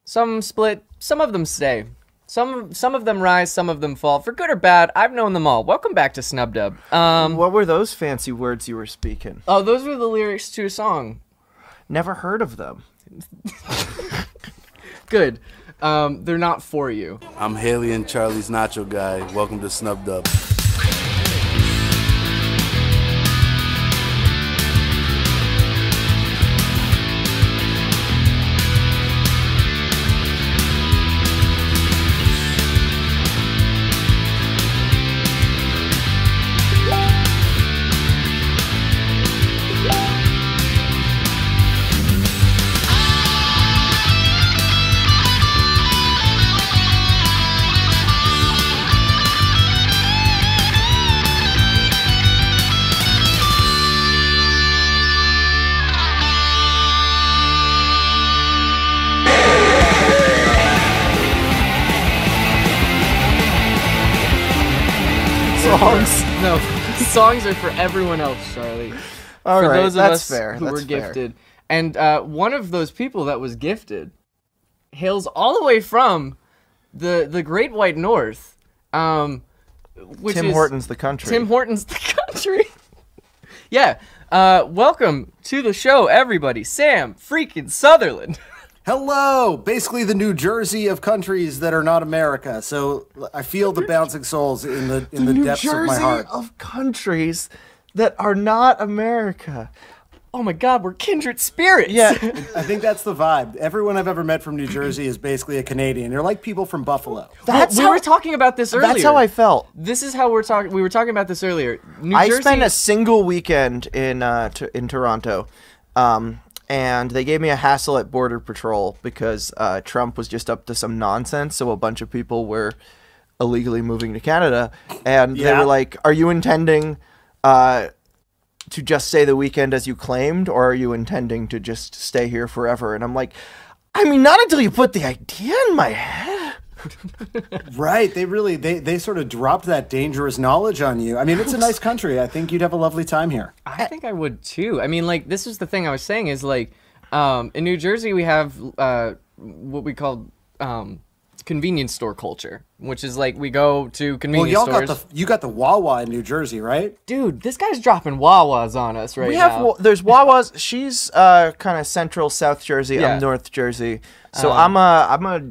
Some split, some of them stay. Some of them rise, some of them fall. For good or bad, I've known them all. Welcome back to Snubdub. What were those fancy words you were speaking? Oh, those were the lyrics to a song. Never heard of them. Good. They're not for you. I'm Haley and Charlie's Nacho Guy. Welcome to Snubdub. No, songs are for everyone else, Charlie. All for right, those of that's us fair. who That's were fair. gifted. And one of those people that was gifted hails all the way from the Great White North, which Tim is Hortons, the country. Tim Hortons, the country. Yeah. Welcome to the show, everybody. Sam freaking Sutherland. Hello! Basically the New Jersey of countries that are not America. So I feel the bouncing souls in the depths New of my heart. Jersey of countries that are not America. Oh my God, we're kindred spirits. Yeah. I think that's the vibe. Everyone I've ever met from New Jersey is basically a Canadian. They're like people from Buffalo. We were talking about this earlier. That's how I felt. This is how we're talking. We were talking about this earlier. I spent a single weekend in Toronto, and they gave me a hassle at Border Patrol because Trump was just up to some nonsense. So a bunch of people were illegally moving to Canada, and they were like, "Are you intending to just stay the weekend as you claimed, or are you intending to just stay here forever?" And I'm like, I mean, not until you put the idea in my head. Right. They sort of dropped that dangerous knowledge on you. I mean, it's a nice country. I think you'd have a lovely time here. I think I would too. I mean, like, this is the thing I was saying is like, in New Jersey we have what we call convenience store culture, which is like we go to convenience stores. You got the Wawa in New Jersey, right? Dude, this guy's dropping Wawas on us right now. There's Wawas. She's kind of central South Jersey. Yeah. I'm North Jersey. So I'm a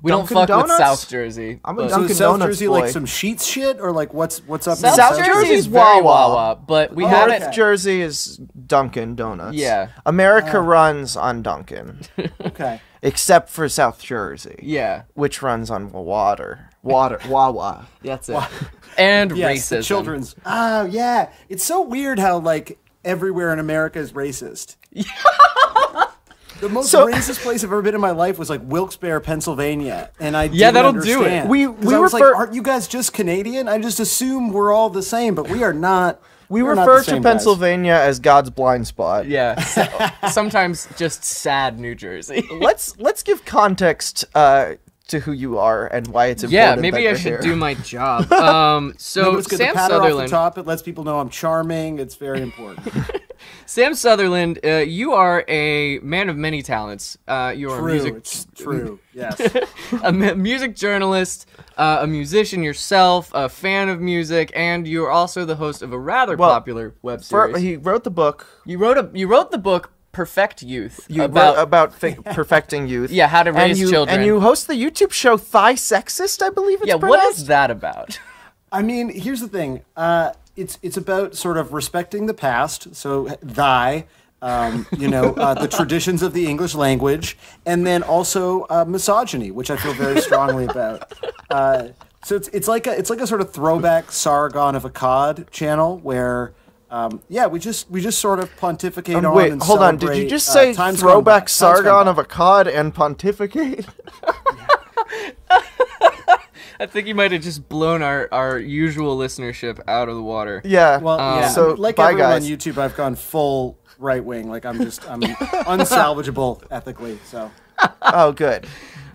We don't Dunkin' fuck Donuts? with South Jersey. I'm a but- So Dunkin' is South Donuts Jersey boy. like some Sheets shit, or like what's up? South, in South Jersey Jersey is is very Wawa. Wawa, but we have North it. Jersey is Dunkin' Donuts. Yeah. America runs on Dunkin', Okay. except for South Jersey. Yeah, Which runs on Wawa. that's it. And Yes, the racism. children's. Oh, yeah. It's so weird how, like, everywhere in America is racist. The most racist place I've ever been in my life was, like, Wilkes-Barre, Pennsylvania. And I didn't that'll do it. understand. We 'Cause I was refer- like, aren't you guys just Canadian? I just assume we're all the same, but we are not. We we're not refer the to same, guys. Pennsylvania as God's blind spot. Yeah, sometimes just sad New Jersey. Let's give context to who you are and why it's important. Yeah, that maybe I you're should here. do my job. So It's good. Sam The patter off the Sutherland. top, it lets people know I'm charming. It's very important. Sam Sutherland, you are a man of many talents. You are True. It's true. Yes. music journalist, a musician yourself, a fan of music, and you're also the host of a rather popular web series. He wrote the book. You wrote the book Perfect Youth about perfecting youth. Yeah, how to raise children. And you host the YouTube show Thigh Sexist, I believe it's what pronounced. is that about? I mean, here's the thing. It's about sort of respecting the past. So the traditions of the English language, and then also misogyny, which I feel very strongly about. So it's like a sort of throwback Sargon of Akkad channel where. We just sort of pontificate on Wait, and hold on. Did you just say throwback Sargon of Akkad and pontificate? I think you might have just blown our usual listenership out of the water. Yeah. Well, So like bye, everyone guys. on YouTube, I've gone full right wing. Like I'm unsalvageable ethically. So Oh, good.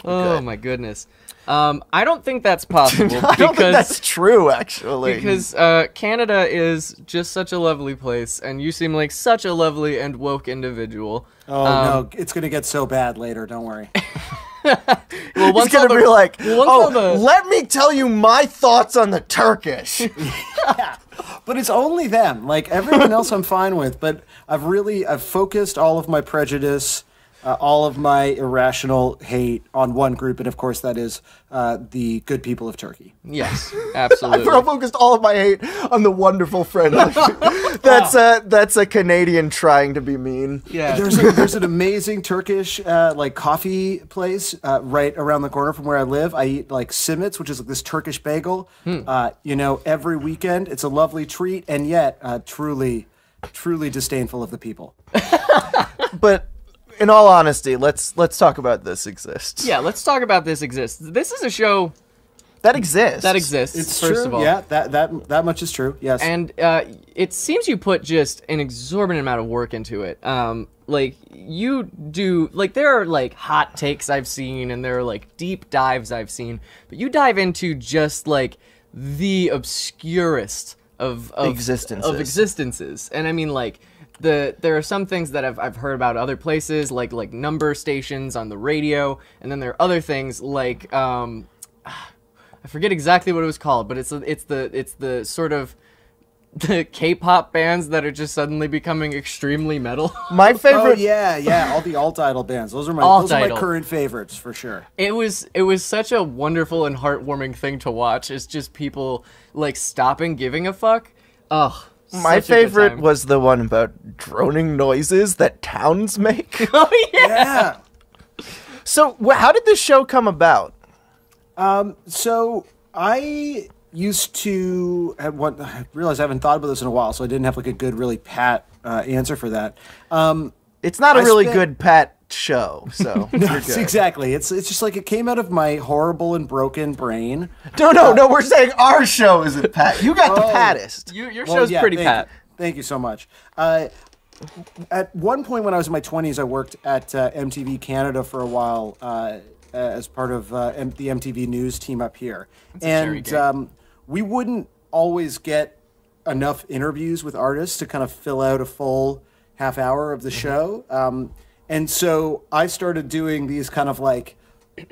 Oh my goodness. I don't think that's possible. I don't think that's true, actually. Because Canada is just such a lovely place, and you seem like such a lovely and woke individual. no, it's gonna get so bad later. Don't worry. Well, He's gonna be like, well, once all the- let me tell you my thoughts on the Turkish. But it's only them. Like everyone else, I'm fine with. But I've focused all of my prejudice, all of my irrational hate on one group, and of course that is the good people of Turkey. Yes, I absolutely. focused all of my hate on the wonderful friend. That's a Canadian trying to be mean. Yeah. There's an amazing Turkish like coffee place right around the corner from where I live. I eat like simits, which is like this Turkish bagel. Every weekend. It's a lovely treat, and yet truly disdainful of the people. But in all honesty, let's talk about This Exists. Yeah, let's talk about This Exists. This is a show That exists. It's first true. of all. Yeah, that much is true. Yes. And it seems you put just an exorbitant amount of work into it. Like you do, like there are like hot takes I've seen, and there are like deep dives I've seen, but you dive into just like the obscurest of existences. And I mean, like there are some things that I've heard about other places, like number stations on the radio, and then there are other things like I forget exactly what it was called, but it's the sort of the K-pop bands that are just suddenly becoming extremely metal. My favorite. Oh yeah, all the alt-idol bands. Those are my current favorites for sure. It was such a wonderful and heartwarming thing to watch. It's just people like stopping giving a fuck. Ugh. My favorite was the one about droning noises that towns make. Oh yeah. Yeah. So, how did this show come about? So I used to I realized I haven't thought about this in a while, so I didn't have like a good, really pat answer for that. It's not a really good pat show, so you're good. Exactly. It's just like it came out of my horrible and broken brain. No, we're saying our show isn't pat. You got the pattest. Your show's pretty pat. Thank you so much. At one point when I was in my 20s, I worked at MTV Canada for a while as part of the MTV News team up here. And we wouldn't always get enough interviews with artists to kind of fill out a full half hour of the show. And so I started doing these kind of like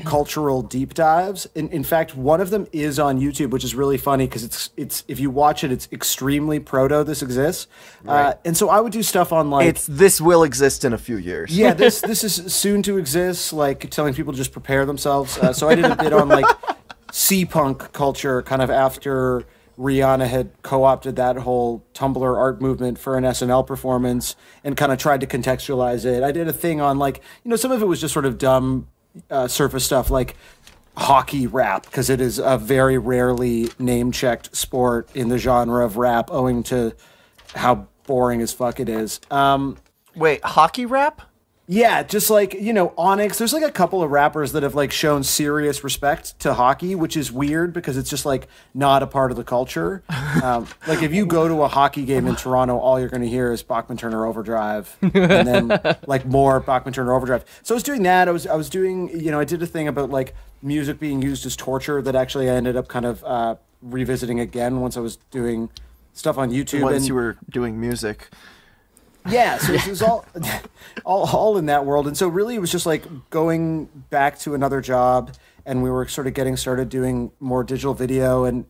cultural deep dives. In fact, one of them is on YouTube, which is really funny because it's if you watch it, it's extremely proto This Exists. Right. And so I would do stuff on like This will exist in a few years. yeah, this is soon to exist, like telling people to just prepare themselves. So I did a bit on like C-punk culture kind of after Rihanna had co-opted that whole Tumblr art movement for an SNL performance and kind of tried to contextualize it. I did a thing on like, some of it was just sort of dumb surface stuff like hockey rap, because it is a very rarely name-checked sport in the genre of rap owing to how boring as fuck it is. Wait, hockey rap? Yeah, just like, Onyx, there's like a couple of rappers that have like shown serious respect to hockey, which is weird because it's just like not a part of the culture. Like if you go to a hockey game in Toronto, all you're going to hear is Bachman Turner Overdrive and then like more Bachman Turner Overdrive. So I was doing that. I was doing, I did a thing about like music being used as torture that actually I ended up kind of revisiting again once I was doing stuff on YouTube. Once you were doing music. Yeah, so it was all in that world. And so really it was just like going back to another job, and we were sort of getting started doing more digital video. And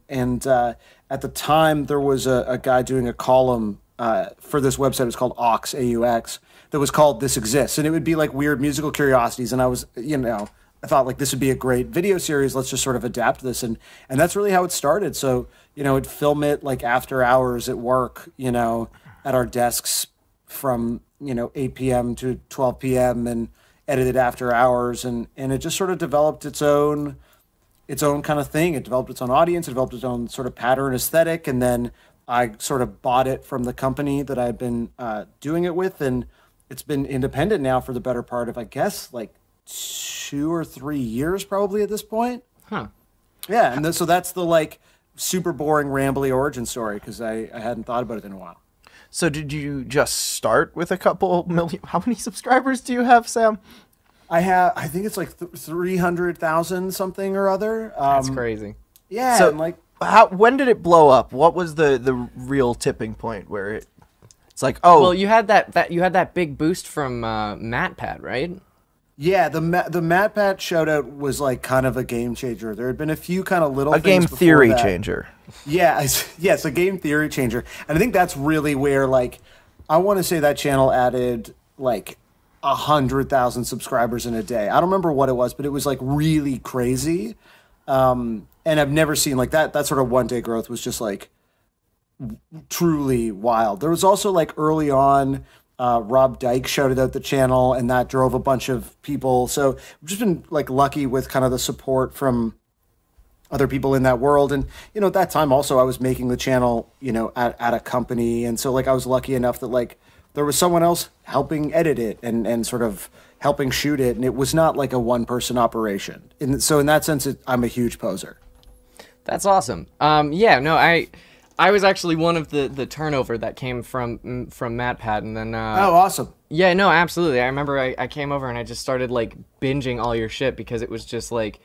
at the time there was a guy doing a column for this website. It was called AUX, AUX, that was called This Exists. And it would be like weird musical curiosities. And I was, I thought like this would be a great video series. Let's just sort of adapt this. And that's really how it started. So, I'd film it like after hours at work, at our desks from 8 p.m. to 12 p.m. and edited after hours, and it just sort of developed its own kind of thing. It developed its own audience, it developed its own sort of pattern aesthetic, and then I sort of bought it from the company that I've been doing it with, and it's been independent now for the better part of, I guess, like 2 or 3 years probably at this point. Huh. Yeah, and so that's the like super boring rambly origin story because I hadn't thought about it in a while. So did you just start with a couple million? How many subscribers do you have, Sam? I think it's like 300,000 something or other. That's crazy. Yeah. So and like, when did it blow up? What was the real tipping point where it's like, oh, Well, you had that big boost from MatPat, right? Yeah, the MatPat shoutout was like kind of a game changer. There had been a few kind of little A things game before theory that. changer. Yeah, yes, a game theory changer. And I think that's really where, like, I want to say that channel added like 100,000 subscribers in a day. I don't remember what it was, but it was like really crazy. And I've never seen like that sort of one day growth was just like truly wild. There was also like early on, Rob Dyke shouted out the channel, and that drove a bunch of people. So I've just been like lucky with kind of the support from other people in that world. And, you know, at that time also I was making the channel, you know, at a company. And so like I was lucky enough that like there was someone else helping edit it and sort of helping shoot it. And it was not like a one person operation. And so in that sense, I'm a huge poser. That's awesome. Yeah, no, I was actually one of the turnover that came from MatPat, and then Oh, awesome. yeah, no, absolutely. I remember I came over and I just started like binging all your shit because it was just like,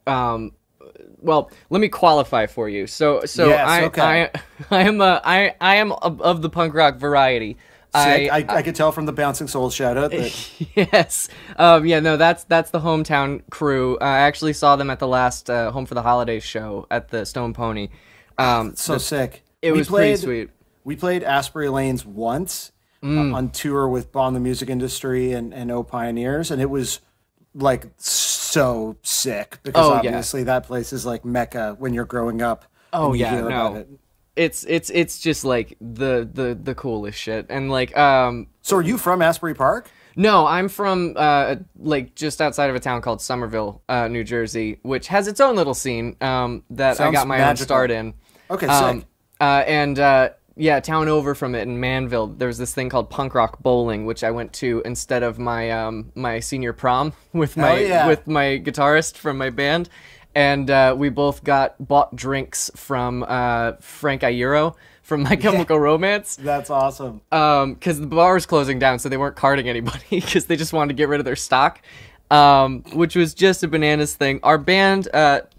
well, let me qualify for you. So Yes, okay. I am of the punk rock variety. Sick. I could tell from the Bouncing Souls shout out that Yes. Yeah, no, that's the hometown crew. I actually saw them at the last Home for the Holidays show at the Stone Pony. so sick. It was pretty sweet. We played Asbury Lanes once on tour with Bond the Music Industry and O Pioneers, and it was like so sick because Oh, yeah. obviously that place is like Mecca when you're growing up. Oh, and you yeah, hear no. about it. It's just like the coolest shit. And like So are you from Asbury Park? no, I'm from like just outside of a town called Somerville, New Jersey, which has its own little scene that I Sounds got my own magical. start in. Okay, sick. And yeah, town over from it in Manville, there was this thing called punk rock bowling, which I went to instead of my my senior prom with my yeah. with my guitarist from my band, and we both bought drinks from Frank Iero from My Chemical Romance. That's awesome. Because the bar was closing down, so they weren't carding anybody because they just wanted to get rid of their stock, which was just a bananas thing. Our band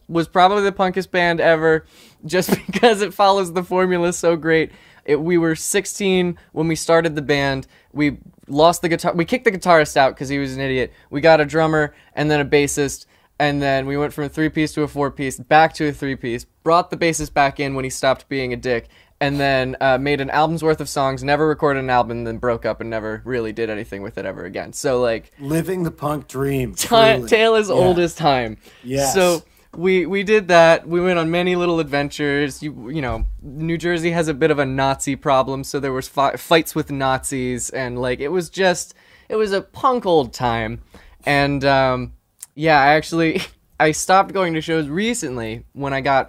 was probably the punkest band ever, just because it follows the formula so great. We were 16 when we started the band. We lost the guitar. We kicked the guitarist out because he was an idiot. We got a drummer and then a bassist. And then we went from a 3-piece to a 4-piece, back to a 3-piece, brought the bassist back in when he stopped being a dick, and then made an album's worth of songs, never recorded an album, then broke up and never really did anything with it ever again. So, like, Living the punk dream. truly. tale as Yeah. old as time. Yes. So we did that. We went on many little adventures. You know, New Jersey has a bit of a Nazi problem, so there was fights with Nazis, and, like, it was a punk old time. And, yeah, I stopped going to shows recently when I got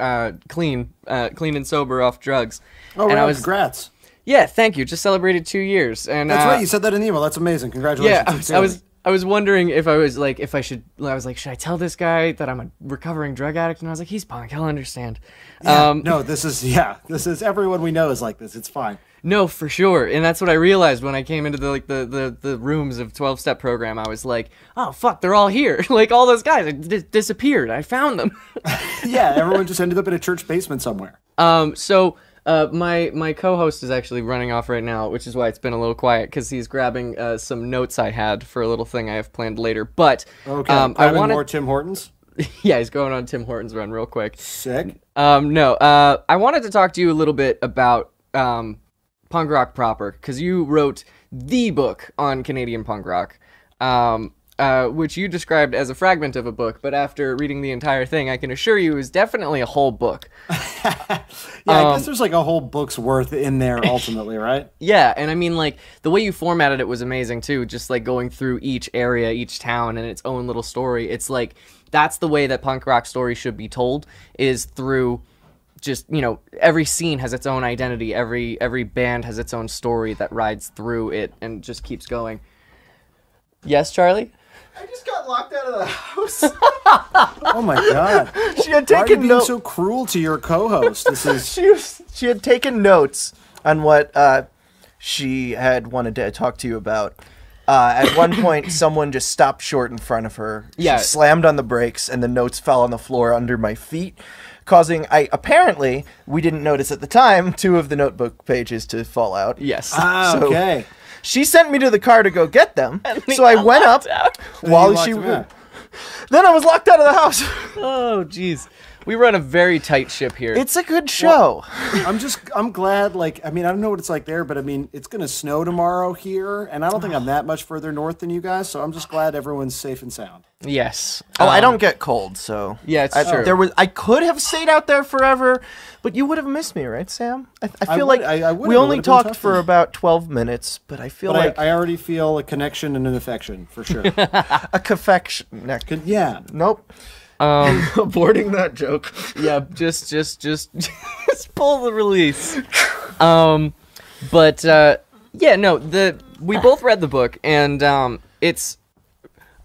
clean and sober off drugs. Oh, and right. I was, Congrats. yeah, thank you. Just celebrated 2 years, and That's right. You said that in the email. That's amazing. Congratulations. yeah, sincerely. I was wondering if I was like, should I tell this guy that I'm a recovering drug addict? And I was like, he's punk, he'll understand. Yeah, no, this is everyone we know is like this. It's fine. No, for sure. And that's what I realized when I came into the rooms of 12-step program. I was like, oh, fuck, they're all here. Like, all those guys disappeared. I found them. Yeah, everyone just ended up in a church basement somewhere. So my co-host is actually running off right now, which is why it's been a little quiet, because he's grabbing some notes I had for a little thing I have planned later. But Okay, I grabbing wanted, more Tim Hortons. yeah, he's going on Tim Hortons' run real quick. Sick. No, I wanted to talk to you a little bit about punk rock proper, because you wrote the book on Canadian punk rock, which you described as a fragment of a book, but after reading the entire thing, I can assure you is definitely a whole book. Yeah, I guess there's like a whole book's worth in there ultimately, right? Yeah, and I mean, like, the way you formatted it was amazing, too, just, like, going through each area, each town, and its own little story. It's like, that's the way that punk rock stories should be told, is through just, you know, every scene has its own identity, every band has its own story that rides through it and just keeps going. Yes, Charlie? I just got locked out of the house. Oh my god. She had Why are you taken being notes. so cruel to your co-host? This is She had taken notes on what she had wanted to talk to you about. At one point, someone just stopped short in front of her. Yeah. She slammed on the brakes, and the notes fell on the floor under my feet, causing, apparently, we didn't notice at the time, 2 of the notebook pages to fall out. Yes. ah, So- okay. she sent me to the car to go get them. he So I got went up locked out. while locked she. him out. Then I was locked out of the house. Oh, jeez. We run a very tight ship here. It's a good show. I'm glad, like, I mean, I don't know what it's like there, but I mean, it's going to snow tomorrow here, and I don't think I'm that much further north than you guys, so I'm just glad everyone's safe and sound. yes. Oh, I don't get cold, so Yeah, it's true. I could have stayed out there forever, but you would have missed me, right, Sam? I feel would- like I would we have. It only would have been talked tough for for you. about 12 minutes, but I feel But like I already feel a connection and an affection, for sure. a confection. Yeah. Nope. Aborting that joke. Yeah, just just pull the release. But yeah, no, we both read the book, and it's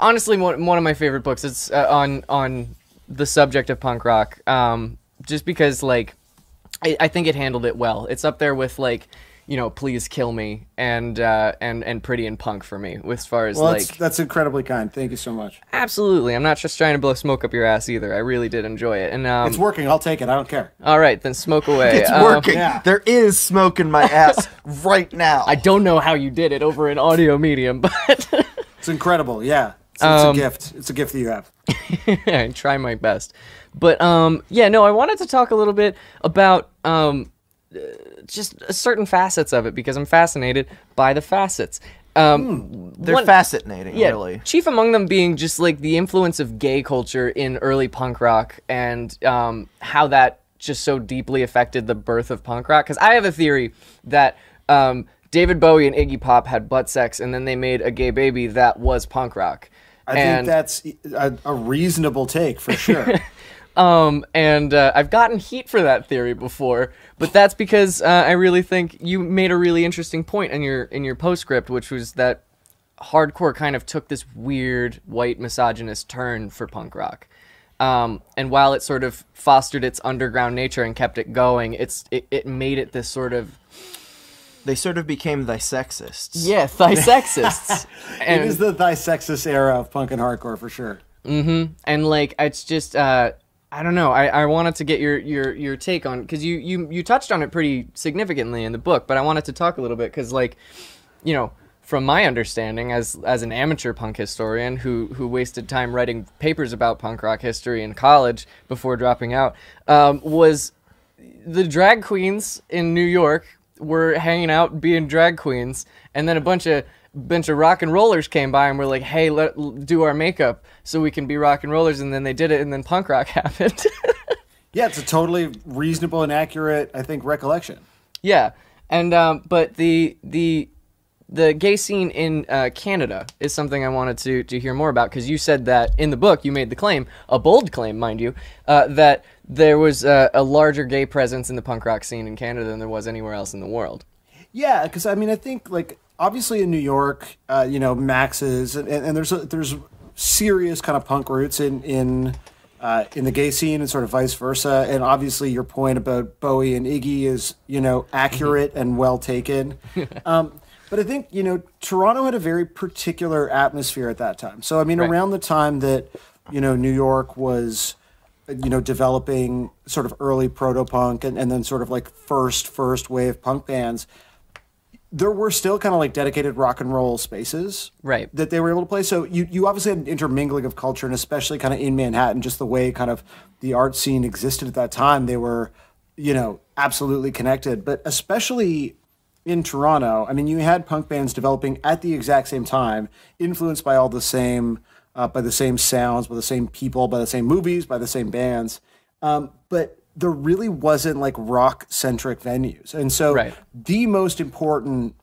honestly one of my favorite books. It's on the subject of punk rock. Just because like I think it handled it well. It's up there with like, you know, Please Kill Me and Pretty in Punk for me, as far as Well, like that's incredibly kind. Thank you so much. absolutely. I'm not just trying to blow smoke up your ass either. I really did enjoy it. And It's working. I'll take it. I don't care. all right, then smoke away. It's working. yeah. There is smoke in my ass right now. I don't know how you did it over an audio medium, but It's incredible. Yeah. It's a gift. It's a gift that you have. I try my best. But yeah, no, I wanted to talk a little bit about just certain facets of it because I'm fascinated by the facets. They're fascinating, Yeah, really. chief among them being just like the influence of gay culture in early punk rock and how that just so deeply affected the birth of punk rock. Because I have a theory that David Bowie and Iggy Pop had butt sex and then they made a gay baby that was punk rock. I think that's a reasonable take for sure. I've gotten heat for that theory before, but that's because I really think you made a really interesting point in your postscript, which was that hardcore kind of took this weird white misogynist turn for punk rock. And while it sort of fostered its underground nature and kept it going, it made it this sort of They sort of became thy sexists. thisexists. It is the sexist era of punk and hardcore for sure. And like it's just I don't know. I wanted to get your take on because you touched on it pretty significantly in the book, but I wanted to talk a little bit because like, you know, from my understanding as an amateur punk historian who wasted time writing papers about punk rock history in college before dropping out, was the drag queens in New York were hanging out being drag queens, and then a bunch of rock and rollers came by and were like, hey, do our makeup so we can be rock and rollers, and then they did it, and then punk rock happened. Yeah, it's a totally reasonable and accurate, I think, recollection. Yeah, and but the gay scene in Canada is something I wanted to hear more about, because you said that in the book you made the claim, a bold claim, mind you, that there was a larger gay presence in the punk rock scene in Canada than there was anywhere else in the world. Yeah, because I mean, I think like obviously in New York, you know, Max's and there's serious kind of punk roots in the gay scene and sort of vice versa. And obviously your point about Bowie and Iggy is, you know, accurate and well taken. But I think, you know, Toronto had a very particular atmosphere at that time. So, I mean, Right. around the time that, you know, New York was, you know, developing sort of early proto-punk and then sort of like first wave punk bands, there were still kind of like dedicated rock and roll spaces Right. that they were able to play. So you obviously had an intermingling of culture, and especially kind of in Manhattan, just the way kind of the art scene existed at that time, they were, you know, absolutely connected. But especially in Toronto, I mean, you had punk bands developing at the exact same time, influenced by all the same, by the same sounds, by the same people, by the same movies, by the same bands. But there really wasn't like rock-centric venues. And so Right. the most important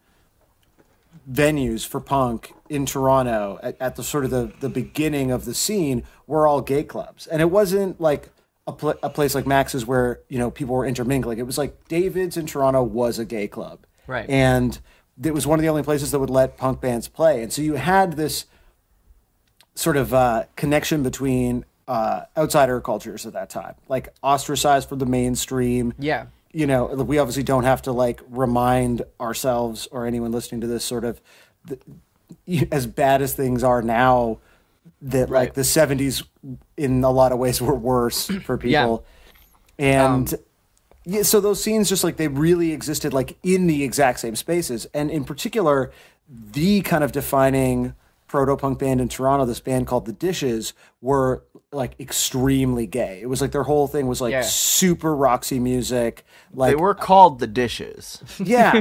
venues for punk in Toronto at the sort of the beginning of the scene were all gay clubs. And it wasn't like a place like Max's where, you know, people were intermingling. It was like David's in Toronto was a gay club. Right. And it was one of the only places that would let punk bands play. And so you had this sort of connection between outsider cultures at that time, like ostracized from the mainstream. Yeah. You know, we obviously don't have to like remind ourselves or anyone listening to this sort of as bad as things are now, that Right. like the 70s in a lot of ways were worse for people. And yeah, so those scenes just like they really existed like in the exact same spaces. And in particular, the kind of defining proto-punk band in Toronto, this band called The Dishes, were like extremely gay. It was like their whole thing was like super Roxy music. Like They were called The Dishes. yeah.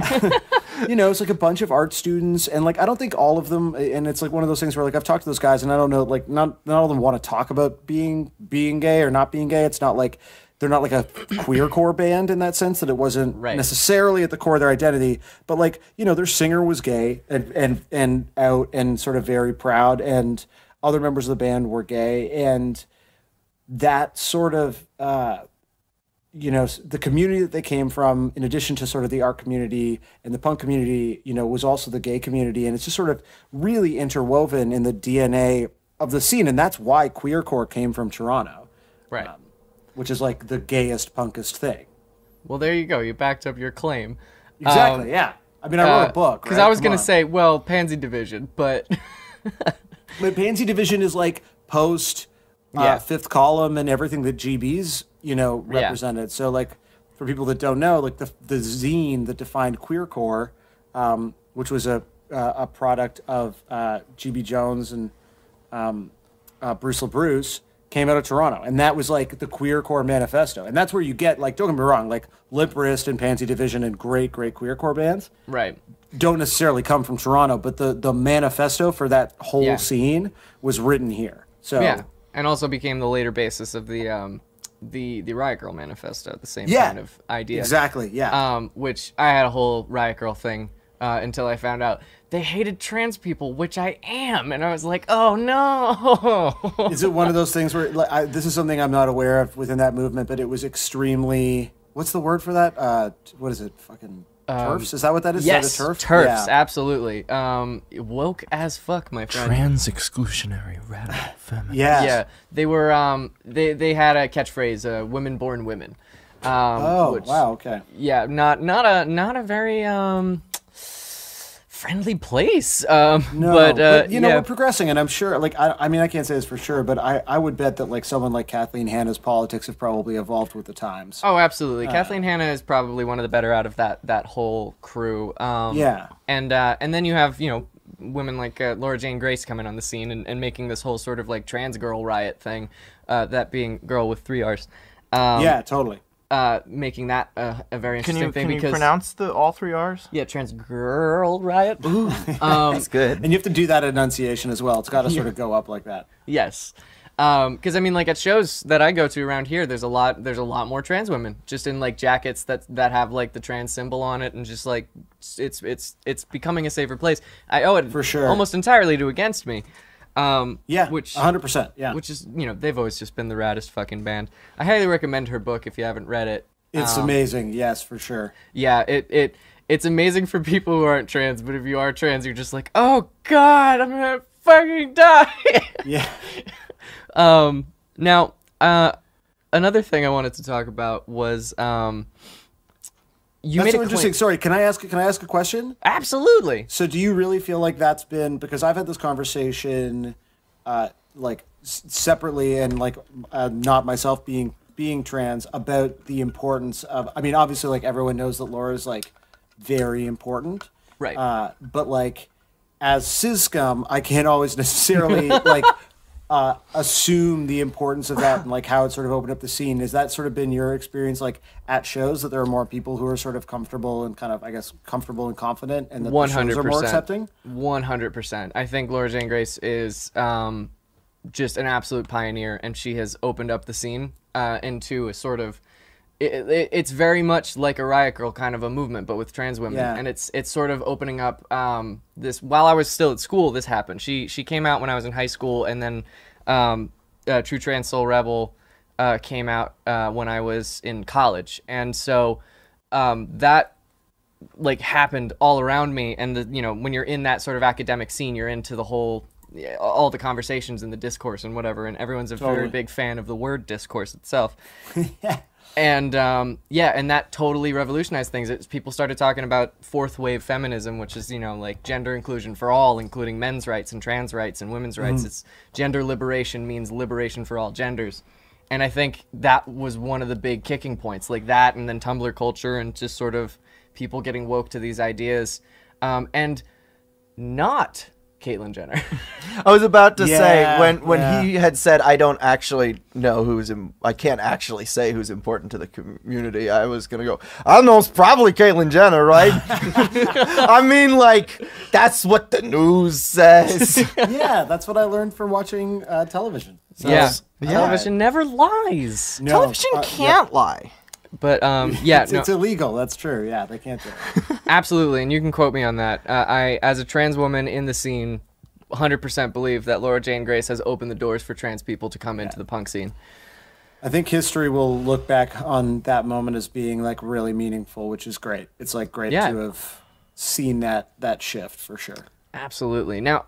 It's like a bunch of art students, and like I don't think all of them, and it's like one of those things where like I've talked to those guys and I don't know, like not all of them want to talk about being gay or not being gay. It's not like they're not like a queercore band in that sense, that it wasn't necessarily at the core of their identity, but like, their singer was gay and out and sort of very proud, and other members of the band were gay, and that sort of the community that they came from, in addition to sort of the art community and the punk community, was also the gay community. And it's just sort of really interwoven in the DNA of the scene. And that's why queercore came from Toronto. Right. Which is like the gayest, punkest thing. Well, there you go. You backed up your claim. Exactly, yeah. I mean, I wrote a book, because I was going to say, well, Pansy Division, but... But Pansy Division is like post Fifth Column and everything that GB's, represented. Yeah. So like for people that don't know, like the zine that defined queercore, which was a product of GB Jones and Bruce LaBruce, came out of Toronto, and that was like the queercore manifesto. And that's where you get, like, don't get me wrong, like Limp Wrist and Pansy Division and great queercore bands right don't necessarily come from Toronto, but the manifesto for that whole scene was written here. So yeah, and also became the later basis of the Riot Girl manifesto, the same kind of idea. Exactly, yeah. Which I had a whole Riot Girl thing until I found out they hated trans people, which I am, and I was like, oh no. Is it one of those things where this is something I'm not aware of within that movement, but it was extremely, what's the word for that? What is it? Fucking TERFs? Is that what that is? Yes, is that a TERF? TERFs, absolutely. Woke as fuck, my friend. Trans-exclusionary radical feminist. Yeah, they were. They had a catchphrase, "Women born women." Wow, okay. Yeah, not a very friendly place. No, but we're progressing, and I'm sure. Like, I mean, I can't say this for sure, but I would bet that like someone like Kathleen Hanna's politics have probably evolved with the times. Oh, absolutely. Kathleen Hanna is probably one of the better out of that whole crew. And then you have women like Laura Jane Grace coming on the scene and making this whole sort of like trans girl riot thing. That being girl with 3 R's. Yeah, totally. Making that a very interesting thing. Can you pronounce all 3 R's? Yeah, trans girl riot. Ooh, that's good. And you have to do that enunciation as well. It's got to sort of go up like that. Yes, because I mean, like at shows that I go to around here, there's a lot more trans women just in like jackets that have like the trans symbol on it, and just like it's becoming a safer place. I owe it for sure almost entirely to Against Me. Which 100%. Yeah, which is they've always just been the raddest fucking band. I highly recommend her book if you haven't read it. It's amazing. Yes, for sure. Yeah, it's amazing for people who aren't trans, but if you are trans, you're just like, oh god, I'm gonna fucking die. Yeah. Now, another thing I wanted to talk about was That's so interesting. Sorry, can I ask a question? Absolutely. So do you really feel like that's been, because I've had this conversation separately and like not myself being trans, about the importance of, I mean, obviously like everyone knows that Laura's like very important. Right. But like as cis scum, I can't always necessarily like assume the importance of that and like how it sort of opened up the scene. Has that sort of been your experience, like at shows, that there are more people who are sort of comfortable and kind of, I guess, comfortable and confident, and that the shows are more accepting? 100%. I think Laura Jane Grace is just an absolute pioneer, and she has opened up the scene into a sort of, it's very much like a Riot Girl kind of a movement, but with trans women. Yeah. And it's sort of opening up this, while I was still at school, this happened. She came out when I was in high school, and then True Trans Soul Rebel came out when I was in college. And so that like happened all around me, and when you're in that sort of academic scene, you're into the whole, all the conversations and the discourse and whatever, and everyone's a very big fan of the word discourse itself. Yeah. And and that totally revolutionized things. People started talking about fourth wave feminism, which is like gender inclusion for all, including men's rights and trans rights and women's rights. It's gender liberation means liberation for all genders, and I think that was one of the big kicking points, like that, and then Tumblr culture and just sort of people getting woke to these ideas. And not Caitlyn Jenner. I was about to say Yeah, when yeah. he had said I don't actually know I can't actually say who's important to the community. I was gonna go. I know it's probably Caitlyn Jenner, right? I mean, like that's what the news says. Yeah, that's what I learned from watching television. So, Yeah. Yeah. Television never lies. no, Television can't lie. But yeah, no, it's illegal. That's true. Yeah, they can't do it. absolutely, and you can quote me on that. I, as a trans woman in the scene, 100% believe that Laura Jane Grace has opened the doors for trans people to come into the punk scene. I think history will look back on that moment as being like really meaningful, which is great. It's like great Yeah. to have seen that shift for sure. Absolutely. Now,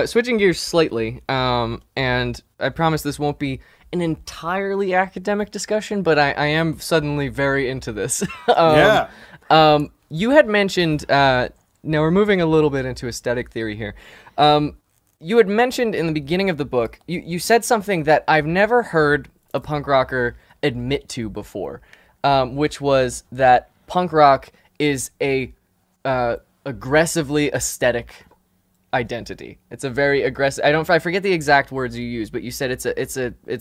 switching gears slightly, and I promise this won't be an entirely academic discussion, but I am suddenly very into this. Yeah. You had mentioned, now we're moving a little bit into aesthetic theory here. You had mentioned in the beginning of the book, you said something that I've never heard a punk rocker admit to before, which was that punk rock is a aggressively aesthetic identity. It's a very aggressive. I forget the exact words you used, but you said it's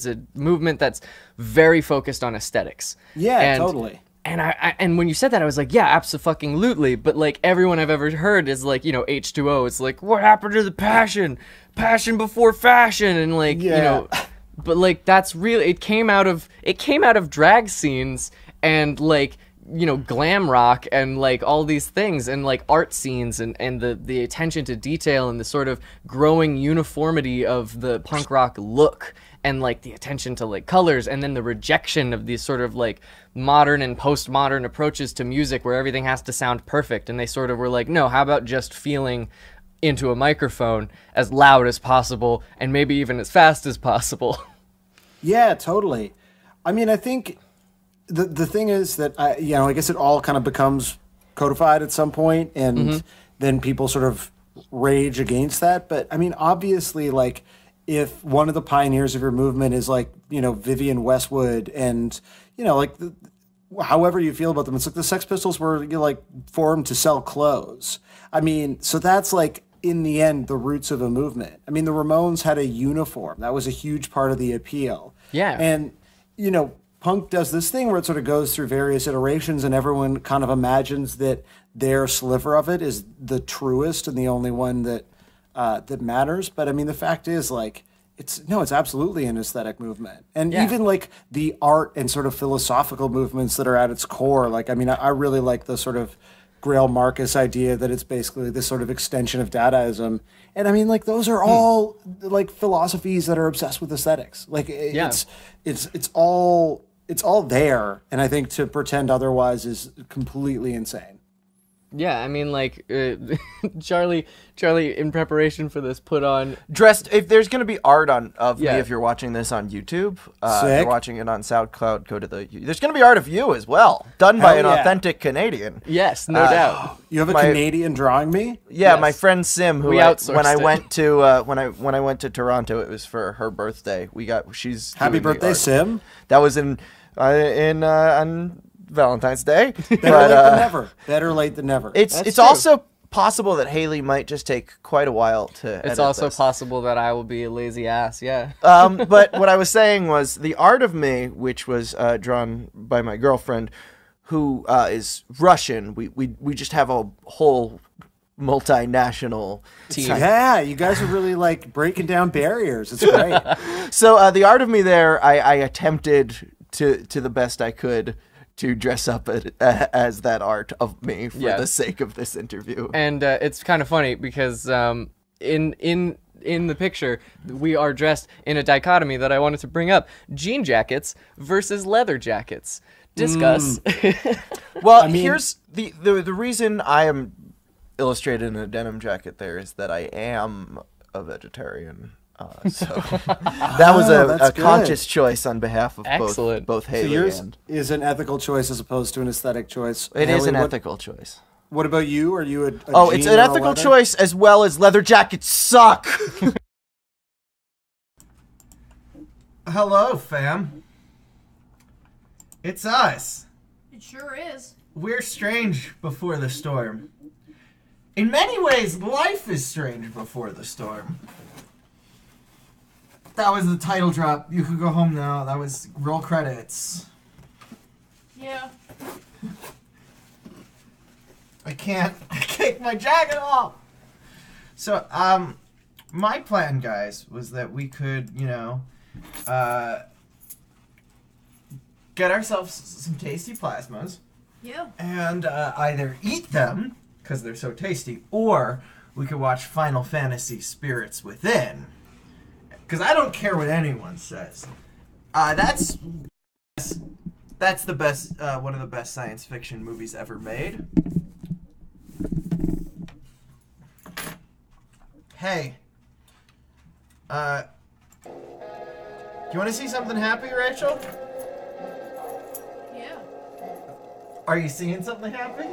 a movement that's very focused on aesthetics. Yeah, totally. And and when you said that, I was like, yeah, abso-fucking-lutely. But like everyone I've ever heard is like, you know, H2O. It's like, what happened to the passion? Passion before fashion, and like, you Yeah. know, but like that's really it came out of drag scenes and like, you know, glam rock and like all these things and like art scenes and the attention to detail and the sort of growing uniformity of the punk rock look and like the attention to like colors and then the rejection of these sort of like modern and postmodern approaches to music where everything has to sound perfect, and they sort of were like, no, how about just feeling into a microphone as loud as possible and maybe even as fast as possible. Yeah, totally. I mean, I think the thing is that I guess it all kind of becomes codified at some point, and then people sort of rage against that. But I mean, obviously, like if one of the pioneers of your movement is like, you know, Vivienne Westwood, and you know, like however you feel about them, it's like the Sex Pistols were, you know, like formed to sell clothes. I mean, so that's like in the end the roots of a movement. I mean, the Ramones had a uniform that was a huge part of the appeal. Yeah, and you know, punk does this thing where it sort of goes through various iterations, and everyone kind of imagines that their sliver of it is the truest and the only one that that matters. But I mean, the fact is, like, it's absolutely an aesthetic movement, and even like the art and sort of philosophical movements that are at its core. Like, I mean, I really like the sort of Grail Marcus idea that it's basically this sort of extension of Dadaism. And I mean, like, those are all like philosophies that are obsessed with aesthetics. Like, it's all there. And I think to pretend otherwise is completely insane. Yeah, I mean, like, Charlie, in preparation for this, put on Dressed. If there's gonna be art of me, Yeah. if you're watching this on YouTube, if Sick. you're watching it on SoundCloud, go to there's gonna be art of you as well, done by an Hell yeah. authentic Canadian. yes, no doubt. You have a My- Canadian drawing me? Yeah, Yes. my friend Sim, who We when outsourced I it. went to when I went to Toronto, it was for her birthday. She's Happy doing the birthday, art. Sim. That was on Valentine's Day. Better late but than never. Better late than never. it's true. also possible that Haley might just take quite a while to. It's edit also this. possible that I will be a lazy ass. Yeah. But what I was saying was the art of me, which was drawn by my girlfriend, who is Russian. We just have a whole multinational Team. Yeah, you guys are really like breaking down barriers. It's great. So the art of me there, I attempted to the best I could to dress up as that art of me for Yeah. the sake of this interview. And it's kind of funny because in the picture we are dressed in a dichotomy that I wanted to bring up: jean jackets versus leather jackets. Discuss. Well, mean- here's the reason I am illustrated in a denim jacket there is that I am a vegetarian. So that was that's a good. conscious choice on behalf of Excellent. both So Haley yours and... is an ethical choice as opposed to an aesthetic choice. It is Haley, an what- ethical choice. What about you? Are you a Oh, it's jean an or a ethical leather? choice as well as leather jackets suck. Hello, fam. It's us. It sure is. We're strange before the storm. In many ways, life is strange before the storm. That was the title drop. You could go home now. That was roll credits. Yeah. I can't take my jacket off. So, my plan, guys, was that we could, get ourselves some tasty plasmas. Yeah. And either eat them, because they're so tasty, or we could watch Final Fantasy Spirits Within. Because I don't care what anyone says. That's the best, one of the best science fiction movies ever made. Hey. You want to see something happy, Rachel? Yeah. Are you seeing something happy?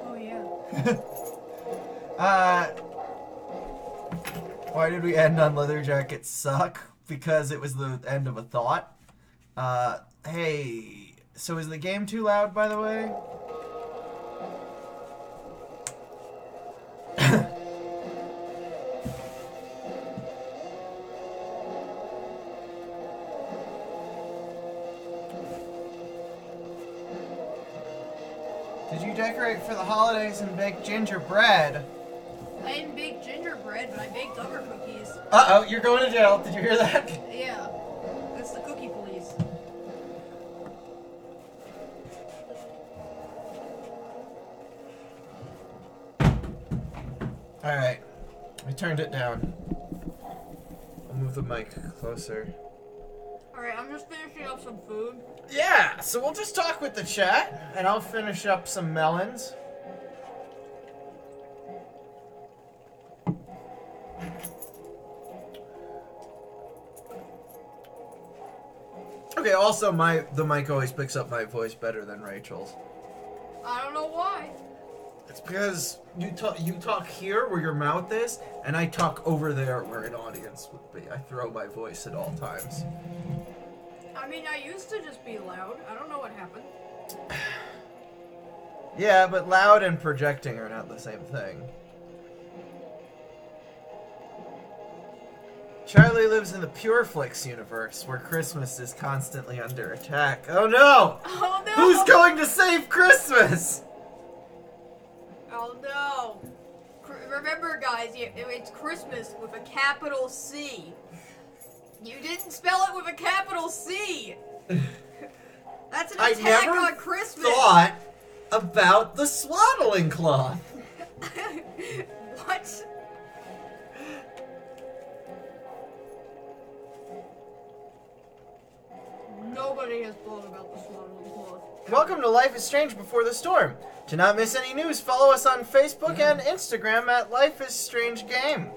Oh, yeah. Why did we end on leather jackets suck? Because it was the end of a thought. Hey, so is the game too loud, by the way? Did you decorate for the holidays and bake gingerbread? I didn't bake gingerbread, but I baked other cookies. Uh-oh, you're going to jail. Did you hear that? Yeah. That's the cookie police. Alright. I turned it down. I'll move the mic closer. Alright, I'm just finishing up some food. Yeah, so we'll just talk with the chat, and I'll finish up some melons. Okay, also the mic always picks up my voice better than Rachel's. I don't know why. It's because you talk here where your mouth is, and I talk over there where an audience would be. I throw my voice at all times. I mean, I used to just be loud. I don't know what happened. Yeah, but loud and projecting are not the same thing. Charlie lives in the Pureflix universe, where Christmas is constantly under attack. Oh no! Oh no! Who's going to save Christmas? Oh no! Remember, guys, it's Christmas with a capital C. You didn't spell it with a capital C. That's an attack on Christmas. Thought about the swaddling cloth. What? Nobody has thought about the swaddling cloth. Welcome to Life is Strange Before the Storm. To not miss any news, follow us on Facebook and Instagram at Life is Strange Game,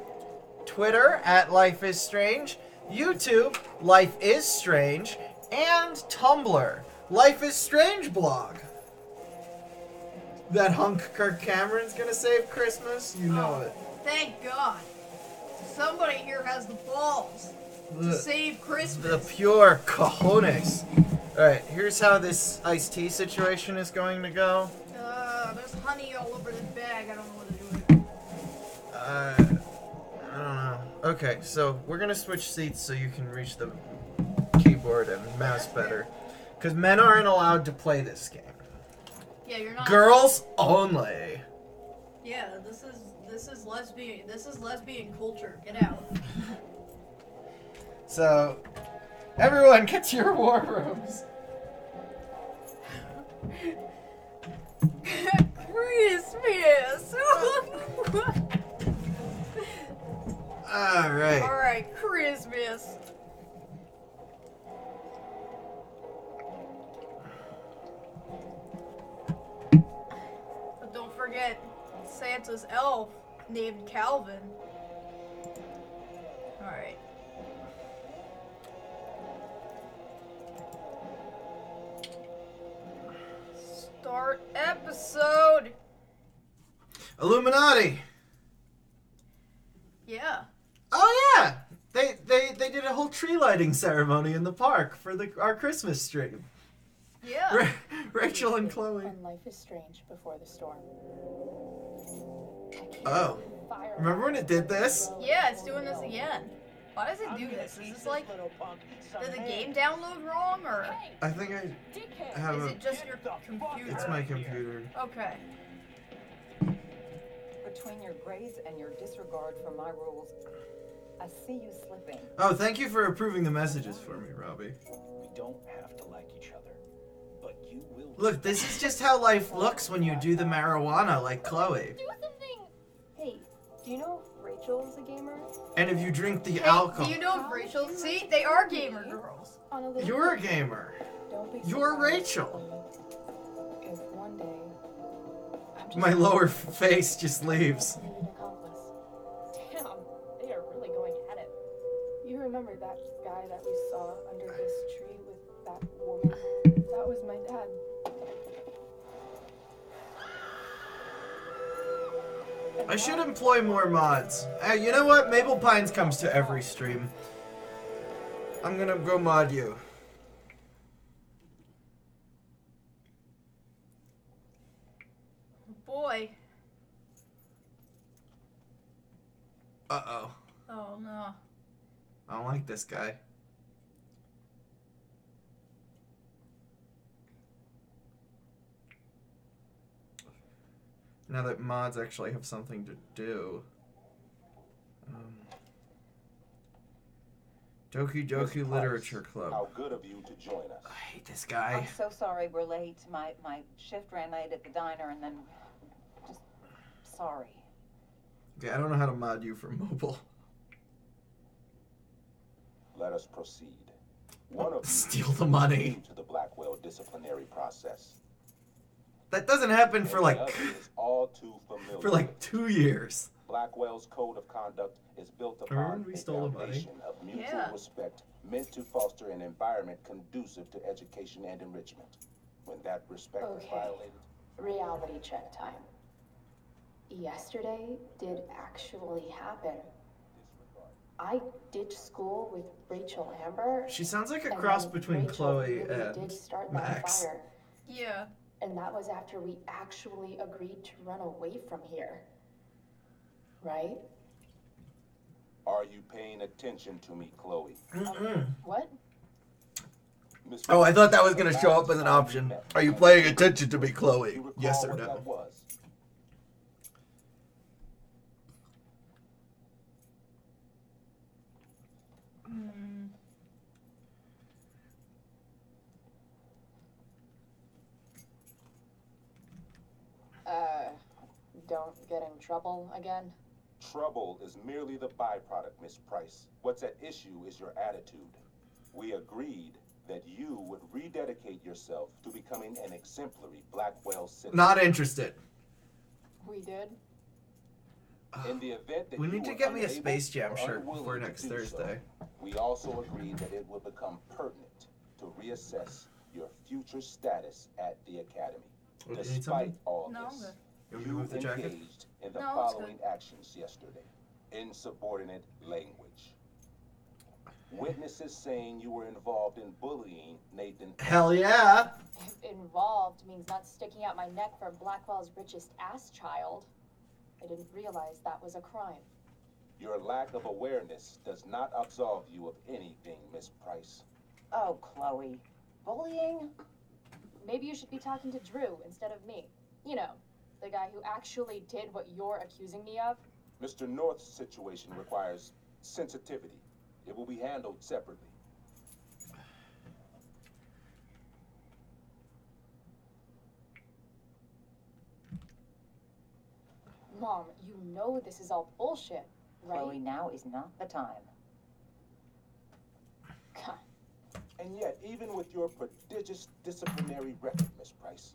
Twitter at Life is Strange, YouTube Life is Strange, and Tumblr Life is Strange blog. That hunk Kirk Cameron's gonna save Christmas, you know it. Thank God. Somebody here has the balls to save Christmas. The pure cojones. Alright, here's how this iced tea situation is going to go. There's honey all over this bag. I don't know what to do with it. I don't know. Okay, so we're gonna switch seats so you can reach the keyboard and mouse better. Because men aren't allowed to play this game. Yeah, you're not. Girls only. Yeah, this is lesbian culture. Get out. So, everyone get to your war rooms. Christmas. Alright. Alright, Christmas. But don't forget Santa's elf named Calvin. Alright. Start episode. Illuminati. Yeah. Oh yeah. They did a whole tree lighting ceremony in the park for our Christmas stream. Yeah. Rachel and Chloe. On Life is Strange Before the Storm. Oh. Remember when it did this? Yeah, it's doing this again. Why does it do this? Is this like, did the game download wrong, or I think I have is it just your computer? It's my computer. Okay. Between your grades and your disregard for my rules, I see you slipping. Oh, thank you for approving the messages for me, Robbie. We don't have to like each other, but you will. Look, this is just how life looks when you do the marijuana like Chloe. Do something! Hey, do you know if Rachel is a gamer? And if you drink the Hey, alcohol. do you know if Rachel? See, they are gamer girls. On a little You're a gamer. Don't be You're surprised, Rachel. Chloe, if one day I'm just My lower face just leaves. need an accomplice. Damn, they are really going at it. You remember that guy that we saw under this tree with that woman? That was my dad. I should employ more mods. You know what? Maple Pines comes to every stream. I'm gonna go mod you. Boy. Uh-oh. Oh no. I don't like this guy. Now that mods actually have something to do. Doki Doki Literature Club. How good of you to join us. I hate this I'm guy. so sorry we're late. My shift ran late at the diner, and then just sorry. Okay, I don't know how to mod you for mobile. Let us proceed. One of you Steal the money. is new to the Blackwell disciplinary process. That doesn't happen for The like other is all too familiar. for like 2 years. Blackwell's code of conduct is built Remember upon when we a stole the money? foundation of mutual Yeah. respect meant to foster an environment conducive to education and enrichment. When that respect is Okay. violated, Reality check time. Yesterday did actually happen. I ditched school with Rachel Amber. She sounds like a and cross then between Rachel Chloe really and did start that Max. fire. Yeah. And that was after we actually agreed to run away from here. Right? are you paying attention to me, Chloe? What? Miss Oh, I thought that was the gonna show up last as an time option. we met, Are you paying attention to me, do Chloe? you recall Yes or what that no? was? Don't get in trouble again? Trouble is merely the byproduct, Miss Price. What's at issue is your attitude. We agreed that you would rededicate yourself to becoming an exemplary Blackwell citizen. Not interested. We did? In the event that We you need to were get me a unable Space Jam or shirt unwilling before to next do so, Thursday. we also agreed that it would become pertinent to reassess your future status at the Academy. Oh, do you need Despite something? all No, I'm this, good. You want me to you move the jacket? engaged in the No, it's following actions yesterday. Insubordinate language. Witnesses saying you were involved in bullying Nathan. Hell yeah! Involved means not sticking out my neck for Blackwell's richest ass child. I didn't realize that was a crime. Your lack of awareness does not absolve you of anything, Miss Price. Oh, Chloe. Bullying? Maybe you should be talking to Drew instead of me. You know, the guy who actually did what you're accusing me of. Mr. North's situation requires sensitivity. It will be handled separately. Mom, you know this is all bullshit, right? Chloe, now is not the time. God, And yet, even with your prodigious disciplinary record, Miss Price,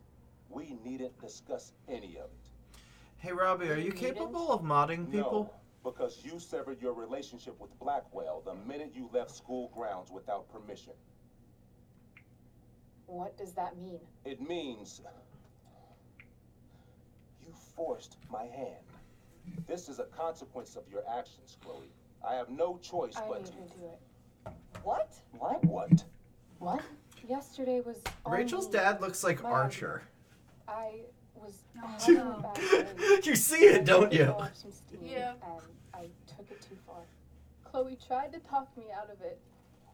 we needn't discuss any of it. Hey Robbie, are you capable of modding people? No, because you severed your relationship with Blackwell the minute you left school grounds without permission. what does that mean? It means you forced my hand. This is a consequence of your actions, Chloe. I have no choice I but need to. to do it. What? What? What? What? Yesterday was Rachel's only dad looks like my Archer. I was was having a bad day. You see it, don't you? Off some steam, Yeah. And I took it too far. Chloe tried to talk me out of it.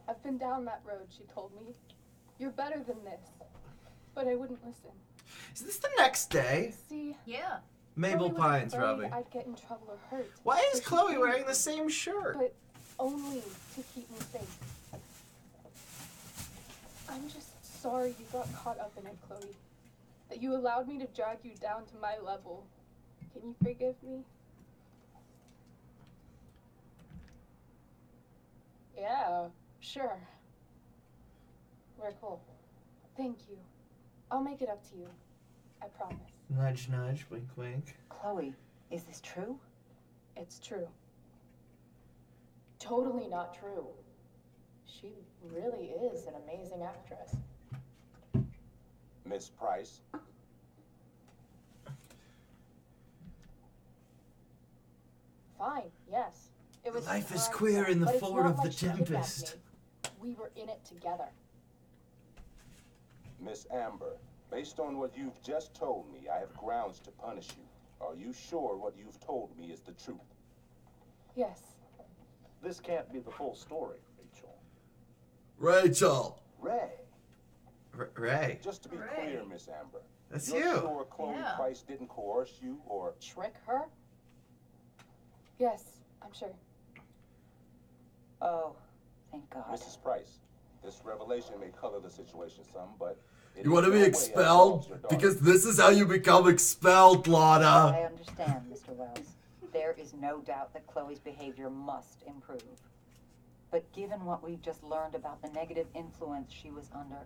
I've been down that road, she told me. You're better than this. But I wouldn't listen. Is this the next day? See, Yeah. Maple Chloe was Pines, afraid Robbie. I'd get in trouble or hurt. Why is so she Chloe came wearing with the me, same shirt? But only to keep me safe. I'm just sorry you got caught up in it, Chloe. That you allowed me to drag you down to my level. Can you forgive me? Yeah, sure. We're cool. Thank you. I'll make it up to you. I promise. Nudge, nudge, wink, wink. Chloe, is this true? It's true. Totally not true. She really is an amazing actress. Miss Price, Fine, yes. It was Life is hard queer work, in the but it's fort not of the like she kidnapped tempest. me. We were in it together. Miss Amber, based on what you've just told me, I have grounds to punish you. Are you sure what you've told me is the truth? Yes. This can't be the full story, Rachel. Rachel. Ray, Ray. just to be Ray. clear, Miss Amber, That's you're you. sure Chloe Yeah. Price didn't coerce you or... Trick her? Yes, I'm sure. Oh, thank God. Mrs. Price, this revelation may color the situation some, but... it You in want to no be way expelled? absolves your daughter. Because this is how you become expelled, I Lana. understand, Mr. Wells. There is no doubt that Chloe's behavior must improve. But given what we've just learned about the negative influence she was under,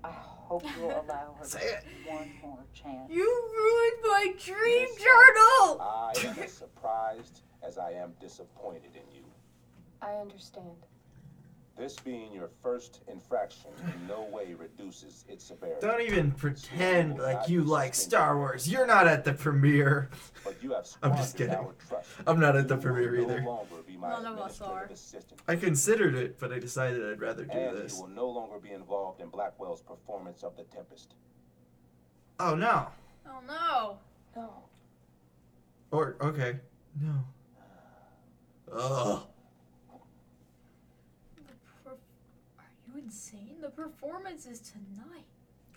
I hope you'll allow her Say it. one more chance. You ruined my dream Miss journal! I am as surprised as I am disappointed in you. I understand. This being your first infraction in no way reduces its severity. Don't even pretend like you like Star Wars. You're not at the premiere. But you have I'm just squandered kidding. our trust. I'm not at the You will premiere no either. longer be my None of us are. administrative assistant, I considered it, but I decided I'd rather do and this. you will no longer be involved in Blackwell's performance of The Tempest. Oh no. Oh no. No. Or okay. No. Ugh. Are you insane? The performance is tonight.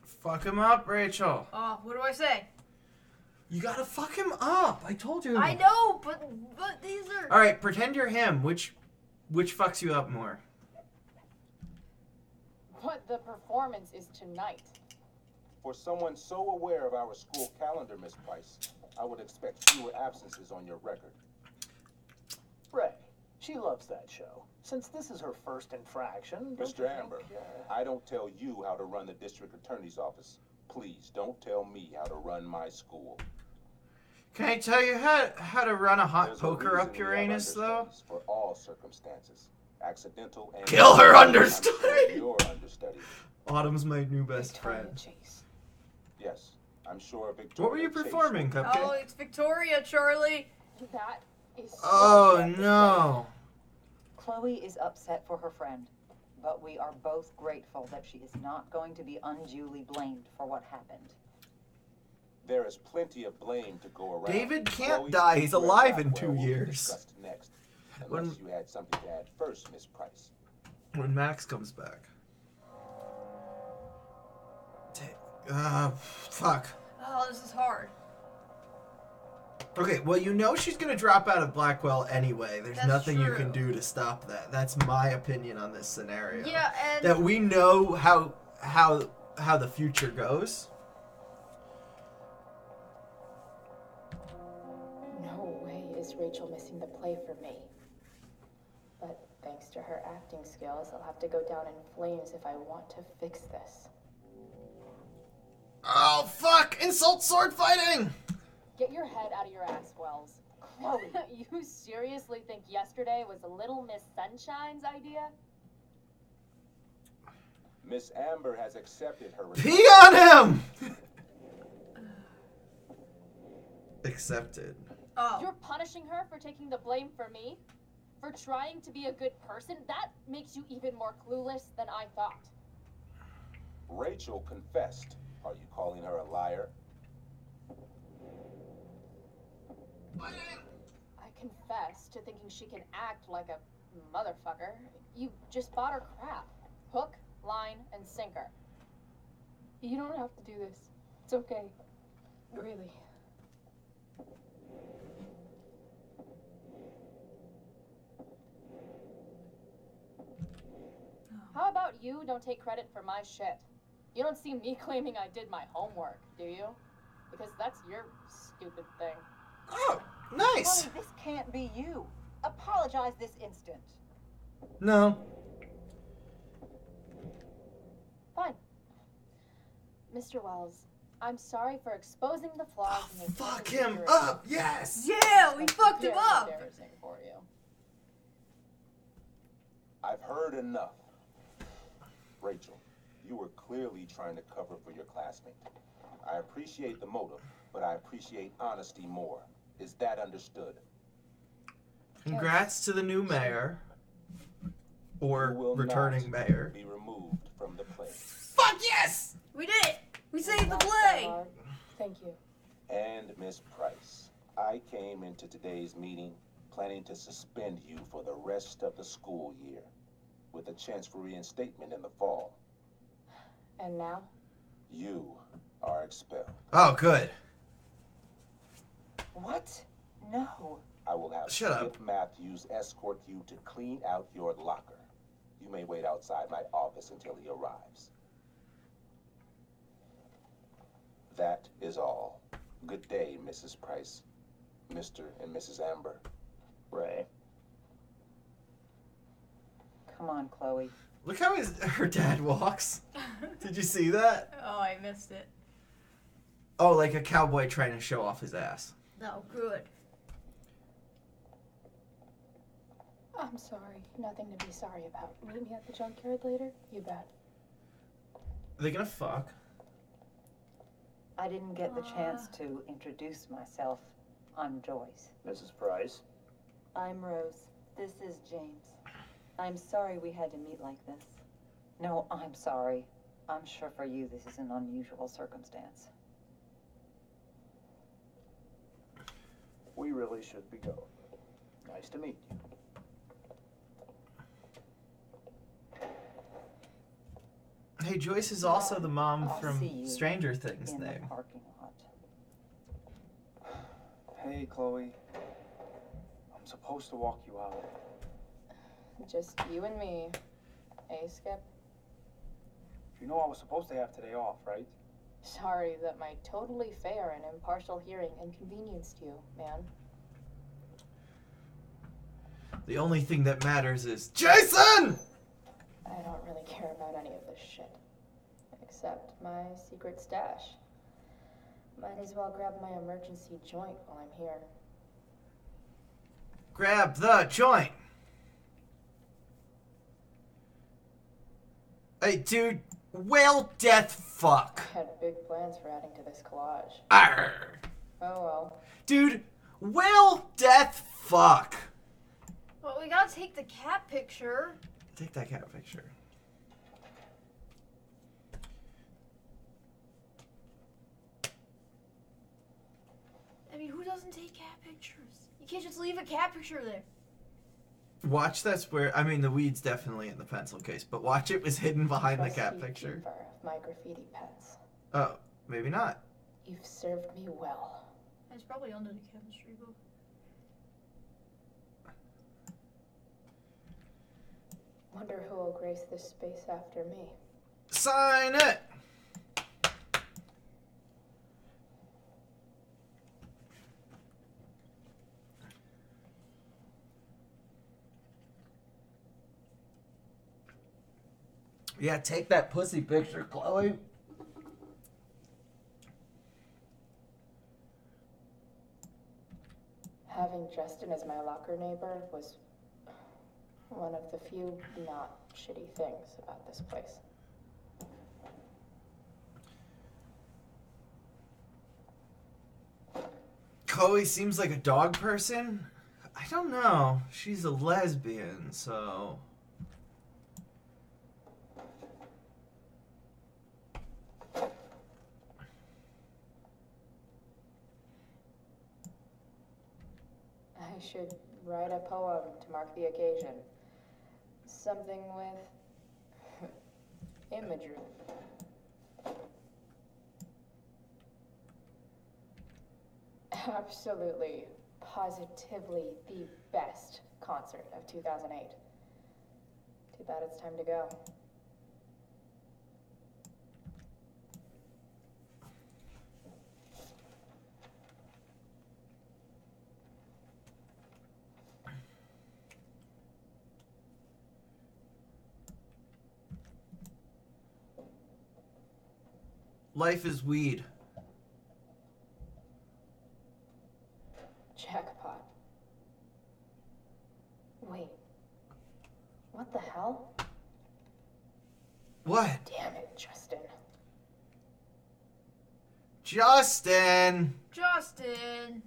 Fuck him up, Rachel. Oh, what do I say? You gotta fuck him up. I told you. I know, but these are... All right, pretend you're him. Which fucks you up more? But the performance is tonight. For someone so aware of our school calendar, Miss Price, I would expect fewer absences on your record. Ray, she loves that show. Since this is her first infraction, don't you Mr. think, Amber, I don't tell you how to run the district attorney's office. Please don't tell me how to run my school. Can I tell you how to run a hot There's a poker up reason we have Uranus, though? understudies for all circumstances, accidental and Kill her I'm understudy! sure your understudy. Autumn's my new best Victoria friend. Chase. Yes, I'm sure Victoria. What were you Chase- performing, Cupcake? Oh, it's Victoria, Charlie. That is so Oh sad to no. Chloe is upset for her friend, but we are both grateful that she is not going to be unduly blamed for what happened. There is plenty of blame to go around. David can't Chloe, die. He's you and alive in Blackwell 2 will be years. discussed next, When- unless you had something to add first, Miss Price. When Max comes back. Fuck. Oh, this is hard. Okay, well, you know she's gonna drop out of Blackwell anyway. There's That's nothing you true. can do to stop that. That's my opinion on this scenario. Yeah, and... That we know how the future goes. No way is Rachel missing the play for me. But thanks to her acting skills, I'll have to go down in flames if I want to fix this. Oh fuck! Insult sword fighting! Get your head out of your ass, Wells. Chloe, you seriously think yesterday was Little Miss Sunshine's idea? Miss Amber has accepted her. Pee on him! Accepted. Oh. You're punishing her for taking the blame for me? For trying to be a good person? That makes you even more clueless than I thought. Rachel confessed. Are you calling her a liar? I confess to thinking she can act like a motherfucker. You just bought her crap. Hook, line, and sinker. You don't have to do this. It's okay. Really. How about you don't take credit for my shit? You don't see me claiming I did my homework, do you? Because that's your stupid thing. Oh, nice. Chloe, this can't be you. Apologize this instant. No. Fine. Mr. Wells, I'm sorry for exposing the flaws in your Fuck him up, yes! Yeah, we fucked him Very up. embarrassing for you. I've heard enough. Rachel, you were clearly trying to cover for your classmate. I appreciate the motive, but I appreciate honesty more. Is that understood? Congrats to the new mayor. Or You will returning not mayor. be removed from the play. Fuck yes! We did it. We saved the Not so play. hard. Thank you. And Miss Price, I came into today's meeting planning to suspend you for the rest of the school year, with a chance for reinstatement in the fall. And now? You are expelled. Oh, good. What? No. I will have Shut up. Skip Matthews escort you to clean out your locker. You may wait outside my office until he arrives. That is all. Good day, Mrs. Price, Mr. and Mrs. Amber. Ray. Come on, Chloe. Look how her dad walks. Did you see that? Oh, I missed it. Oh, like a cowboy trying to show off his ass. No, good. I'm sorry. Nothing to be sorry about. Meet me at the junkyard later? You bet. Are they gonna fuck? I didn't get the chance to introduce myself. I'm Joyce. Mrs. Price. I'm Rose. This is James. I'm sorry we had to meet like this. No, I'm sorry. I'm sure for you this is an unusual circumstance. We really should be going. Nice to meet you. Hey, Joyce is also the mom I'll see from you Stranger Things in the name. parking lot. Hey, Chloe. I'm supposed to walk you out. Just you and me. Hey, Skip. You know I was supposed to have today off, right? Sorry that my totally fair and impartial hearing inconvenienced you, man. The only thing that matters is Jason! I don't really care about any of this shit. Except my secret stash. Might as well grab my emergency joint while I'm here. Grab the joint! Hey, dude, whale death fuck. I had big plans for adding to this collage. Arr. Oh well. Dude, whale death fuck. Well, we gotta take the cat picture. Take that cat picture. I mean, who doesn't take cat pictures? You can't just leave a cat picture there. Watch that's where, I mean, the weed's definitely in the pencil case, but watch it was hidden behind the cat Trusty picture. keeper of my graffiti pets. Oh, maybe not. You've served me well. It's probably under the chemistry book. Wonder who will grace this space after me. Sign it! Yeah, take that pussy picture, Chloe. Having Justin as my locker neighbor was one of the few not shitty things about this place. Chloe seems like a dog person. I don't know. She's a lesbian, so... should write a poem to mark the occasion. Something with imagery. Absolutely, positively the best concert of 2008. Too bad it's time to go. Life is weed. Jackpot. Wait. What the hell? What? Damn it, Justin. Justin! Justin!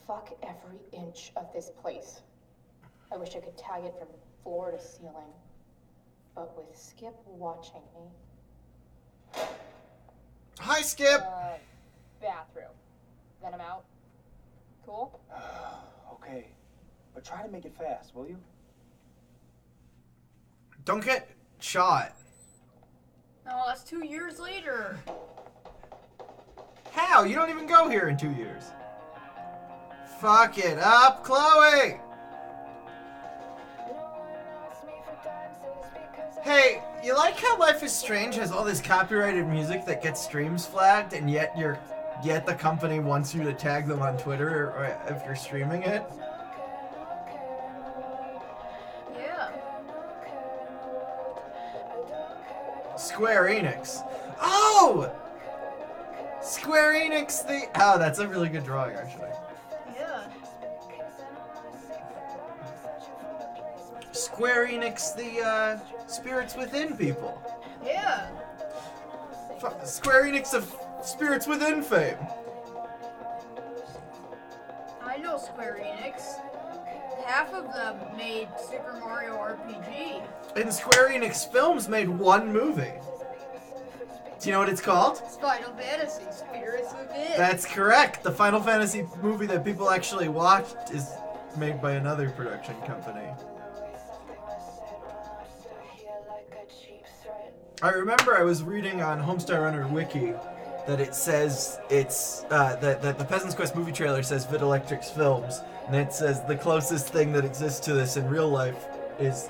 Fuck every inch of this place. I wish I could tag it from floor to ceiling. But with Skip watching me. Hi, Skip! Bathroom. Then I'm out. Cool? Okay. But try to make it fast, will you? Don't get shot. No, that's 2 years later. How? You don't even go here in 2 years. Fuck it up, Chloe! Hey, you like how Life is Strange has all this copyrighted music that gets streams flagged, and yet the company wants you to tag them on Twitter or if you're streaming it? Yeah. Square Enix. Oh! Square Enix oh, that's a really good drawing, actually. Yeah. Square Enix, the Spirits Within people. Yeah. Square Enix of Spirits Within fame. I know Square Enix. Half of them made Super Mario RPG. And Square Enix Films made one movie. Do you know what it's called? It's Final Fantasy Spirits Within. That's correct. The Final Fantasy movie that people actually watched is made by another production company. I remember I was reading on Homestar Runner Wiki that it says it's that the Peasant's Quest movie trailer says Videlectrix Films, and it says the closest thing that exists to this in real life is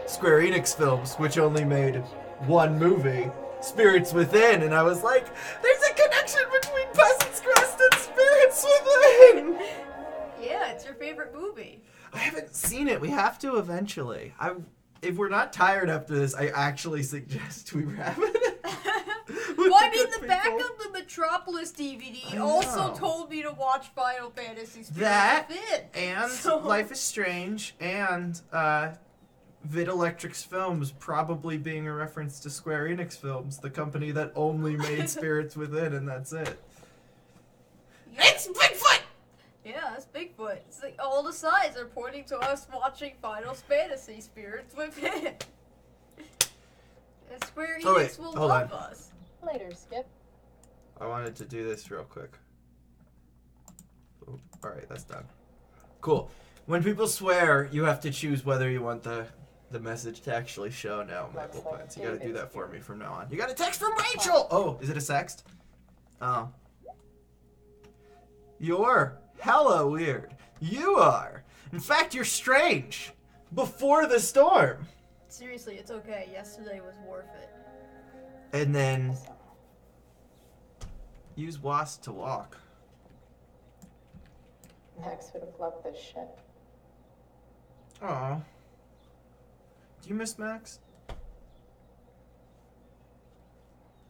Square Enix Films, which only made one movie, Spirits Within, and I was like, there's a connection between Peasant's Quest and Spirits Within! Yeah, it's your favorite movie. I haven't seen it. We have to eventually. If we're not tired after this, I actually suggest we wrap it. Well, I mean, the back of the Metropolis DVD also told me to watch Final Fantasy Spirits Within. And Life is Strange, and Videlectrix Films probably being a reference to Square Enix Films, the company that only made Spirits Within, and that's it. Yeah. It's Bigfoot! Yeah, that's Bigfoot. It's like all the signs are pointing to us watching Final Fantasy Spirits Within. And Square Enix will love us. Later, Skip. I wanted to do this real quick. Alright, that's done. Cool. When people swear, you have to choose whether you want the message to actually show now, Michael Plants. You gotta do that for me from now on. You got a text from Rachel! Oh, is it a sext? Oh. You're hella weird. You are. In fact, you're strange. Before the storm. Seriously, it's okay. Yesterday was worth it. And then use WASP to walk. Max would have loved this shit. Aw. Do you miss Max?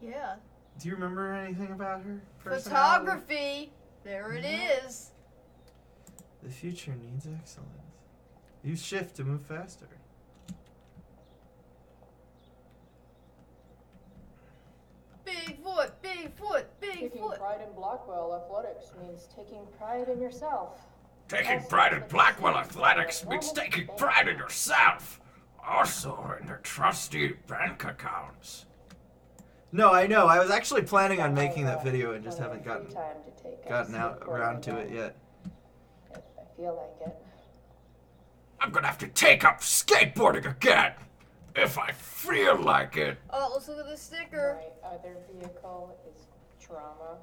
Yeah. Do you remember anything about her? Photography! There it is. The future needs excellence. Use shift to move faster. Bigfoot, Bigfoot, Taking Bigfoot. pride in Blackwell athletics means taking pride in yourself. Taking pride in Blackwell Athletics means taking pride in yourself. Also in their trusty bank accounts. No, I know. I was actually planning on making that video and just haven't gotten around to it yet. If I feel like it. I'm gonna have to take up skateboarding again. If I feel like it. Oh, let's look at the sticker. My other vehicle is drama.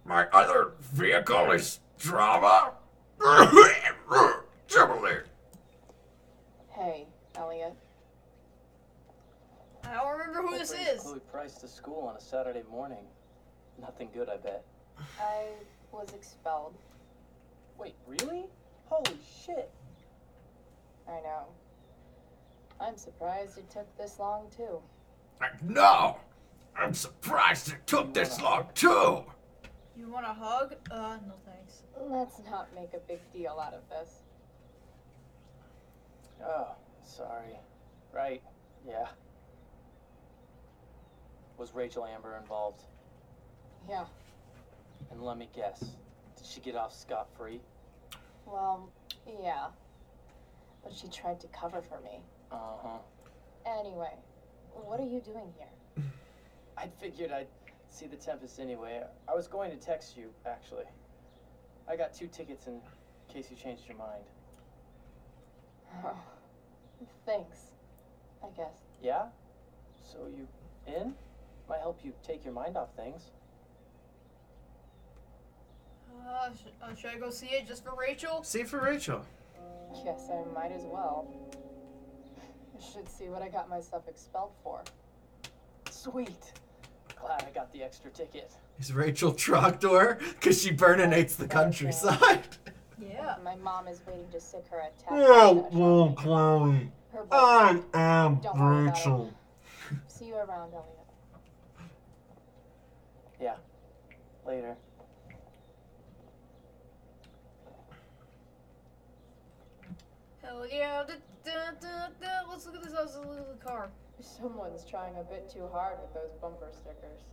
My other vehicle is drama? Jubilee. Hey, Elliot. I don't remember who this is. Chloe Price to school on a Saturday morning. Nothing good, I bet. I was expelled. Wait, really? Holy shit. I know. I'm surprised it took this long, too. No! I'm surprised it took this long, too! You want a hug? No thanks. Let's not make a big deal out of this. Oh, sorry. Right, yeah. Was Rachel Amber involved? Yeah. And let me guess, did she get off scot-free? Well, yeah. But she tried to cover for me. Uh-huh. Anyway, what are you doing here? I figured I'd see the Tempest anyway. I was going to text you, actually. I got 2 tickets in case you changed your mind. Oh, thanks, I guess. Yeah? So you in? Might help you take your mind off things. Should I go see it just for Rachel? See for Rachel. Guess I might as well. Should see what I got myself expelled for. Sweet. Glad I got the extra ticket. Is Rachel Trogdor? Because she burninates the countryside. Yeah. My mom is waiting to sick her a tax. Oh, Chloe. Her I am Don't worry about Rachel. it. See you around, Elliot. Yeah. Later. Hell yeah. Let's look at this house. Let's look at the car. Someone's trying a bit too hard with those bumper stickers.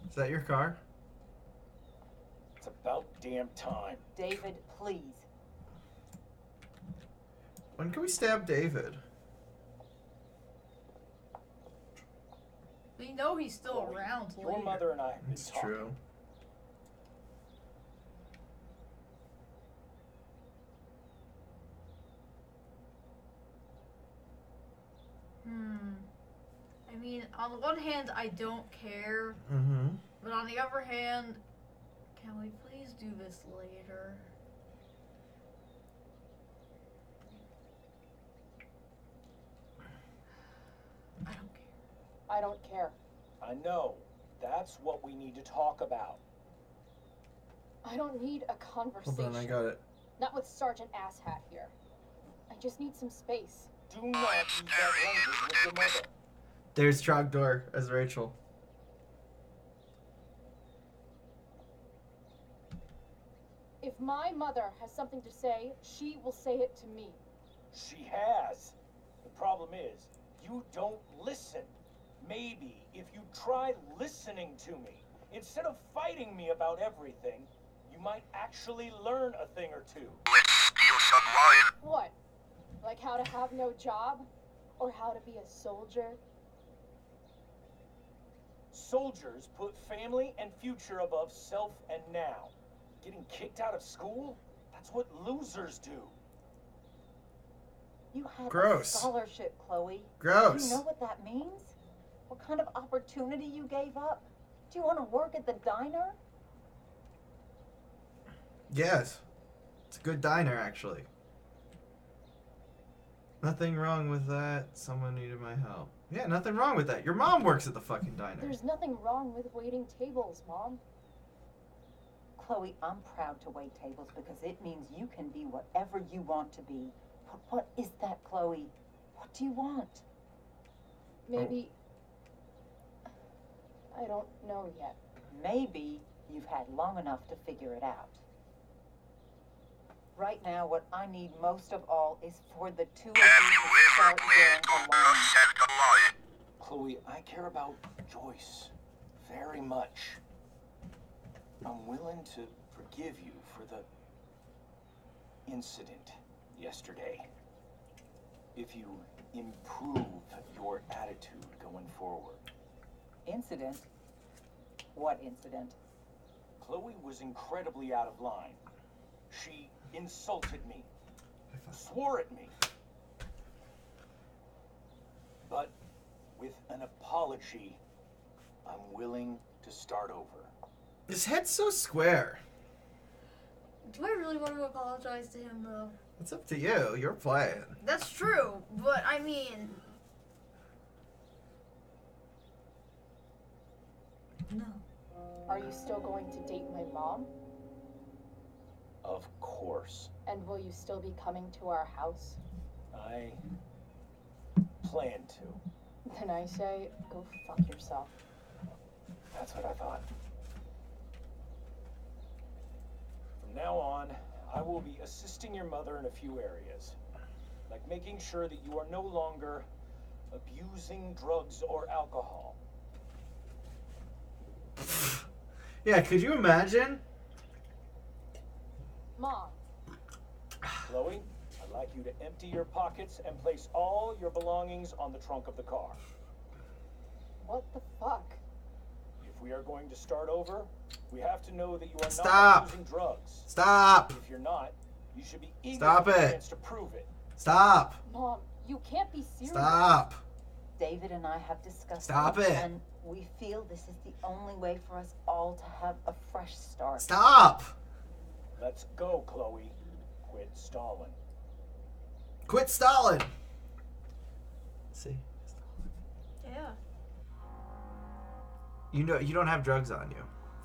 Is that your car? It's about damn time. David, please. When can we stab David? We know he's still around. Your later. mother and I have been It's talking. true. I mean, on the one hand, I don't care. Mm-hmm. But on the other hand, can we please do this later? I don't care. I don't care. I know. That's what we need to talk about. I don't need a conversation. Hold on, I got it. Not with Sergeant Asshat here. I just need some space. Do not use that language with your mother. There's Trogdor as Rachel. If my mother has something to say, she will say it to me. She has. The problem is, you don't listen. Maybe if you try listening to me, instead of fighting me about everything, you might actually learn a thing or two. Let's steal some wine. What? Like how to have no job? Or how to be a soldier? Soldiers put family and future above self and now. Getting kicked out of school? That's what losers do. You had Gross. a scholarship, Chloe. Gross. Do you know what that means? What kind of opportunity you gave up? Do you want to work at the diner? Yes. It's a good diner, actually. Nothing wrong with that. Someone needed my help. Yeah, nothing wrong with that. Your mom works at the fucking diner. There's nothing wrong with waiting tables, Mom. Chloe, I'm proud to wait tables because it means you can be whatever you want to be. But what is that, Chloe? What do you want? Maybe... I don't know yet. Maybe you've had long enough to figure it out. Right now, what I need most of all is for the two of you to start getting along. Chloe, I care about Joyce very much. I'm willing to forgive you for the incident yesterday. if you improve your attitude going forward. Incident? What incident? Chloe was incredibly out of line. She insulted me, swore at me. But with an apology, I'm willing to start over. His head's so square. Do I really want to apologize to him, though? It's up to you. You're playing. That's true, but I mean... No. Are you still going to date my mom? Of course. And will you still be coming to our house? I plan to. Then I say, go fuck yourself. That's what I thought. From now on, I will be assisting your mother in a few areas. Like making sure that you are no longer abusing drugs or alcohol. Yeah, could you imagine? Mom. Chloe, I'd like you to empty your pockets and place all your belongings on the trunk of the car. What the fuck? If we are going to start over, we have to know that you are Stop. not using drugs. Stop. If you're not, you should be eager Stop for the it. chance to prove it. Stop. Mom, you can't be serious. Stop. David and I have discussed Stop this, it. and we feel this is the only way for us all to have a fresh start. Stop. Let's go, Chloe. Quit stalling. Quit stalling. See? Yeah. You know you don't have drugs on you.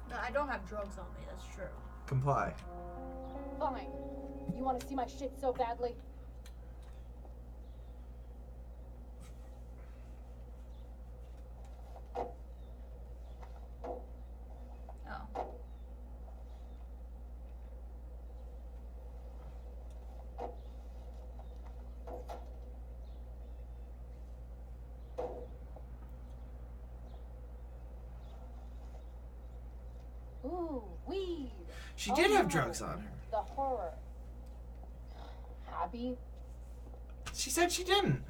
No, I don't have drugs on me, that's true. Comply. Fine. You want to see my shit so badly? Oh. Ooh, weed. She did have no. drugs on her. The horror. Abby? She said she didn't.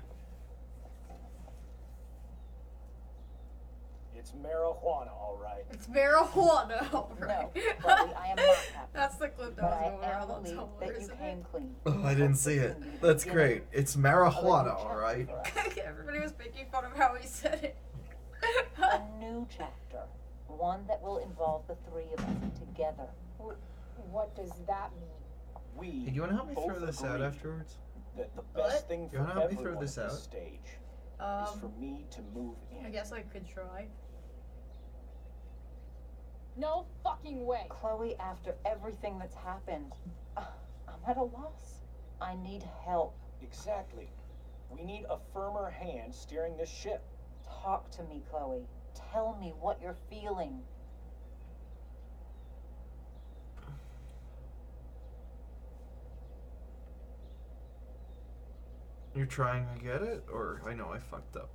It's marijuana, all right. It's marijuana, alright. No, Chloe, I am not happy. That's the clip that But was I going am around on relieved Tumblr, that you isn't came clean. Oh, I didn't see it. That's great. It's marijuana, all right. it? Everybody was making fun of how he said it. A new chapter. One that will involve the three of us together. What does that mean? We Hey, do you want to help me both throw this out agree afterwards? that the best thing You for wanna help me everyone throw this at out? this stage is for me to move in. I guess I could try. No fucking way. Chloe, after everything that's happened, I'm at a loss. I need help. Exactly. We need a firmer hand steering this ship. Talk to me, Chloe. Tell me what you're feeling. You're trying to get it? Or I know I fucked up.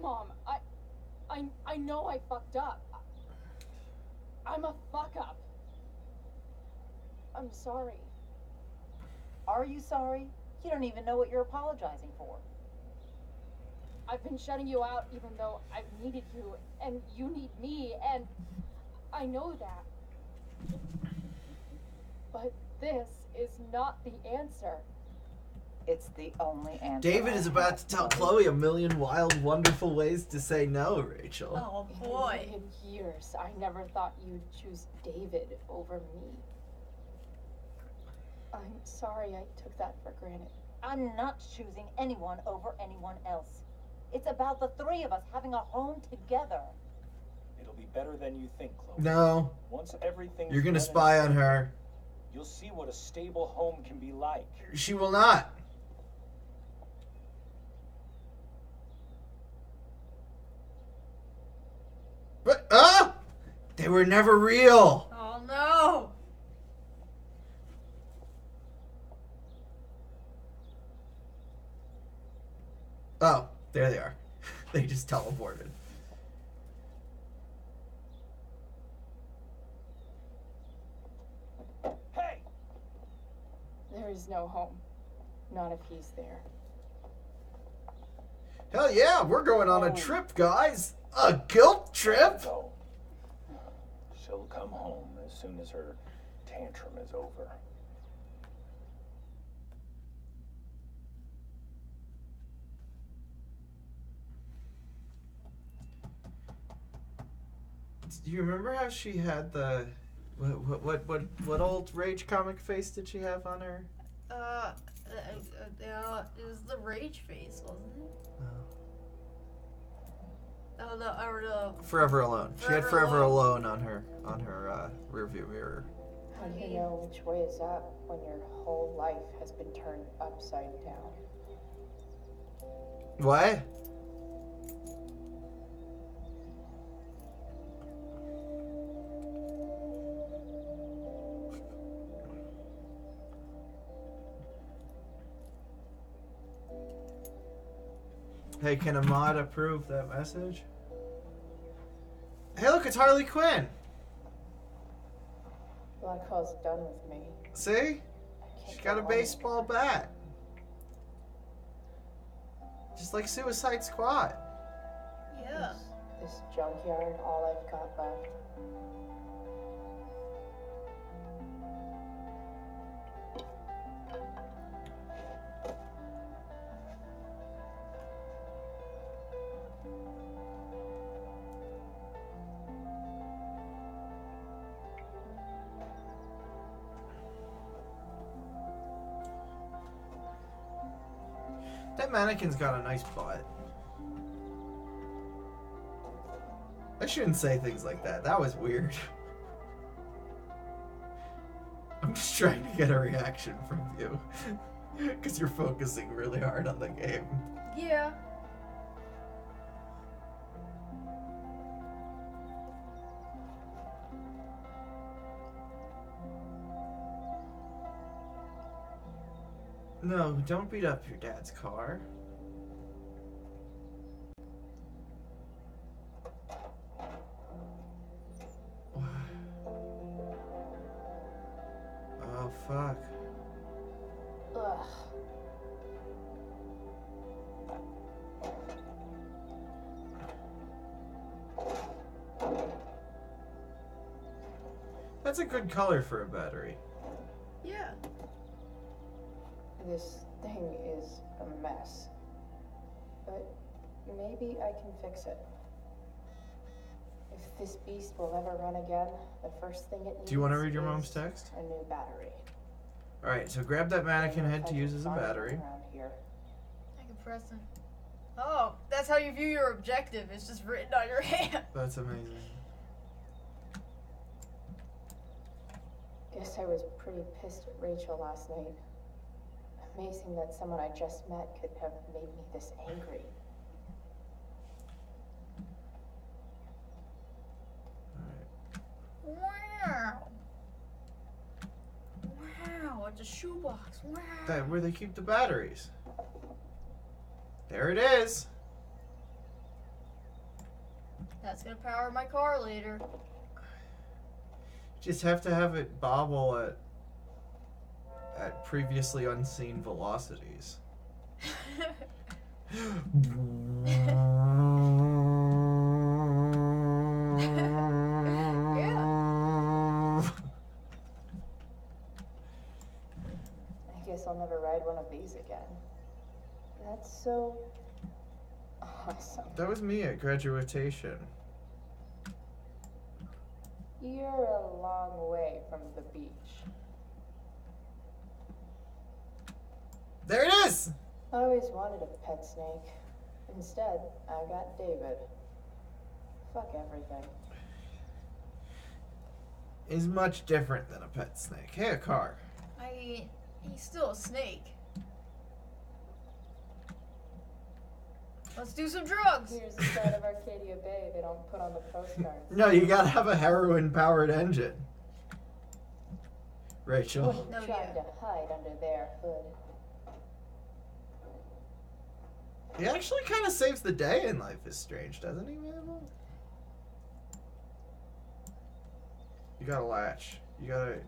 Mom, I know I fucked up. I'm a fuck up. I'm sorry. Are you sorry? You don't even know what you're apologizing for. I've been shutting you out even though I've needed you, and you need me, and I know that. But this is not the answer. It's the only answer. David is about to tell Chloe a million wild, wonderful ways to say no, Rachel. Oh boy. In years, I never thought you'd choose David over me. I'm sorry I took that for granted. I'm not choosing anyone over anyone else. It's about the three of us having a home together. It'll be better than you think, Chloe. No. Once everything's You're gonna done and spy on said, her. You'll see what a stable home can be like. She will not. But, they were never real. Oh no! Oh, there they are. They just teleported. is no home. Not if he's there. Hell yeah, we're going on a trip, guys. A guilt trip. So, she'll come home as soon as her tantrum is over. Do you remember how she had the what old Rage comic face did she have on her? It was the rage face, wasn't it? Oh, the Forever Alone. She had Forever Forever Alone on her rearview mirror. How do you know which way is up when your whole life has been turned upside down? What? Hey, can Ahmad approve that message? Hey, look, it's Harley Quinn. Black Hall's done with me. See? She got a baseball bat. Just like Suicide Squad. Yeah. This junkyard, all I've got left. That mannequin's got a nice butt. I shouldn't say things like that. That was weird. I'm just trying to get a reaction from you. Because you're focusing really hard on the game. Yeah. No, don't beat up your dad's car. Oh, fuck. Ugh. That's a good color for a battery. Yeah. This thing is a mess. But maybe I can fix it. If this beast will ever run again, the first thing it needs. Do you want to read your is mom's text? A new battery. Alright, so grab that mannequin head to use as a battery. Around here. I can press it. Oh, that's how you view your objective. It's just written on your hand. That's amazing. Guess I was pretty pissed at Rachel last night. Amazing that someone I just met could have made me this angry. Wow. Wow, it's a shoebox. Wow. That where they keep the batteries. There it is. That's gonna power my car later. Just have to have it bobble at previously unseen velocities. I guess I'll never ride one of these again. That's so awesome. That was me at graduation. You're a long way from the beach. There it is! I always wanted a pet snake. Instead, I got David. Fuck everything. Is much different than a pet snake. Hey, a car. I mean, he's still a snake. Let's do some drugs. Here's the side of Arcadia Bay they don't put on the postcards. No, you gotta have a heroin-powered engine. Rachel. Wouldn't try to hide under their hood. He actually kind of saves the day in Life is Strange, doesn't he, man? You gotta latch. You gotta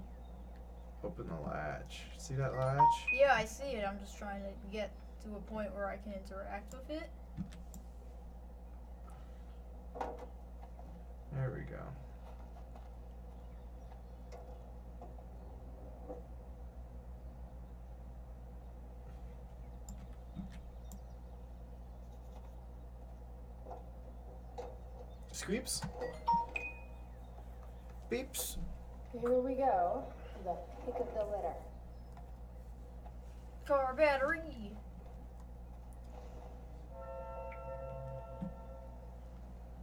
open the latch. See that latch? Yeah, I see it. I'm just trying to get to a point where I can interact with it. There we go. Squeeps? Beeps? Here we go. The pick of the litter. Car battery.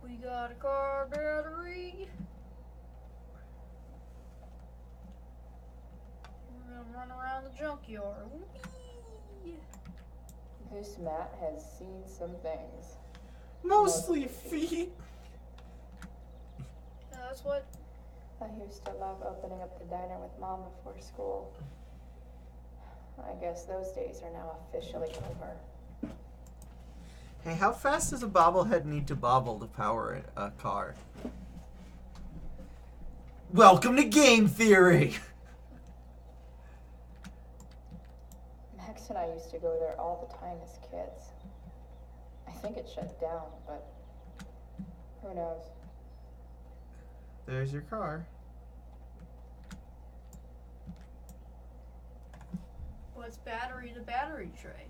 We got a car battery. We're gonna run around the junkyard. Whee! This Matt has seen some things. Mostly feet. That's what. I used to love opening up the diner with Mom before school. I guess those days are now officially over. Hey, how fast does a bobblehead need to bobble to power a car? Welcome to Game Theory! Max and I used to go there all the time as kids. I think it shut down, but who knows? There's your car. What's battery to battery tray?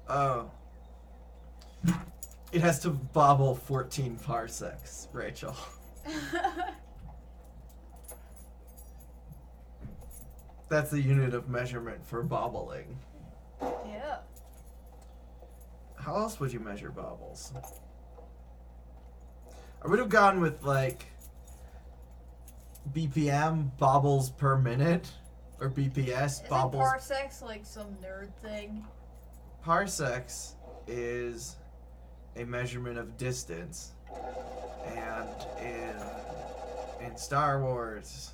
Oh. It has to bobble 14 parsecs, Rachel. That's the unit of measurement for bobbling. Yeah. How else would you measure bobbles? I would have gone with like BPM, bobbles per minute, or BPS, Isn't bobbles. parsecs like some nerd thing? Parsecs is a measurement of distance, and in Star Wars,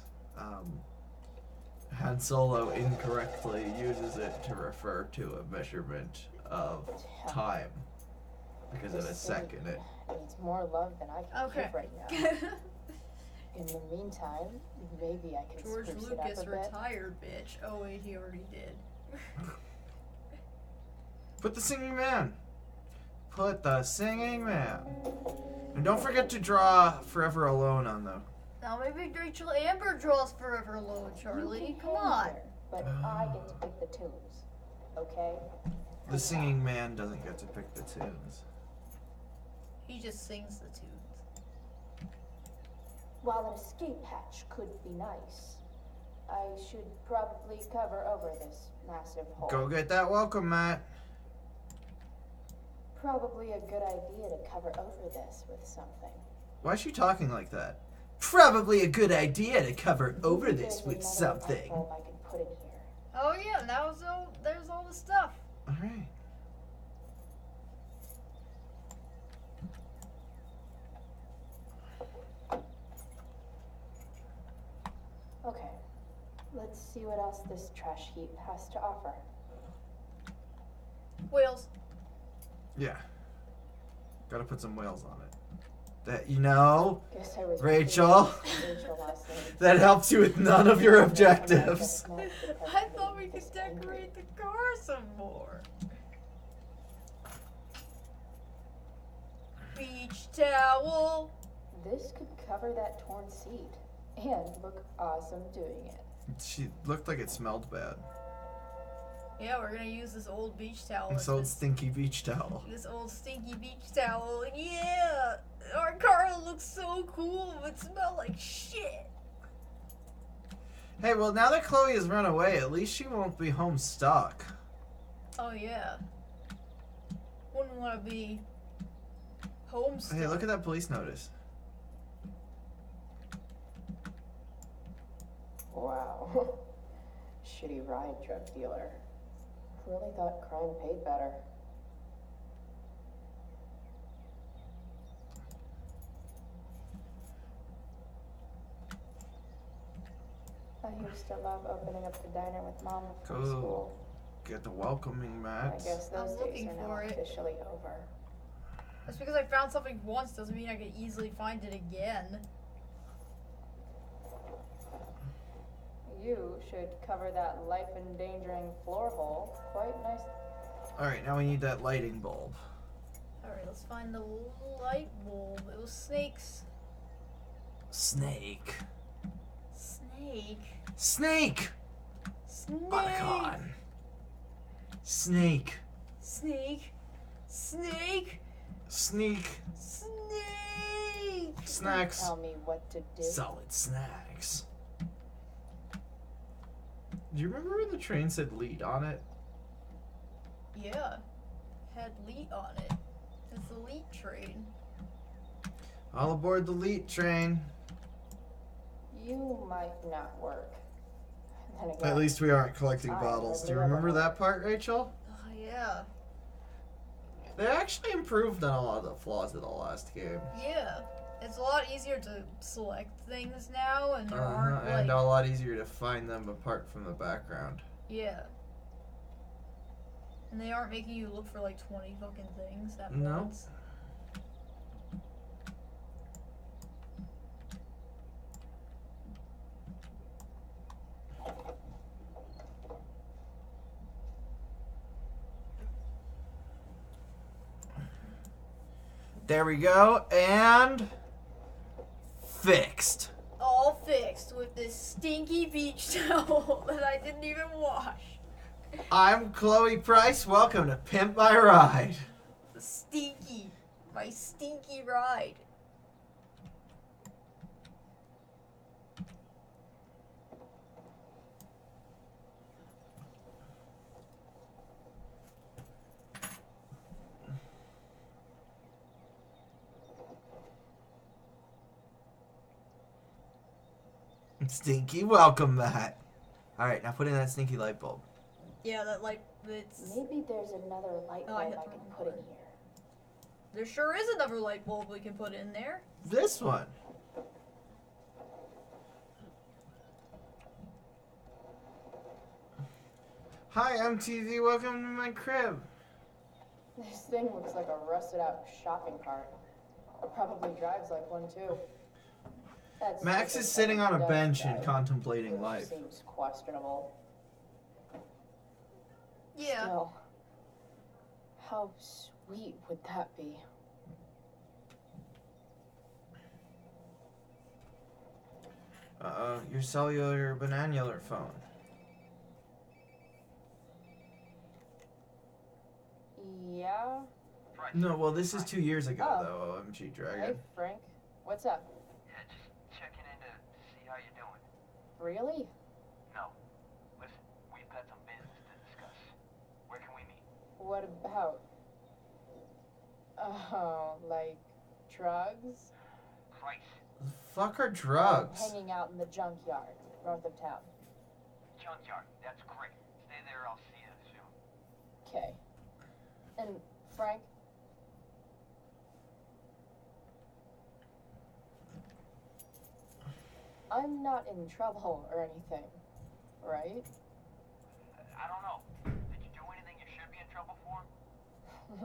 Han Solo incorrectly uses it to refer to a measurement of time because of a second. It needs more love than I can Okay. give right now. In the meantime, maybe I can George spruce Lucas it up a bit. retired, bitch. Oh wait, he already did. Put the singing man. Put the singing man. And don't forget to draw Forever Alone on the. Now maybe Rachel Amber draws Forever Alone, Charlie. Come on. But I get to pick the tunes, okay? The singing man doesn't get to pick the tunes. He just sings the tunes. While an escape hatch could be nice, I should probably cover over this massive hole. Go get that welcome mat. Probably a good idea to cover over this with something. Why is she talking like that? Probably a good idea to cover over this with something. I can put in here. Oh yeah, now there's all the stuff. All right. Okay, let's see what else this trash heap has to offer. Wheels. Yeah. Gotta put some whales on it. That, you know, Guess I was Rachel, Rachel last night. that helps you with none of your objectives. I thought we could decorate the car some more. Beach towel. This could cover that torn seat and look awesome doing it. She looked like it smelled bad. Yeah, we're gonna use this old beach towel. This old stinky beach towel. This old stinky beach towel. Yeah, our car looks so cool, but smell like shit. Hey, well, now that Chloe has run away, at least she won't be home stuck. Oh yeah. Wouldn't want to be home stuck. Hey, look at that police notice. Wow. Shitty ride drug dealer. Really thought crime paid better. I used to love opening up the diner with Mom before Cool. school. Get the welcoming I mat. guess those I'm days looking are now for it. officially over. Just because I found something once doesn't mean I can easily find it again. You should cover that life-endangering floor hole quite nice. Alright, now we need that lighting bulb. Alright, let's find the light bulb. It was snakes. Snake. Snake. Snake! Snake. Otacon. Snake. Snake. Snake. Sneak. Snake. Snacks. Tell me what to do. Solid snacks. Do you remember when the train said lead on it? Yeah. Had leet on it. It's the leet train. All aboard the lead train. You might not work. Then again, At least we aren't collecting I bottles. Do you never remember will. that part, Rachel? Oh, yeah. They actually improved on a lot of the flaws of the last game. Yeah. It's a lot easier to select things now, and there aren't, And like... a lot easier to find them apart from the background. Yeah. And they aren't making you look for, like, 20 fucking things at No. once. There we go, and fixed. All fixed with this stinky beach towel that I didn't even wash. I'm Chloe Price. Welcome to Pimp My Ride. My stinky ride. Stinky, welcome that. All right, now put in that stinky light bulb. Yeah, that light. It's. Maybe there's another light Oh, I bulb hit I the can wrong put in button. here. There sure is another light bulb we can put in there. This one. Hi, MTV. Welcome to my crib. This thing looks like a rusted out shopping cart. It probably drives like one too. That's Max just is sitting on a does bench drive, and contemplating which life. Seems questionable. Yeah. Still, how sweet would that be? Your cellular bananular phone. Yeah. No, well, this is 2 years ago, Oh. though, OMG Dragon. Hey, Frank. What's up? Yeah, just checking in to see how you're doing. Really? No. Listen, we've got some business to discuss. Where can we meet? What about? Oh, like drugs? Christ. Fuck are drugs. Hanging out in the junkyard north of town. Junkyard. That's great. Stay there. I'll see you soon. Okay. And Frank? I'm not in trouble or anything, right? I don't know. Did you do anything you should be in trouble for?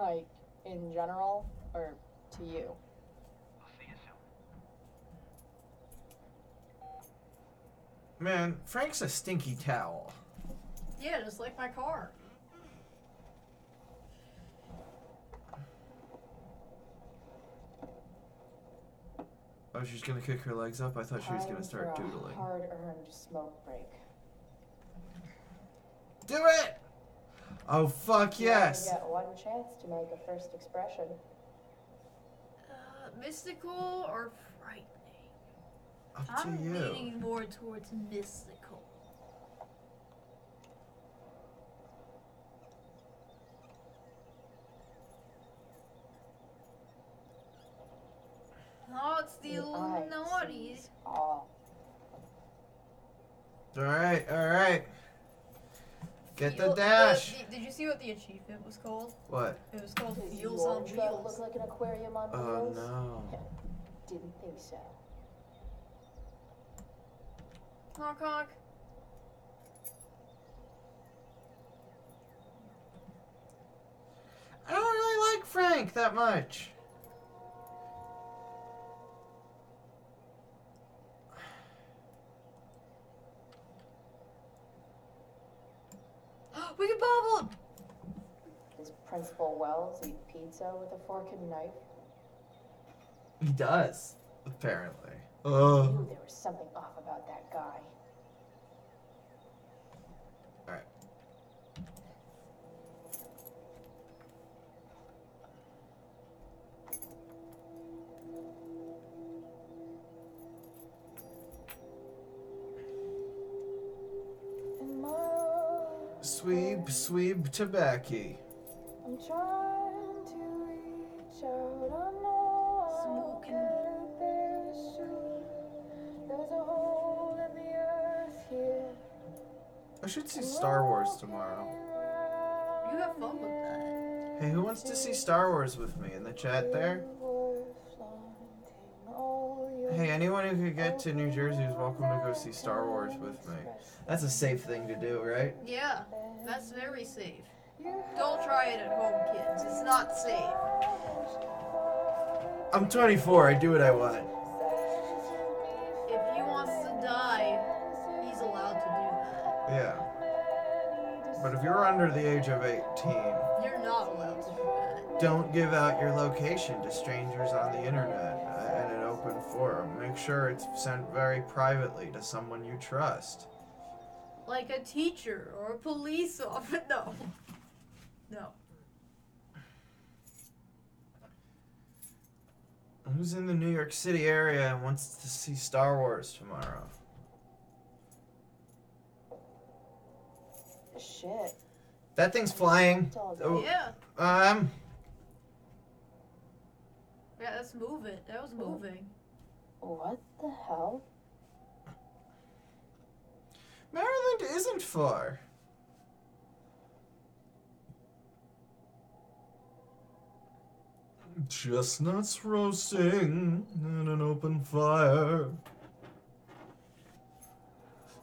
Like, in general, or to you? I'll see you soon. Man, Frank's a stinky towel. Yeah, just like my car. Oh, she's gonna kick her legs up? I thought she was gonna start Time for doodling. a hard-earned smoke break. Do it! Oh, fuck You only yes! get one chance to make a first expression. Mystical or frightening? Up to I'm you. leaning more towards mystical. Oh, it's the Illuminati. Oh. Alright, alright. Get the Feel- dash. Did you see what the achievement was called? What? It was called Does Wheels your on truck Wheels. look like an aquarium on Oh wheels? no. Didn't think so. Honk honk. drink that much. We can bobble him! Does Principal Wells eat pizza with a fork and knife? He does, apparently. I knew there was something off about that guy. Alright. Sweep, sweep, tobacco. I'm trying to reach out, I know there's a hole in the earth here. I should see Star Wars tomorrow. You have fun with that. Hey, who wants to see Star Wars with me in the chat there? Hey, anyone who could get to New Jersey is welcome to go see Star Wars with me. That's a safe thing to do, right? Yeah, that's very safe. Don't try it at home, kids. It's not safe. I'm 24, I do what I want. If he wants to die, he's allowed to do that. Yeah. But if you're under the age of 18, You're not allowed to do that. don't give out your location to strangers on the internet in an open forum. Make sure it's sent very privately to someone you trust. Like a teacher or a police officer. No. No. Who's in the New York City area and wants to see Star Wars tomorrow? Shit. That thing's flying. Oh, Yeah. Um, Yeah, let's move it. That was moving. What the hell? Maryland isn't far. Chestnuts roasting in an open fire.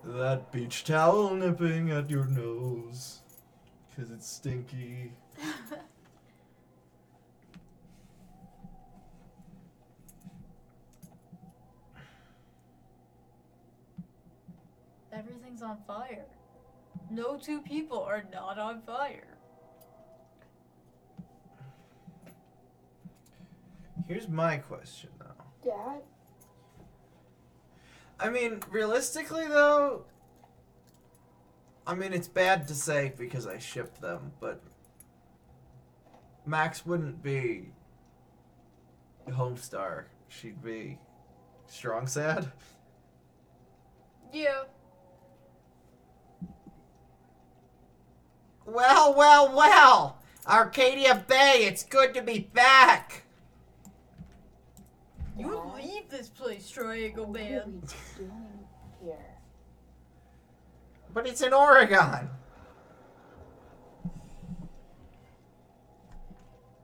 That beach towel nipping at your nose. 'Cause it's stinky. Everything's on fire. No two people are not on fire. Here's my question, though. Dad? I mean, realistically, though, I mean, it's bad to say because I shipped them, but Max wouldn't be Homestar. She'd be Strong Sad. Yeah. Well, well, well! Arcadia Bay, it's good to be back! You would leave this place, Triangle Man. What are we doing here? But it's in Oregon!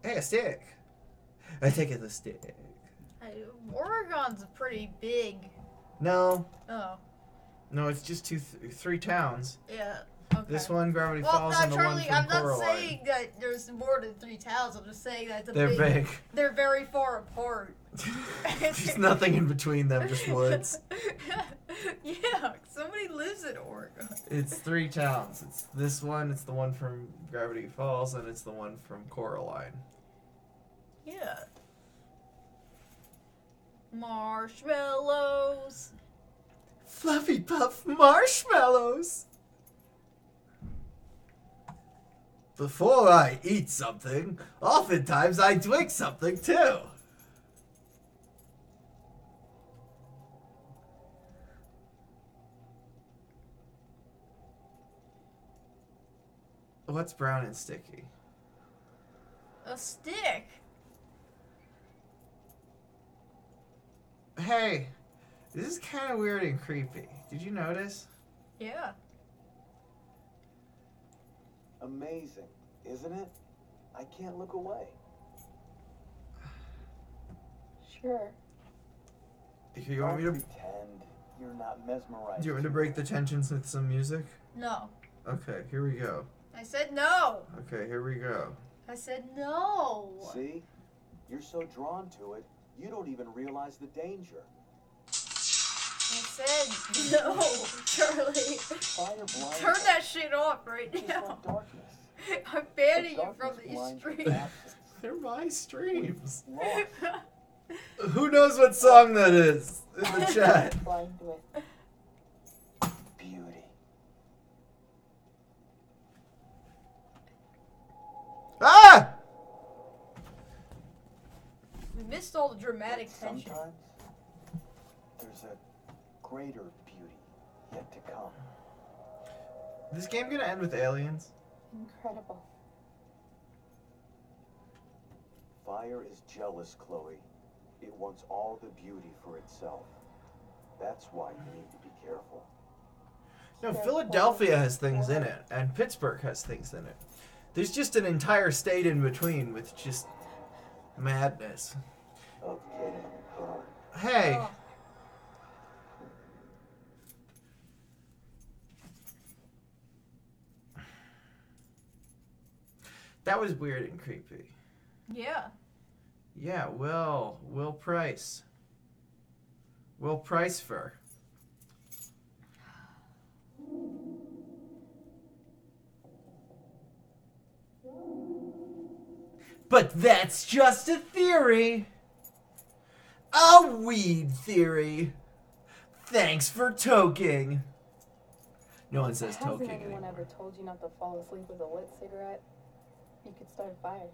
Hey, a stick! I take it the stick. Oregon's pretty big. No. Oh. No, it's just three towns. Yeah. Okay. This one, Gravity Well, Falls, and the one Charlie, from I'm not Coraline. saying that there's more than 3 towns. I'm just saying that They're big. They're very far apart. There's nothing in between them, just woods. Yeah, somebody lives in Oregon. It's 3 towns. It's this one, it's the one from Gravity Falls, and it's the one from Coraline. Yeah. Marshmallows. Fluffy Puff marshmallows! Before I eat something, oftentimes I drink something too. What's brown and sticky? A stick. Hey, this is kind of weird and creepy. Did you notice? Yeah. Amazing, isn't it? I can't look away. Sure. You want me to pretend you're not mesmerized? Do you want me to break the tensions with some music? No. Okay, here we go. I said no. Okay, here we go. I said no. See? You're so drawn to it, you don't even realize the danger. I said no, Charlie. Fire blinds Turn us, that shit off right just now. like darkness. I'm banning But you from darkness these blinds with streams. absence. They're my streams. Lost. Who knows what song that is in the chat? Blind with Beauty. Ah! We missed all the dramatic tension. Sometimes there's a greater beauty yet to come. This game gonna end with aliens? incredible. Fire is jealous, Chloe. It wants all the beauty for itself. That's why you need to be careful. No, Philadelphia has things in it, and Pittsburgh has things in it. There's just an entire state in between with just madness. Of getting burned. Hey! Oh. That was weird and creepy. Yeah. Yeah, Will Price. Will Price fur. But that's just a theory. A weed theory. Thanks for toking. No one says Hasn't toking anyone anymore. ever told you not to fall asleep with a lit cigarette? You could start a fire.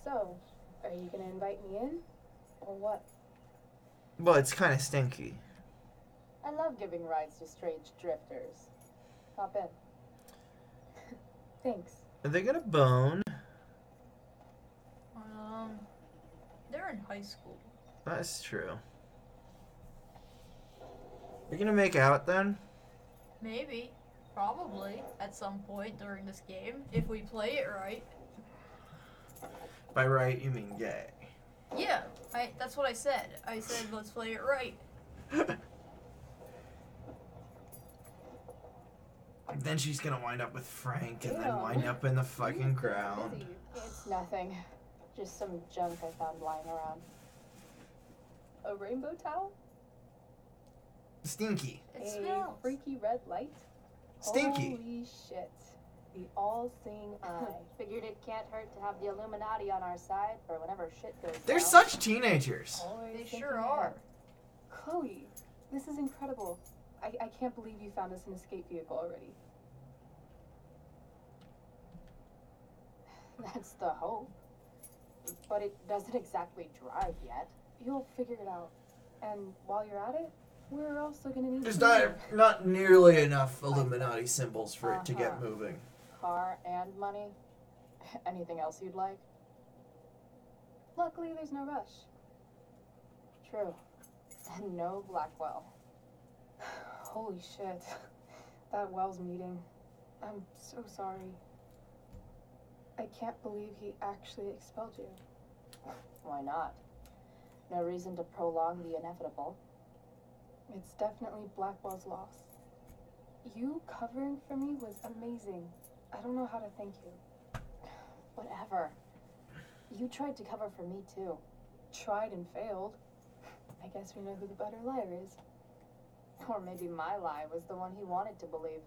So, are you gonna invite me in? Or what? Well, it's kind of stinky. I love giving rides to strange drifters. Hop in. Thanks. Are they gonna bone? They're in high school. That's true. You're gonna make out then? Maybe. Probably. At some point during this game. If we play it right. By right, you mean gay. Yeah. That's what I said. I said let's play it right. Then she's gonna wind up with Frank and then wind up in the fucking ground. It's nothing. Just some junk I found lying around. A rainbow towel? Stinky. It A smells. freaky red light? Stinky. Holy shit. The all-seeing eye. Figured it can't hurt to have the Illuminati on our side for whenever shit goes They're down. such teenagers. Always They thinking sure ahead. are. Chloe, this is incredible. I can't believe you found us an escape vehicle already. That's the hope. But it doesn't exactly drive yet. You'll figure it out. And while you're at it, we're also gonna need There's some not nearly enough Illuminati symbols for it to get moving. Car and money. Anything else you'd like? Luckily, there's no rush. True. And no Blackwell. Holy shit. That Wells meeting. I'm so sorry. I can't believe he actually expelled you. Why not? No reason to prolong the inevitable. It's definitely Blackwell's loss. You covering for me was amazing. I don't know how to thank you. Whatever. You tried to cover for me too. Tried and failed. I guess we know who the better liar is. Or maybe my lie was the one he wanted to believe.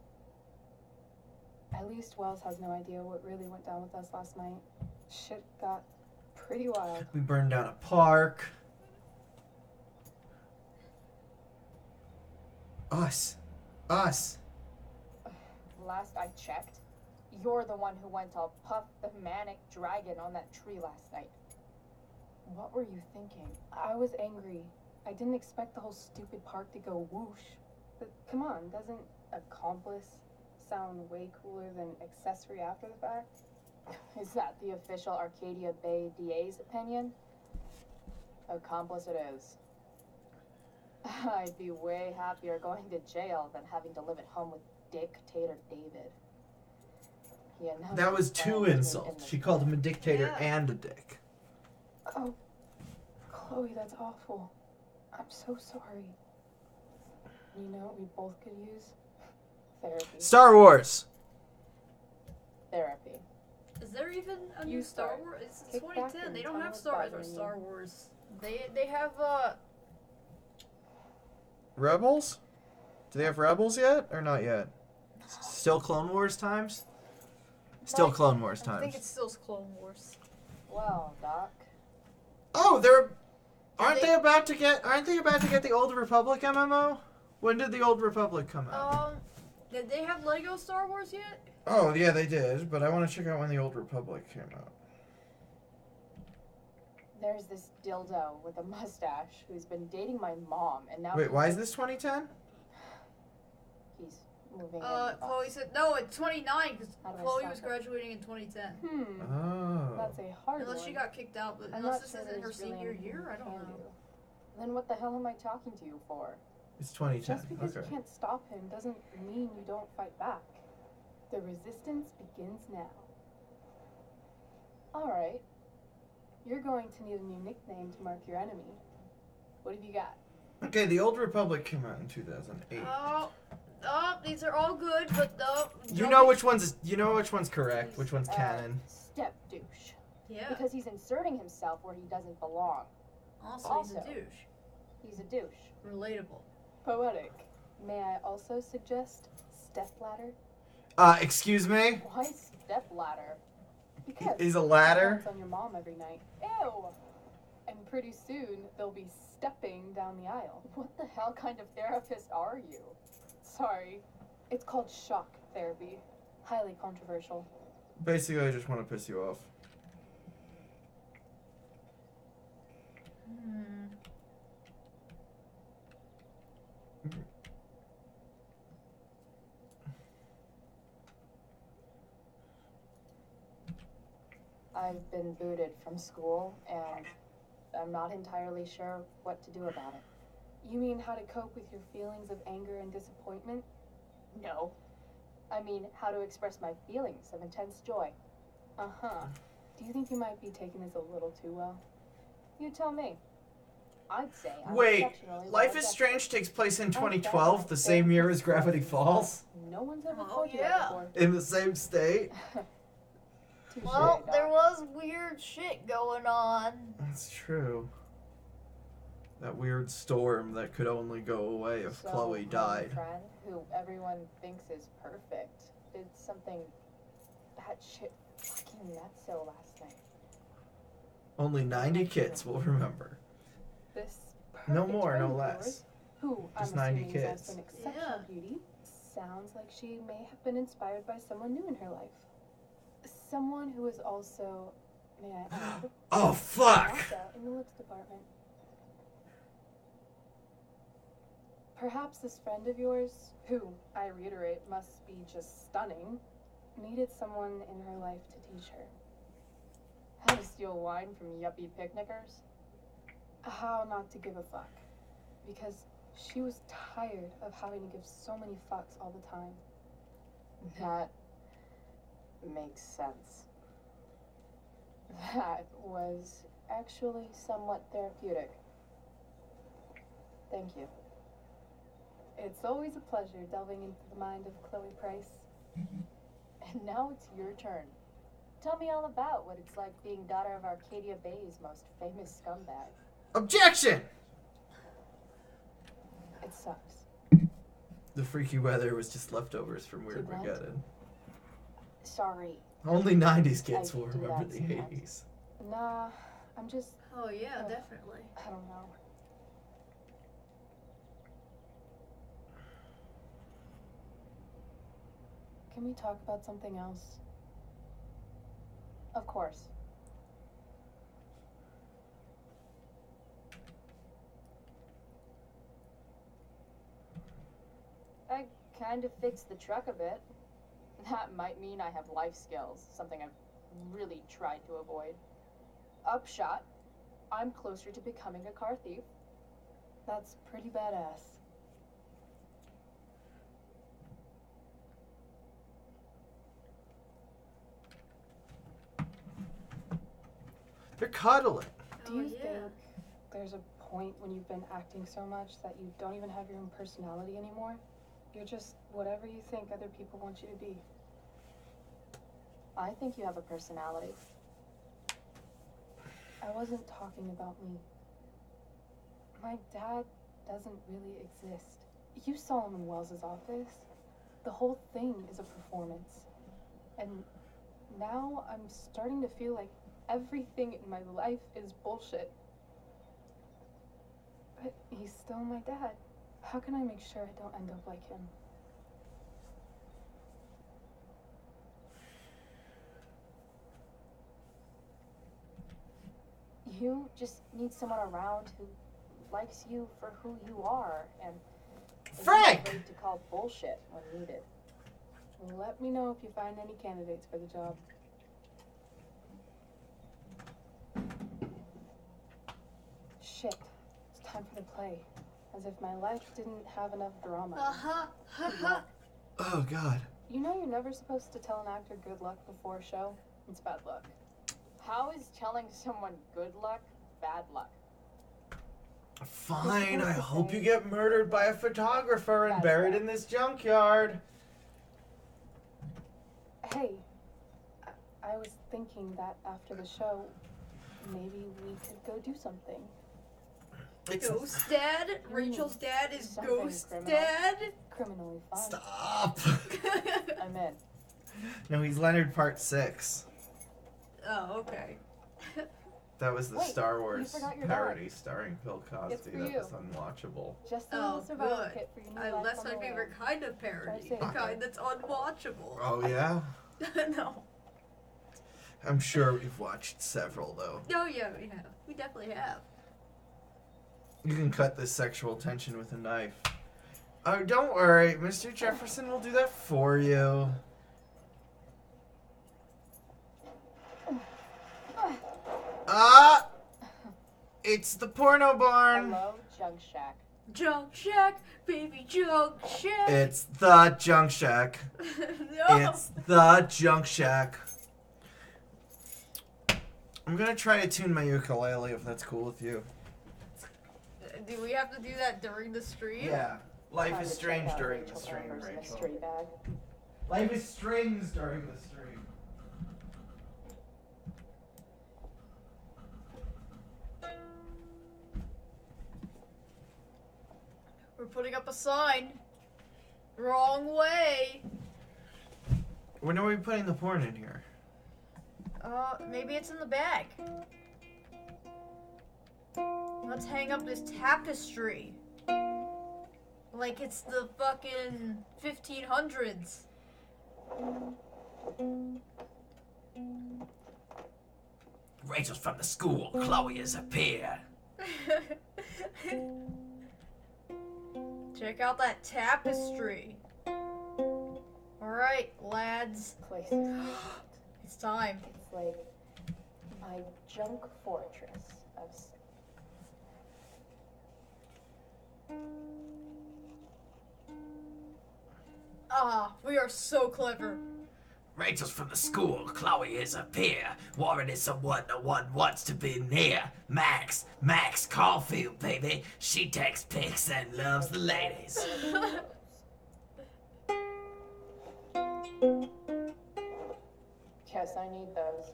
At least Wells has no idea what really went down with us last night. Shit got pretty wild. We burned down a park. Us. Last I checked, you're the one who went all Puff the Manic Dragon on that tree last night. What were you thinking? I was angry. I didn't expect the whole stupid park to go whoosh. But come on, doesn't accomplice sound way cooler than accessory after the fact? Is that the official Arcadia Bay DA's opinion? Accomplice it is. I'd be way happier going to jail than having to live at home with Dictator David. He announced That was his two plans to in insults. the- She called him a dictator Yeah. and a dick. Oh, Chloe, that's awful. I'm so sorry. You know what we both could use? Therapy. Star Wars. Therapy. Is there even a new You Star start. Wars? It's Kick back 2010. and They tell don't me have what's Star bothering you. Star Wars. They have Rebels? Do they have Rebels yet or not yet? Still Clone Wars times? Still Clone Wars I think times. it's still Clone Wars. Well, Doc. Oh, they're aren't they about to get the Old Republic MMO? When did the Old Republic come out? Did they have Lego Star Wars yet? Oh, yeah, they did, but I want to check out when the Old Republic came out. There's this dildo with a mustache who's been dating my mom, and now Wait, why is this 2010? he's moving Chloe said no. It's 29 because How do I Chloe stop was it? graduating in 2010. Oh. That's a hard Unless one. she got kicked out, but I'm unless not this sure is in her there's really senior anything year, we I don't can know. do. Then what the hell am I talking to you for? It's 2010. Just because Okay. you can't stop him doesn't mean you don't fight back. The resistance begins now. Alright. You're going to need a new nickname to mark your enemy. What have you got? Okay, the Old Republic came out in 2008. These are all good, but You know which one's correct, which one's canon. Step douche. Yeah. Because he's inserting himself where he doesn't belong. Also, he's a douche. He's a douche. Relatable. Poetic. May I also suggest stepladder? Excuse me? Why stepladder? Because Is a ladder? it's on your mom every night. Ew. And pretty soon they'll be stepping down the aisle. What the hell kind of therapist are you? Sorry. It's called shock therapy. Highly controversial. Basically, I just want to piss you off. I've been booted from school, and I'm not entirely sure what to do about it. You mean how to cope with your feelings of anger and disappointment? No. I mean how to express my feelings of intense joy. Uh-huh. Do you think you might be taking this a little too well? You tell me. I'd say I'm Wait, exceptionally Life well is adjusted. Strange takes place in I'm 2012, bad the at same year therapy as Gravity sessions. Falls? No one's ever Oh, told you yeah. that before. In the same state? Well, there was weird shit going on. That's true. That weird storm that could only go away if So, Chloe my died. friend, who everyone thinks is perfect, did something batshit fucking nutso last night. Only 90 kids will remember. This No perfect more, friend no of less. yours, who Just I'm 90 assuming is kids. also an exceptional beauty, sounds like she may have been inspired by someone new in her life. Someone who is also, may I add, Oh, fuck! also in the looks department. Perhaps this friend of yours, who, I reiterate, must be just stunning, needed someone in her life to teach her how to steal wine from yuppie picnickers, how not to give a fuck, because she was tired of having to give so many fucks all the time. That makes sense. That was actually somewhat therapeutic. Thank you. It's always a pleasure delving into the mind of Chloe Price. And now it's your turn. Tell me all about what it's like being daughter of Arcadia Bay's most famous scumbag. Objection! It sucks. The freaky weather was just leftovers from Weird Too blunt? Armageddon. Sorry. Only 90s kids I will do remember that the sometimes. 80s. Nah, I'm just... Oh yeah, definitely. I don't know. Can we talk about something else? Of course. I kind of fixed the truck a bit. That might mean I have life skills, something I've really tried to avoid. Upshot, I'm closer to becoming a car thief. That's pretty badass. They're cuddling. Do you think there's a point when you've been acting so much that you don't even have your own personality anymore? You're just whatever you think other people want you to be. I think you have a personality. I wasn't talking about me. My dad doesn't really exist. You saw him in Wells's office. The whole thing is a performance. And now I'm starting to feel like everything in my life is bullshit. But he's still my dad. How can I make sure I don't end up like him? You just need someone around who likes you for who you are and Frank! isn't afraid to call bullshit when needed. Let me know if you find any candidates for the job. Shit. It's time for the play. As if my life didn't have enough drama. Oh, God. You know you're never supposed to tell an actor good luck before a show? It's bad luck. How is telling someone good luck bad luck? Fine, I hope you get murdered by a photographer and buried in this junkyard. Hey, I was thinking that after the show, maybe we could go do something. Ghost Dad? Rachel's dad is Something Ghost criminal. Dad? Criminally fun. Stop! I'm in. No, he's Leonard Part 6. Oh, okay. That was the Wait, Star you Wars forgot your parody dog. starring Bill Cosby. It's for That you. was unwatchable. Just a Oh, little survival good. kit for your new life That's on my the favorite land. kind of parody. Try The safe. kind that's unwatchable. Oh, yeah? No. I'm sure we've watched several, though. Oh, yeah, we have. We definitely have. You can cut this sexual tension with a knife. Oh, don't worry. Mr. Jefferson will do that for you. Ah! It's the porno barn. Hello, Junk Shack. Junk Shack, baby Junk Shack. It's the Junk Shack. No. It's the Junk Shack. I'm gonna try to tune my ukulele if that's cool with you. Do we have to do that during the stream? Yeah. Life Time is to check strange out during the Rachel stream, Amber's Rachel. mystery bag. Life is strings during the stream. We're putting up a sign. Wrong way. When are we putting the porn in here? Maybe it's in the bag. Let's hang up this tapestry. Like it's the fucking 1500s. Rachel's from the school. Chloe is a peer. Check out that tapestry. Alright, lads. It's time. It's like my junk fortress of Ah, we are so clever. Rachel's from the school. Chloe is a peer. Warren is someone no one wants to be near. Max Caulfield, baby. She takes pics and loves the ladies. Yes, I need those.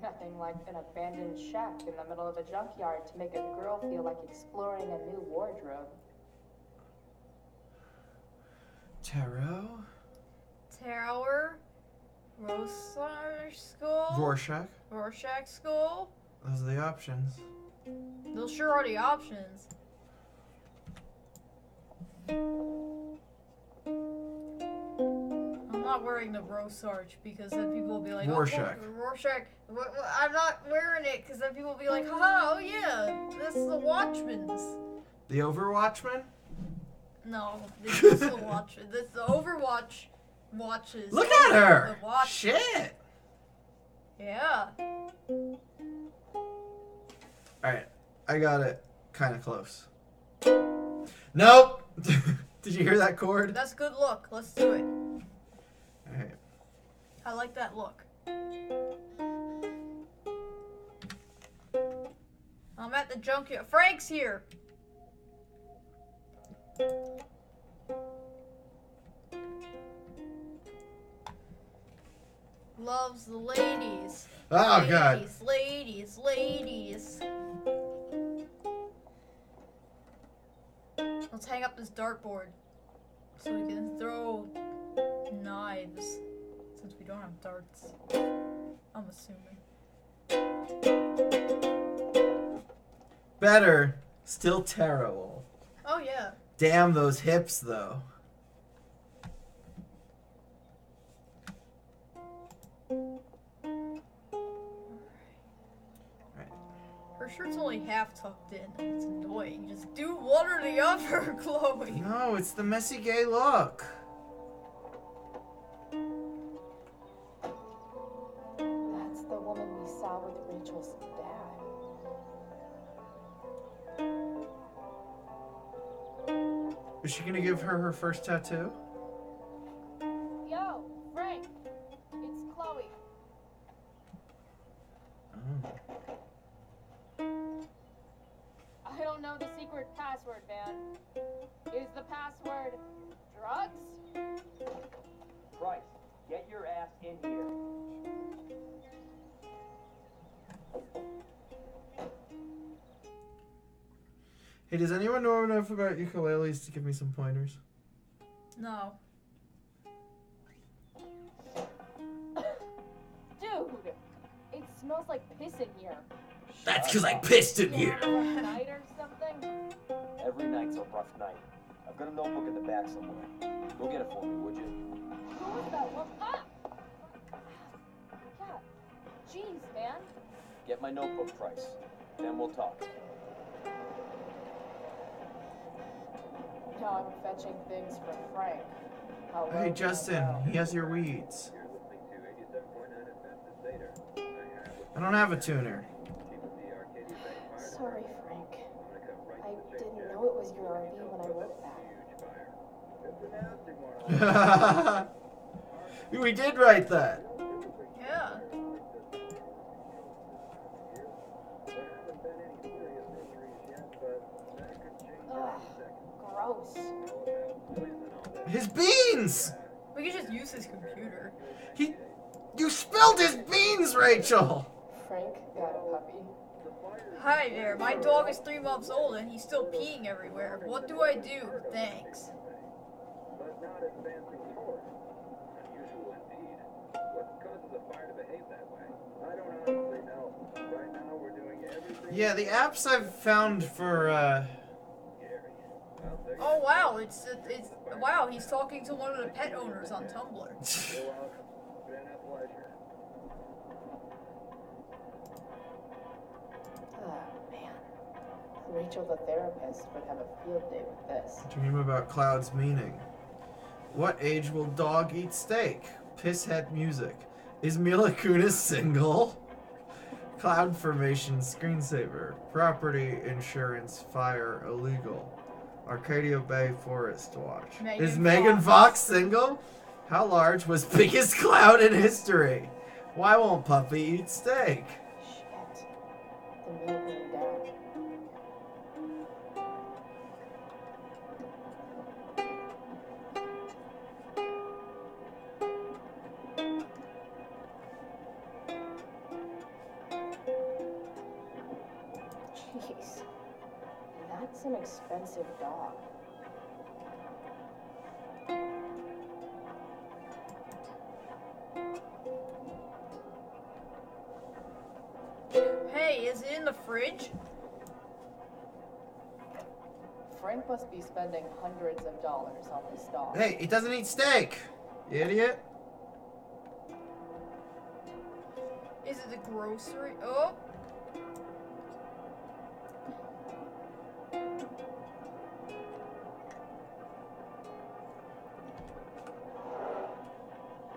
Nothing like an abandoned shack in the middle of a junkyard to make a girl feel like exploring a new wardrobe. Tarot? Tower. Rorschach School. Rorschach? School. Those are the options. Those sure are the options. I'm not wearing the Rorschach because then people will be like, Rorschach. Oh, Rorschach. I'm not wearing it because then people will be like, haha, oh yeah, this is the Watchman's. The Overwatchman? No, this is the watch. This the Overwatch watches. Look at her! The watch. Shit! Yeah. Alright, I got it kind of close. Nope! Did you hear that chord? That's a good look. Let's do it. Alright. I like that look. I'm at the junkyard. Frank's here. Loves the ladies. Oh, God. Ladies. Let's hang up this dartboard so we can throw knives. Since we don't have darts. I'm assuming. Better. Still terrible. Oh, yeah. Damn those hips, though. Her shirt's only half tucked in, and it's annoying. Just do one or the other, Chloe. No, it's the messy gay look. That's the woman we saw with Rachel's dad. Is she gonna give her first tattoo? Yo, Frank. It's Chloe. Oh. I don't know the secret password, man. Is the password drugs? Price, get your ass in here. Hey, does anyone know enough about ukuleles to give me some pointers? No. Dude, it smells like piss in here. That's because I pissed in here. Rough night or something? Every night's a rough night. I've got a notebook in the back somewhere. Go get it for me, would you? Who was that one? Ah! God. Jeez, man. Get my notebook, Price. Then we'll talk. Now I'm fetching things for Frank. Hey, Justin, he has your weeds. I don't have a tuner. Sorry, Frank. I didn't know it was your RV when I wrote that. We did write that. Yeah. Ugh, gross. His beans! We could just use his computer. You spilled his beans, Rachel! Frank got a puppy. Hi there, my dog is 3 months old and he's still peeing everywhere. What do I do? Thanks. Yeah, the apps I've found for, Oh wow, it's wow, he's talking to one of the pet owners on Tumblr. Oh, man. Rachel the therapist would have a field day with this. Dream about Cloud's meaning. What age will dog eat steak? Pisshead music. Is Mila Kunis single? Cloud formation screensaver. Property insurance fire illegal. Arcadia Bay Forest Watch. Is Megan Fox single? How large was biggest cloud in history? Why won't puppy eat steak? Shit. The meal burned down. Jeez. That's an expensive dog. Hey, is it in the fridge? Frank must be spending hundreds of dollars on this dog. Hey, he doesn't eat steak! You idiot. Is it the grocery? Oh!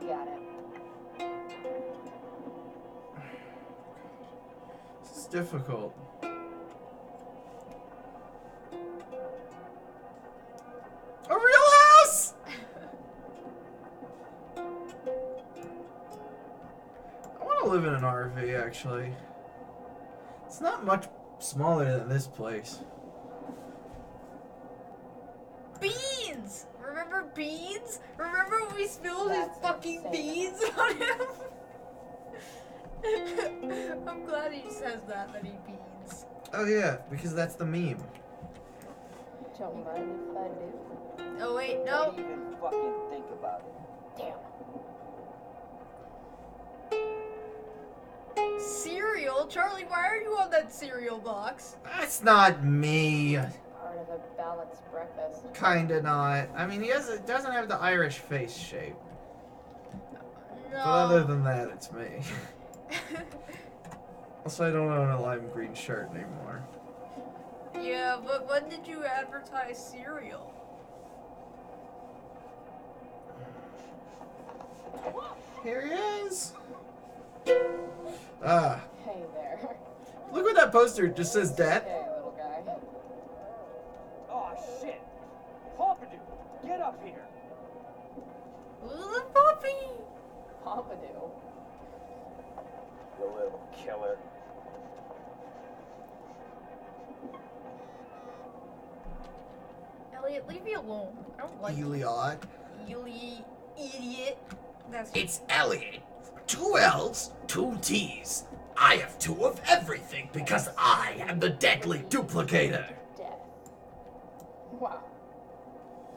Got it. It's difficult. A real house! live in an RV, actually. It's not much smaller than this place. Beans! Remember beans? Remember when we spilled his fucking beans on him? I'm glad he says that many beans. Oh yeah, because that's the meme. Don't mind if I do. Oh wait, no. Don't even fucking think about it. Damn. Cereal? Charlie, why are you on that cereal box? That's not me. Part of a balanced breakfast. Kinda not. I mean, doesn't have the Irish face shape. No. But other than that, it's me. Also, I don't own a lime green shirt anymore. Yeah, but when did you advertise cereal? Here he is. Ah. Hey there. Look what that poster just says death. Hey, little guy. Oh shit! Pompidou, get up here! Little puppy! Pompidou. You little killer. Elliot, leave me alone. I don't like Eliot. Eli, idiot. That's It's Elliot. 2 L's, 2 T's. I have 2 of everything because I am the deadly duplicator. Death. Wow.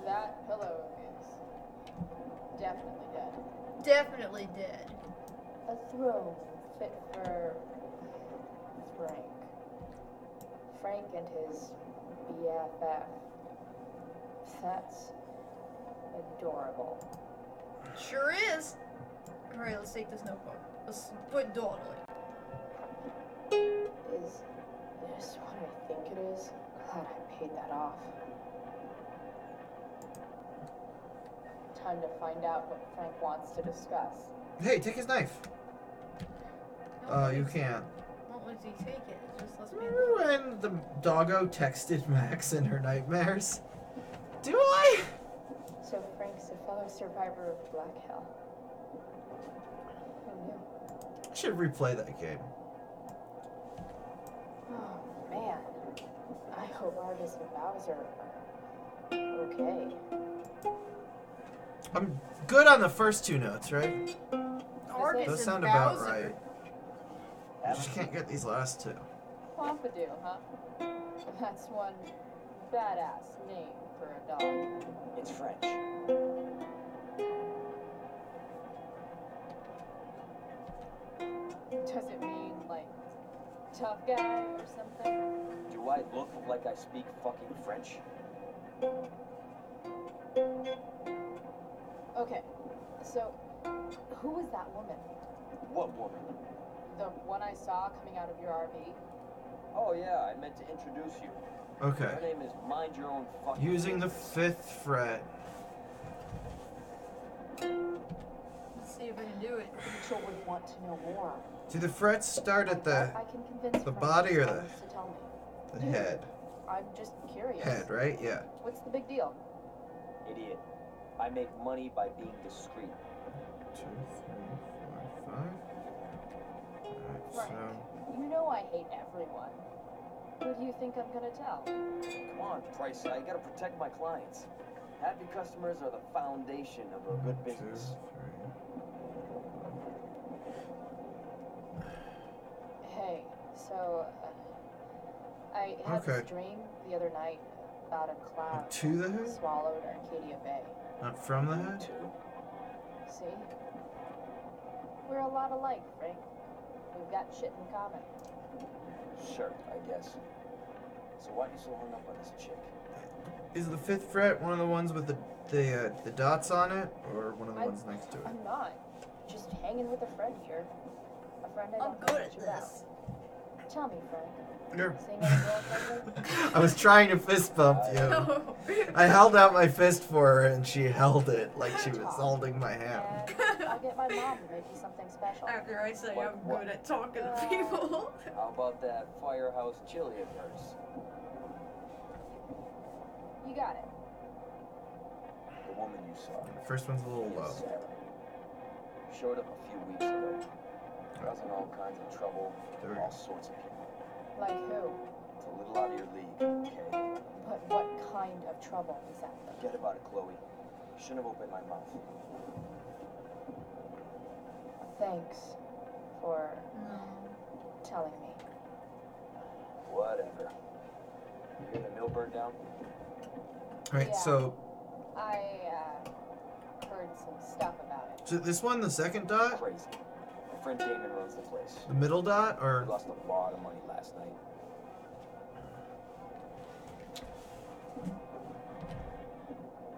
That pillow is definitely dead. definitely dead. A throne fit for Frank. Frank and his BFF. That's adorable. Sure is. Alright, let's take this notebook. Let's put dawdling. Is this what I think it is? Glad I paid that off. Time to find out what Frank wants to discuss. Hey, take his knife. Oh, you can't. Won't let you take it. It just lets me. Remember when the doggo texted Max in her nightmares? Do I? So Frank's a fellow survivor of Black Hell. Who knew? I should replay that game. Oh man. I hope Argus and Bowser are okay. I'm good on the first 2 notes, right? Argus Those and sound about Bowser. right. I just can't get these last 2. Pompidou, huh? That's one badass name for a dog. It's French. Does it mean, like, tough guy or something? Do I look like I speak fucking French? Okay, so who was that woman? What woman? The one I saw coming out of your RV? Oh yeah, I meant to introduce you. Okay. Her name is Mind Your Own Fucking Using the Business. 5th fret. Let's see if I can do it. Rachel would want to know more. Do the frets start at the I can convince the Frank body or the to tell me. head? I'm just curious. Head, right? Yeah. What's the big deal? Idiot. I make money by being discreet. 2, 3, 4, 5. Frank, So you know I hate everyone. Who do you think I'm gonna tell? Come on, Price. I gotta protect my clients. Happy customers are the foundation of a good business. Hey, so I had Okay. this dream the other night about a cloud To the hood? swallowed Arcadia Bay. Not from the head? See? We're a lot alike, Frank. We've got shit in common. Sure, I guess. So why are you so hung up on this chick? Is the 5th fret one of the ones with the dots on it, or one of the ones next to it? I'm not. Just hanging with a friend here. A friend I I'm don't good know at much about. this. Tell me, Frank. Sure. Seeing any girls lately? I was trying to fist bump you. I held out my fist for her and she held it like she was holding my hand. And I'll get my mom to make you something special. After I say Like I'm what? good at talking to people. How about that firehouse chili of hers? You got it. The woman you saw. The first one's a little low. Sarah. Showed up a few weeks ago. Causing all kinds of trouble with all sorts of people. Like who? It's a little out of your league, okay? But what kind of trouble exactly? Forget about it, Chloe. Shouldn't have opened my mouth. Thanks for telling me. Whatever. You hear the mill burn down? Alright, Yeah. so I heard some stuff about it. so this one, the second dot, Crazy. My friend Damon runs the place. the middle dot, He or lost a lot of money last night.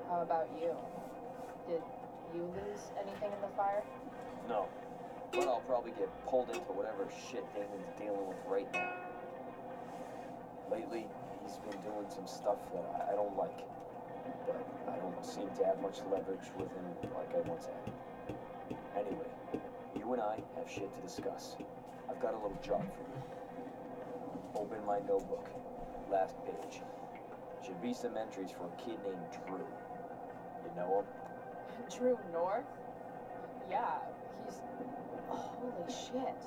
How about you? Did you lose anything in the fire? No. But I'll probably get pulled into whatever shit Damon's dealing with right now. Lately, he's been doing some stuff that I don't like. But I don't seem to have much leverage with him like I once had. Anyway, you and I have shit to discuss. I've got a little job for you. Open my notebook. Last page. Should be some entries for a kid named Drew. You know him? Drew North? Yeah, he's... Holy shit.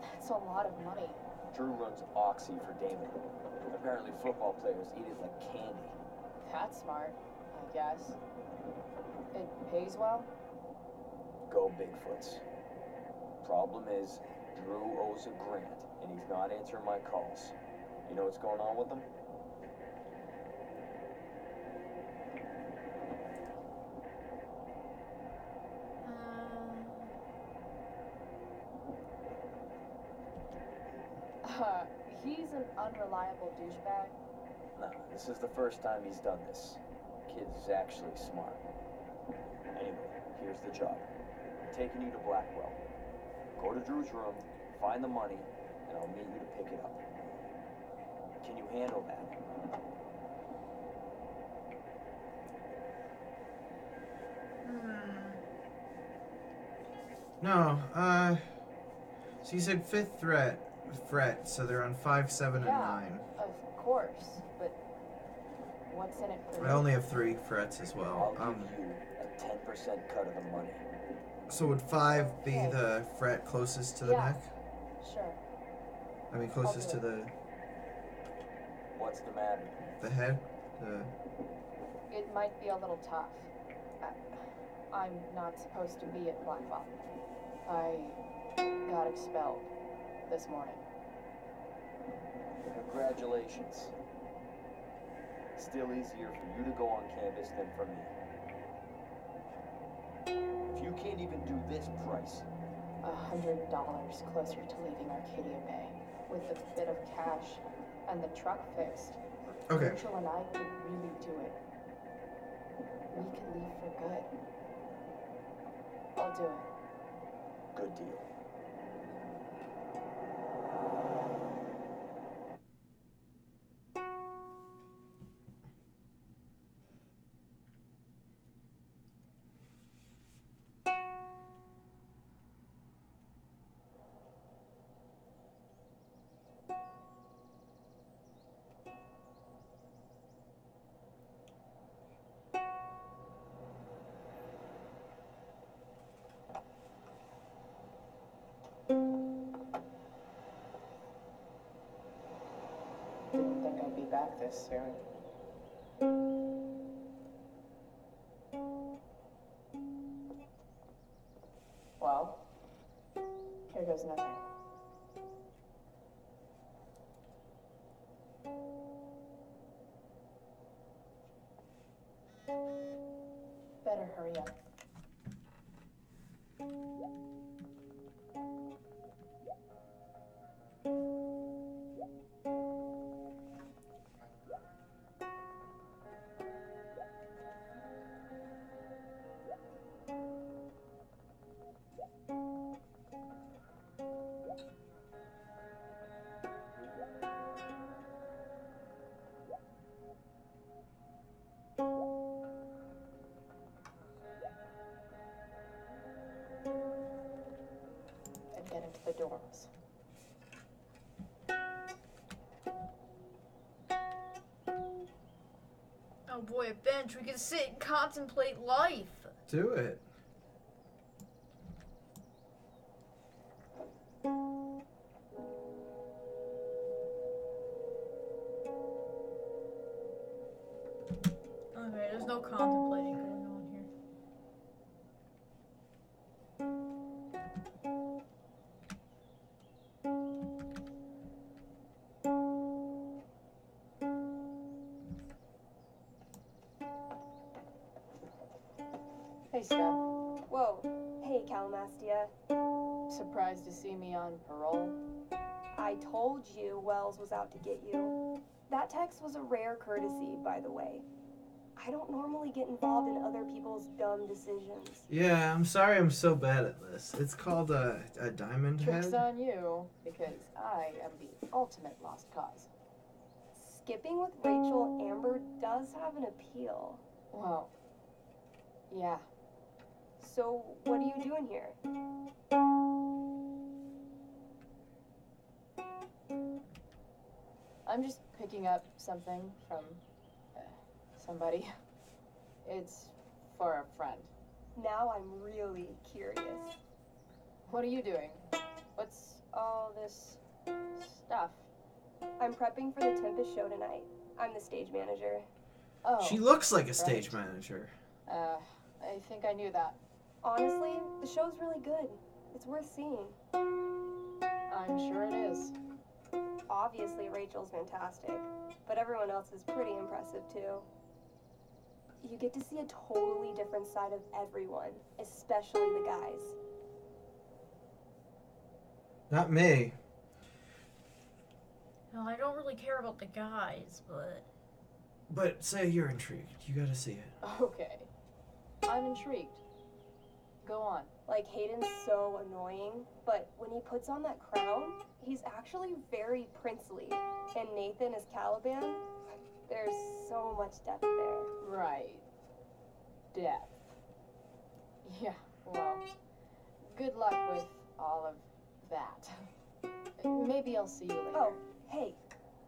That's a lot of money. Drew runs Oxy for Damon. Apparently football players eat it like candy. That's smart, I guess. It pays well? Go Bigfoots. Problem is, Drew owes a grant, and he's not answering my calls. You know what's going on with him? He's an unreliable douchebag. No, this is the first time he's done this. Kid's actually smart. Anyway, here's the job. I'm taking you to Blackwell. Go to Drew's room, find the money, and I'll meet you to pick it up. Can you handle that? no? So you said fifth fret, so they're on 5, 7, and Yeah, 9. of course, but what's in it for I only have 3 frets as well. I'll give you a 10% cut of the money. So would 5 be the fret closest to the Yeah. neck? Sure. I mean, closest to the What's the matter? head. It might be a little tough. I'm not supposed to be at Blackwell. I got expelled this morning. Congratulations. Still easier for you to go on campus than for me. If you can't even do this price, $100 closer to leaving Arcadia Bay. With a bit of cash and the truck fixed, Okay. Rachel and I could really do it. We could leave for good. I'll do it. good deal. Didn't think I'd be back this soon. Well, here goes nothing. Better hurry up. And get into the dorms. Oh boy, a bench. We can sit and contemplate life. Do it. Okay, there's no contemplating going on here. Hey, Steph. Whoa. Hey, Calamastia. Surprised to see me on parole? I told you Wells was out to get you. That text was a rare courtesy, by the way. I don't normally get involved in other people's dumb decisions. Yeah, I'm sorry I'm so bad at this. It's called a diamond Trick's head. on you, because I am the ultimate lost cause. Skipping with Rachel Amber does have an appeal. Well, yeah. So, what are you doing here? I'm just picking up something from somebody. It's for a friend. Now I'm really curious. What are you doing? What's all this stuff? I'm prepping for the Tempest show tonight. I'm the stage manager. Oh. She looks like a stage manager. I think I knew that. Honestly, the show's really good. It's worth seeing. I'm sure it is. Obviously, Rachel's fantastic, but everyone else is pretty impressive too. You get to see a totally different side of everyone, especially the guys. Not me. No, I don't really care about the guys, but... But say you're intrigued. You gotta see it. Okay. I'm intrigued. Go on. Like, Hayden's so annoying, but when he puts on that crown, he's actually very princely. And Nathan is Caliban. There's so much depth there. Right. Depth. Yeah, well, good luck with all of that. Maybe I'll see you later. Oh, hey.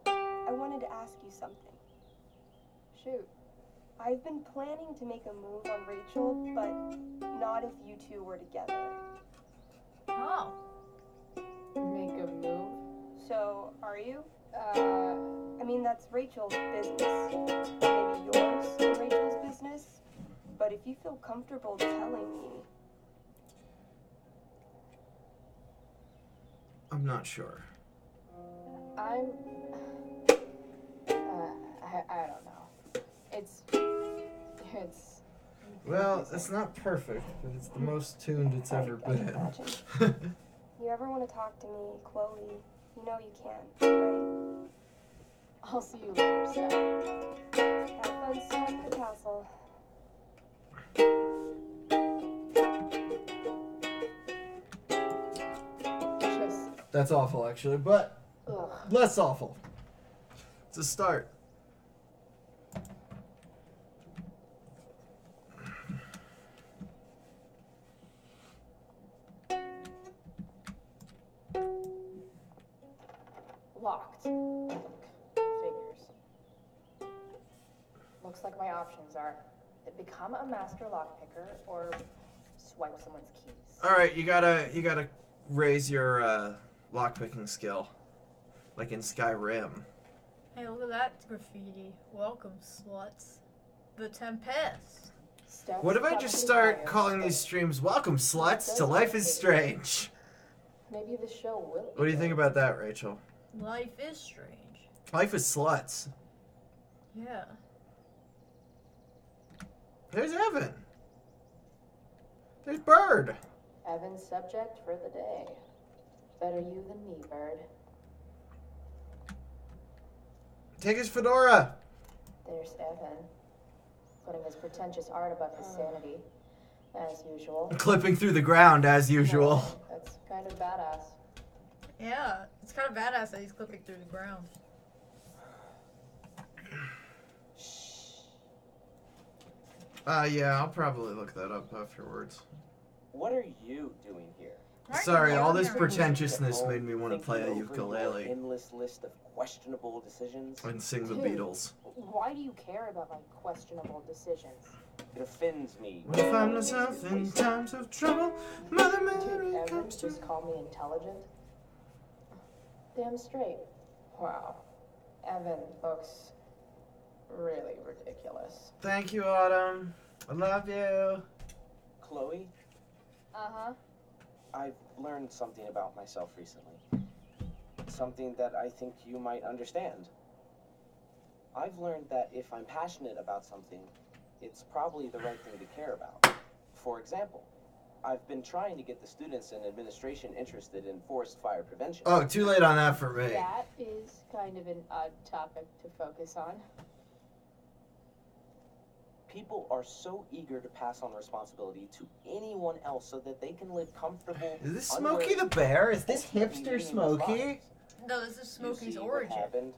I wanted to ask you something. Shoot. I've been planning to make a move on Rachel, but not if you two were together. Oh. Make a move? So, are you? I mean, that's Rachel's business. Maybe yours and Rachel's business. But if you feel comfortable telling me... I'm not sure. I don't know. It's Well, it's not perfect, but it's the most tuned it's ever been. You ever want to talk to me, Chloe, you know you can, right? I'll see you later, Steph. Have fun storming the castle. That's awful, actually, but less awful. It's a start. Locked. Figures. Looks like my options are become a master lockpicker or swipe someone's keys. All right, you gotta raise your lockpicking skill, like in Skyrim. Hey, look at that graffiti. Welcome, sluts. The Tempest. What if I just start calling these streams "Welcome, sluts to Life is Strange"? Maybe the show will. What do you think about that, Rachel? Life is strange. Life is sluts. Yeah. There's Evan. There's Bird. Evan's subject for the day. Better you than me, Bird. Take his fedora. There's Evan, putting his pretentious art above his sanity, as usual. Clipping through the ground as usual. That's kind of badass. Yeah, it's kind of badass that he's clipping through the ground. Yeah, I'll probably look that up afterwards. What are you doing here? Sorry, all this pretentiousness made me want to play a Thinking over your ukulele endless list of questionable decisions. and sing the Dude. Beatles. Why do you care about my questionable decisions? It offends me. What if I'm myself in times of trouble? Mother Did Mary Evan comes to... just call me intelligent? Damn straight. Wow. Evan looks really ridiculous. jealous. Thank you, Autumn. I love you. Chloe, Uh-huh. I've learned something about myself recently. Something that I think you might understand. I've learned that if I'm passionate about something, it's probably the right thing to care about. For example, I've been trying to get the students and administration interested in forest fire prevention. Oh, too late on that for me. That is kind of an odd topic to focus on. People are so eager to pass on responsibility to anyone else so that they can live comfortable. Is this Smokey the Bear? Is this ultimately hipster meaningless Smokey? lives. No, this is Smokey's You see what origin. happened?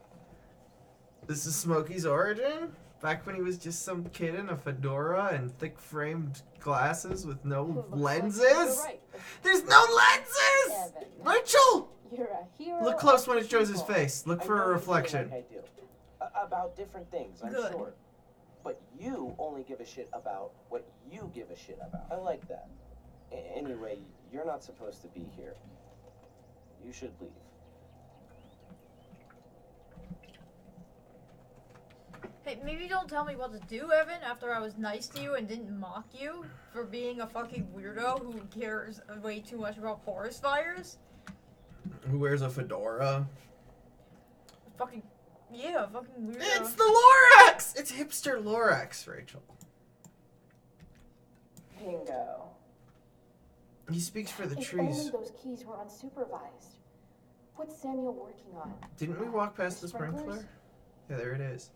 This is Smokey's origin? Back when he was just some kid in a fedora and thick-framed glasses with no lenses? You're right. There's no lenses! Evan, Rachel! you're a hero. Look close of when it shows his people. face. Look I for know a you feel reflection. like I do. About different things, I'm Good. sure. But you only give a shit about what you give a shit about. I like that. Anyway, you're not supposed to be here. You should leave. Hey, maybe don't tell me what to do, Evan, after I was nice to you and didn't mock you for being a fucking weirdo who cares way too much about forest fires. Who wears a fedora? Fucking, yeah, fucking weirdo. It's the Lorax! It's hipster Lorax, Rachel. Bingo. He speaks for the If only trees. those keys were unsupervised. What's Samuel working on? Didn't we walk past the sprinkler? Yeah, there it is.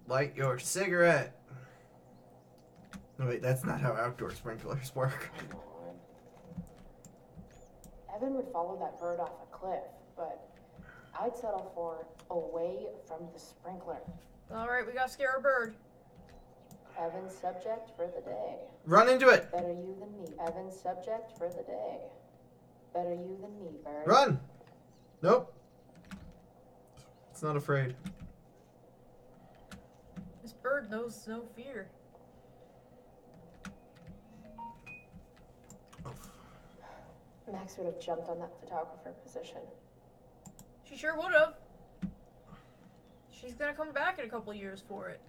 Light your cigarette. No, wait, that's not how outdoor sprinklers work. Evan would follow that bird off a cliff, but I'd settle for away from the sprinkler. Alright, we gotta scare a bird. Evan's subject for the day. Run into it! Better you than me. Evan's subject for the day. Better you than me, bird. Run! Nope. It's not afraid. This bird knows no fear. Max would have jumped on that photographer position. She sure would've. She's gonna come back in a couple years for it.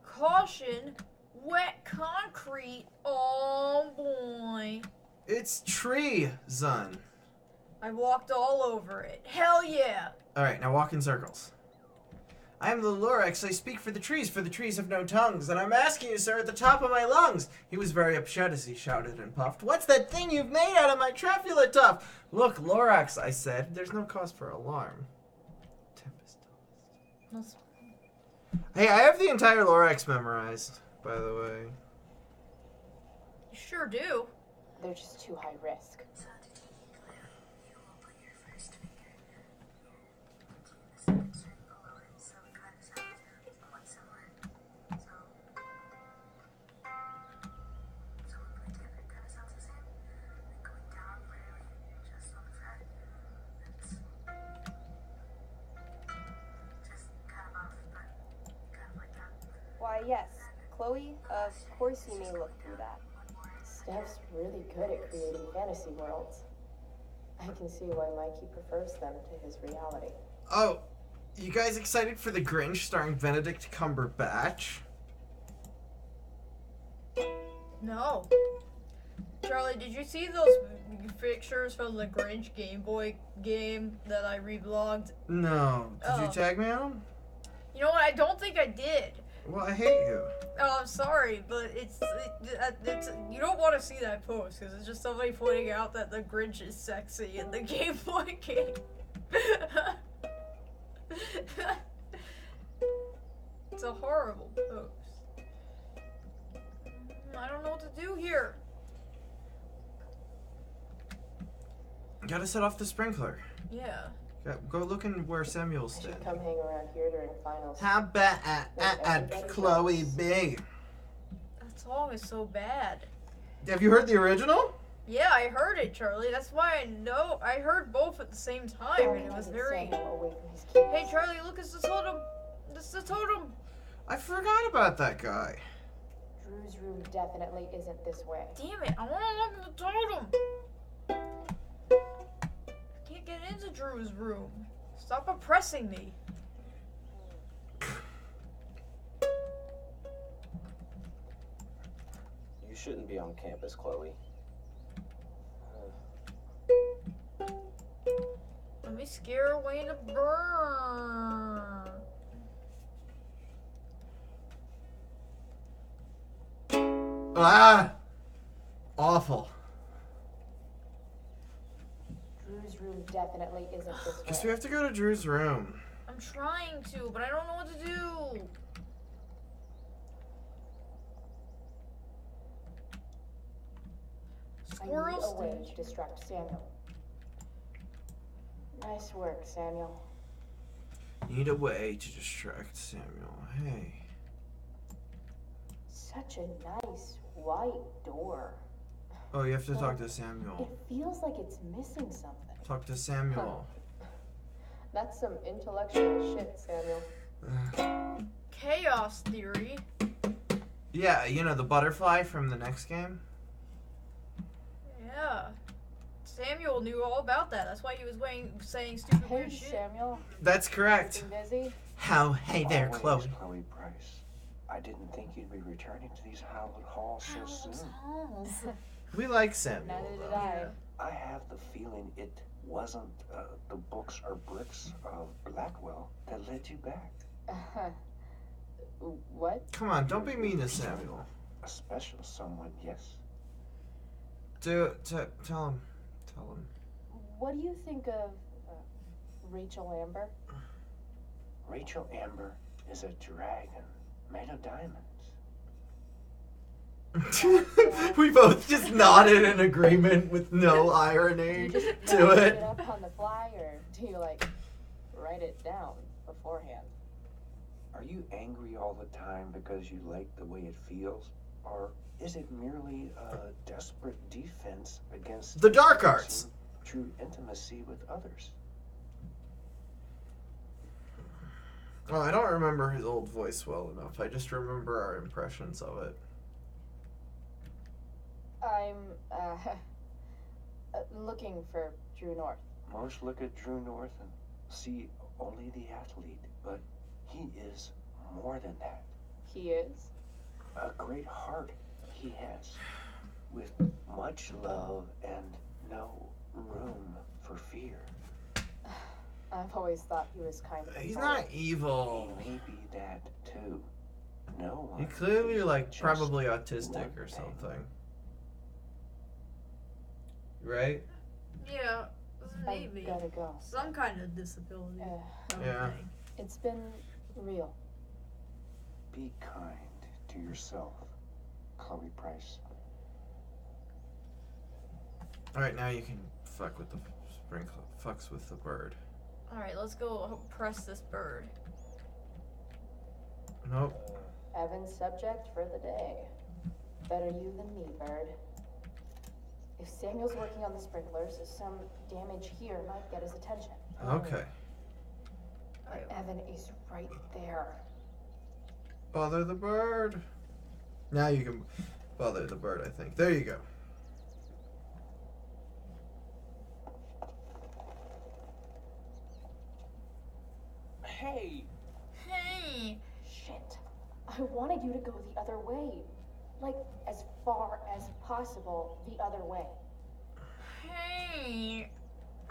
Caution, wet concrete. Oh boy. It's tree, Zun. I walked all over it. Hell yeah. Alright, now walk in circles. I am the Lorax, I speak for the trees have no tongues, and I'm asking you, sir, at the top of my lungs. He was very upset as he shouted and puffed. What's that thing you've made out of my trafula tuft? Look, Lorax, I said, there's no cause for alarm. That's- Hey, I have the entire Lorax memorized, by the way. You sure do. They're just too high risk. Why, yes. Chloe, of course you may look through that. Steph's really good at creating fantasy worlds. I can see why Mikey prefers them to his reality. Oh, you guys excited for The Grinch starring Benedict Cumberbatch? No. Charlie, did you see those pictures from the Grinch Game Boy game that I reblogged? No. Did you Oh. tag me on him? You know what? I don't think I did. Well, I hate you. Oh, I'm sorry, but it's you don't want to see that post because it's just somebody pointing out that the Grinch is sexy in the Game Boy game. It's a horrible post. I don't know what to do here. Gotta set off the sprinkler. Yeah. Go look in where Samuel's I dead. should come hang around here during finals. How bad Chloe be? That song is so bad. Have you heard the original? Yeah, I heard it, Charlie. That's why I know. I heard both at the same time, and it was very. Hey, Charlie, look, it's the totem. It's the totem. I forgot about that guy. Drew's room definitely isn't this way. Damn it! I want to look at the totem. I can't get into Drew's room. Stop oppressing me. shouldn't be on campus, Chloe. Let me scare away the burn. Ah! Awful. Drew's room definitely isn't this Guess way. we have to go to Drew's room. I'm trying to, but I don't know what to do. Squirrel I need a way stage. to distract Samuel. Nice work, Samuel. Need a way to distract Samuel. Hey. Such a nice white door. Oh, you have to talk to Samuel. It feels like it's missing something. Talk to Samuel. That's some intellectual shit, Samuel. Chaos theory. Yeah, you know the butterfly from the next game? Yeah. Samuel knew all about that. That's why he was saying stupid weird shit. Samuel. That's correct. Busy? How? Hey there, Always, Chloe. Chloe Price. I didn't think you'd be returning to these hallowed halls so soon. We like Samuel. Neither did I. I have the feeling it wasn't the books or bricks of Blackwell that led you back. What? Come on, don't be mean to Samuel. A special someone, yes. Tell him. Tell him. What do you think of Rachel Amber? Rachel Amber is a dragon made of diamonds. We both just nodded in agreement with no irony Do you just to make it. up on the fly, or do you like write it down beforehand? Are you angry all the time because you like the way it feels? Or is it merely a desperate defense against The dark arts. true intimacy with others? Oh, I don't remember his old voice well enough. I just remember our impressions of it. I'm looking for Drew North. Most look at Drew North and see only the athlete, but he is more than that. He is? A great heart he has, with much love and no room for fear. I've always thought he was kind of. He's not evil. He may be that too. No one. He's clearly like just probably autistic one or thing. something. Right? Yeah, maybe. I gotta go. Some kind of disability. Yeah. It's been real. Be kind to yourself, Chloe Price. Alright, now you can fuck with the sprinkler. Fucks with the bird. Alright, let's go press this bird. Nope. Evan's subject for the day. Better you than me, Bird. If Samuel's working on the sprinklers, some damage here might get his attention. Okay. But Evan is right there. Bother the bird. Now you can bother the bird, I think. There you go. Hey! Hey! Shit. I wanted you to go the other way. Like, as far as possible, the other way. Hey!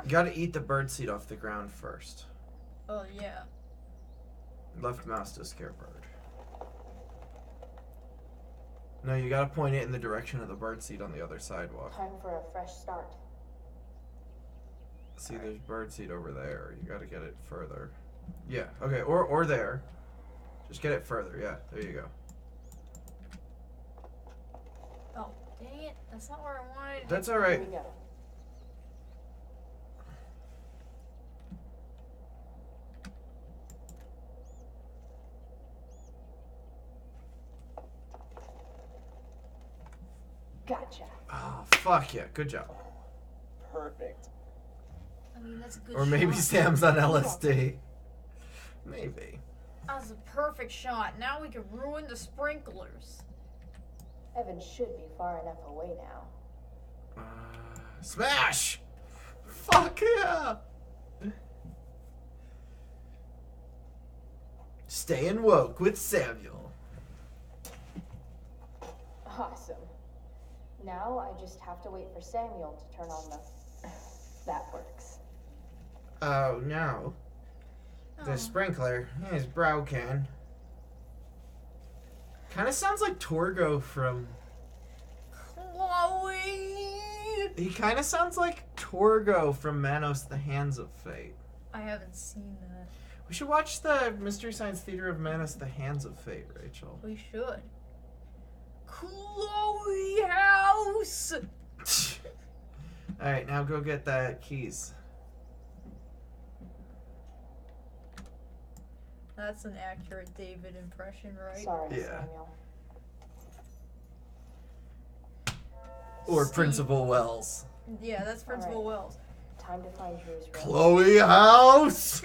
You gotta eat the bird seed off the ground first. Oh, yeah. Left mouse to scare bird. No, you gotta point it in the direction of the bird seed on the other sidewalk. Time for a fresh start. See, there's bird seed over there. You gotta get it further. Yeah, okay, or there. Just get it further, yeah, there you go. Oh, dang it. That's not where I wanted. That's alright. Here we go. Gotcha. Oh, fuck yeah, good job. Perfect. I mean, that's a good Or maybe shot. Sam's on LSD. Maybe. That was a perfect shot. Now we can ruin the sprinklers. Evan should be far enough away now. Smash! Fuck yeah! Staying woke with Samuel. Awesome. Now I just have to wait for Samuel to turn on the... That works. Oh no. The sprinkler. His brow can. Kind of sounds like Torgo from... Chloe! He kind of sounds like Torgo from Manos: The Hands of Fate. I haven't seen that. We should watch the Mystery Science Theater of Manos: The Hands of Fate, Rachel. We should. Chloe House! Alright, now go get that keys. That's an accurate David impression, right? Sorry, Yeah. Samuel. Or Steve. Principal Wells. Yeah, that's Principal Wells. Time to find Drew's room. Chloe House!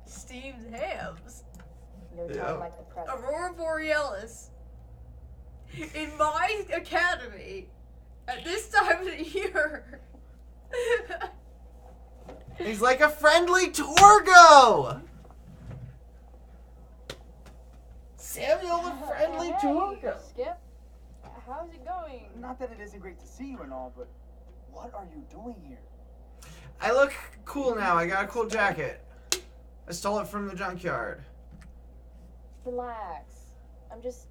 Steve's hams. No time Yeah. like the present. Aurora Borealis. In my academy, at this time of the year. He's like a friendly Torgo! Samuel the friendly Torgo! Skip, how's it going? Not that it isn't great to see you and all, but what are you doing here? I look cool now. I got a cool jacket. I stole it from the junkyard. Relax. I'm just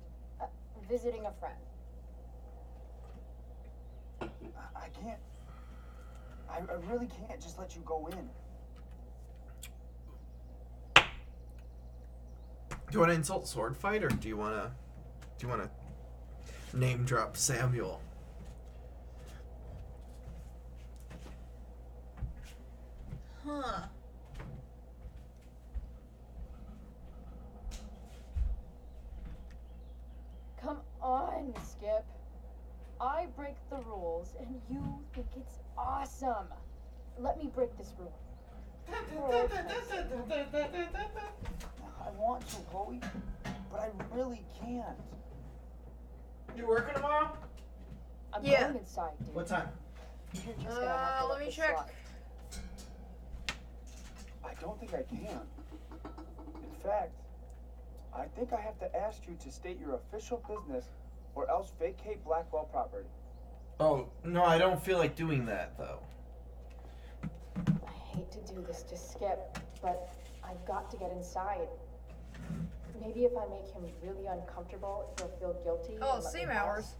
visiting a friend. I can't. I really can't just let you go in. Do you want to insult Sword Fight, or do you want to name drop Samuel? Huh. Come on, Skip. I break the rules, and you think it's awesome. Let me break this rule. I want to, Chloe, but I really can't. You working tomorrow? I'm Yeah. going inside, dude. What time? You're just gonna have to Let me this check. slot. I don't think I can. In fact, I think I have to ask you to state your official business or else vacate Blackwell property. Oh, no, I don't feel like doing that, though. I hate to do this to Skip, but I've got to get inside. Maybe if I make him really uncomfortable, he'll feel guilty. Oh, and let same me pass. hours.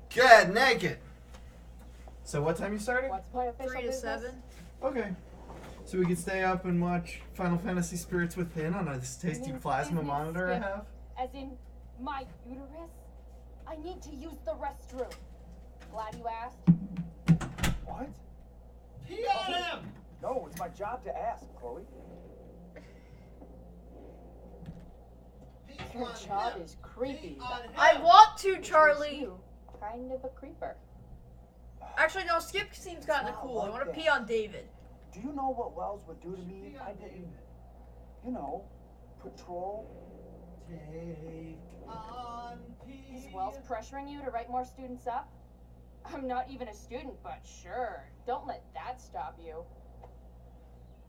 Get naked! So what time you started? What's my official 3 to business? 7. Okay. So we can stay up and watch Final Fantasy Spirits Within on this tasty Your plasma business, monitor I Skip. have. As in, my uterus? I need to use the restroom. Glad you asked. What? Pee on him! No, it's my job to ask, Chloe. Your job is creepy. I want to, Charlie. You, kind of a creeper. Actually, no, Skip seems kind of cool. I want to pee on David. Do you know what Wells would do to me if I didn't, you know, patrol? Take on Is Wells pressuring you to write more students up? I'm not even a student, but sure. Don't let that stop you.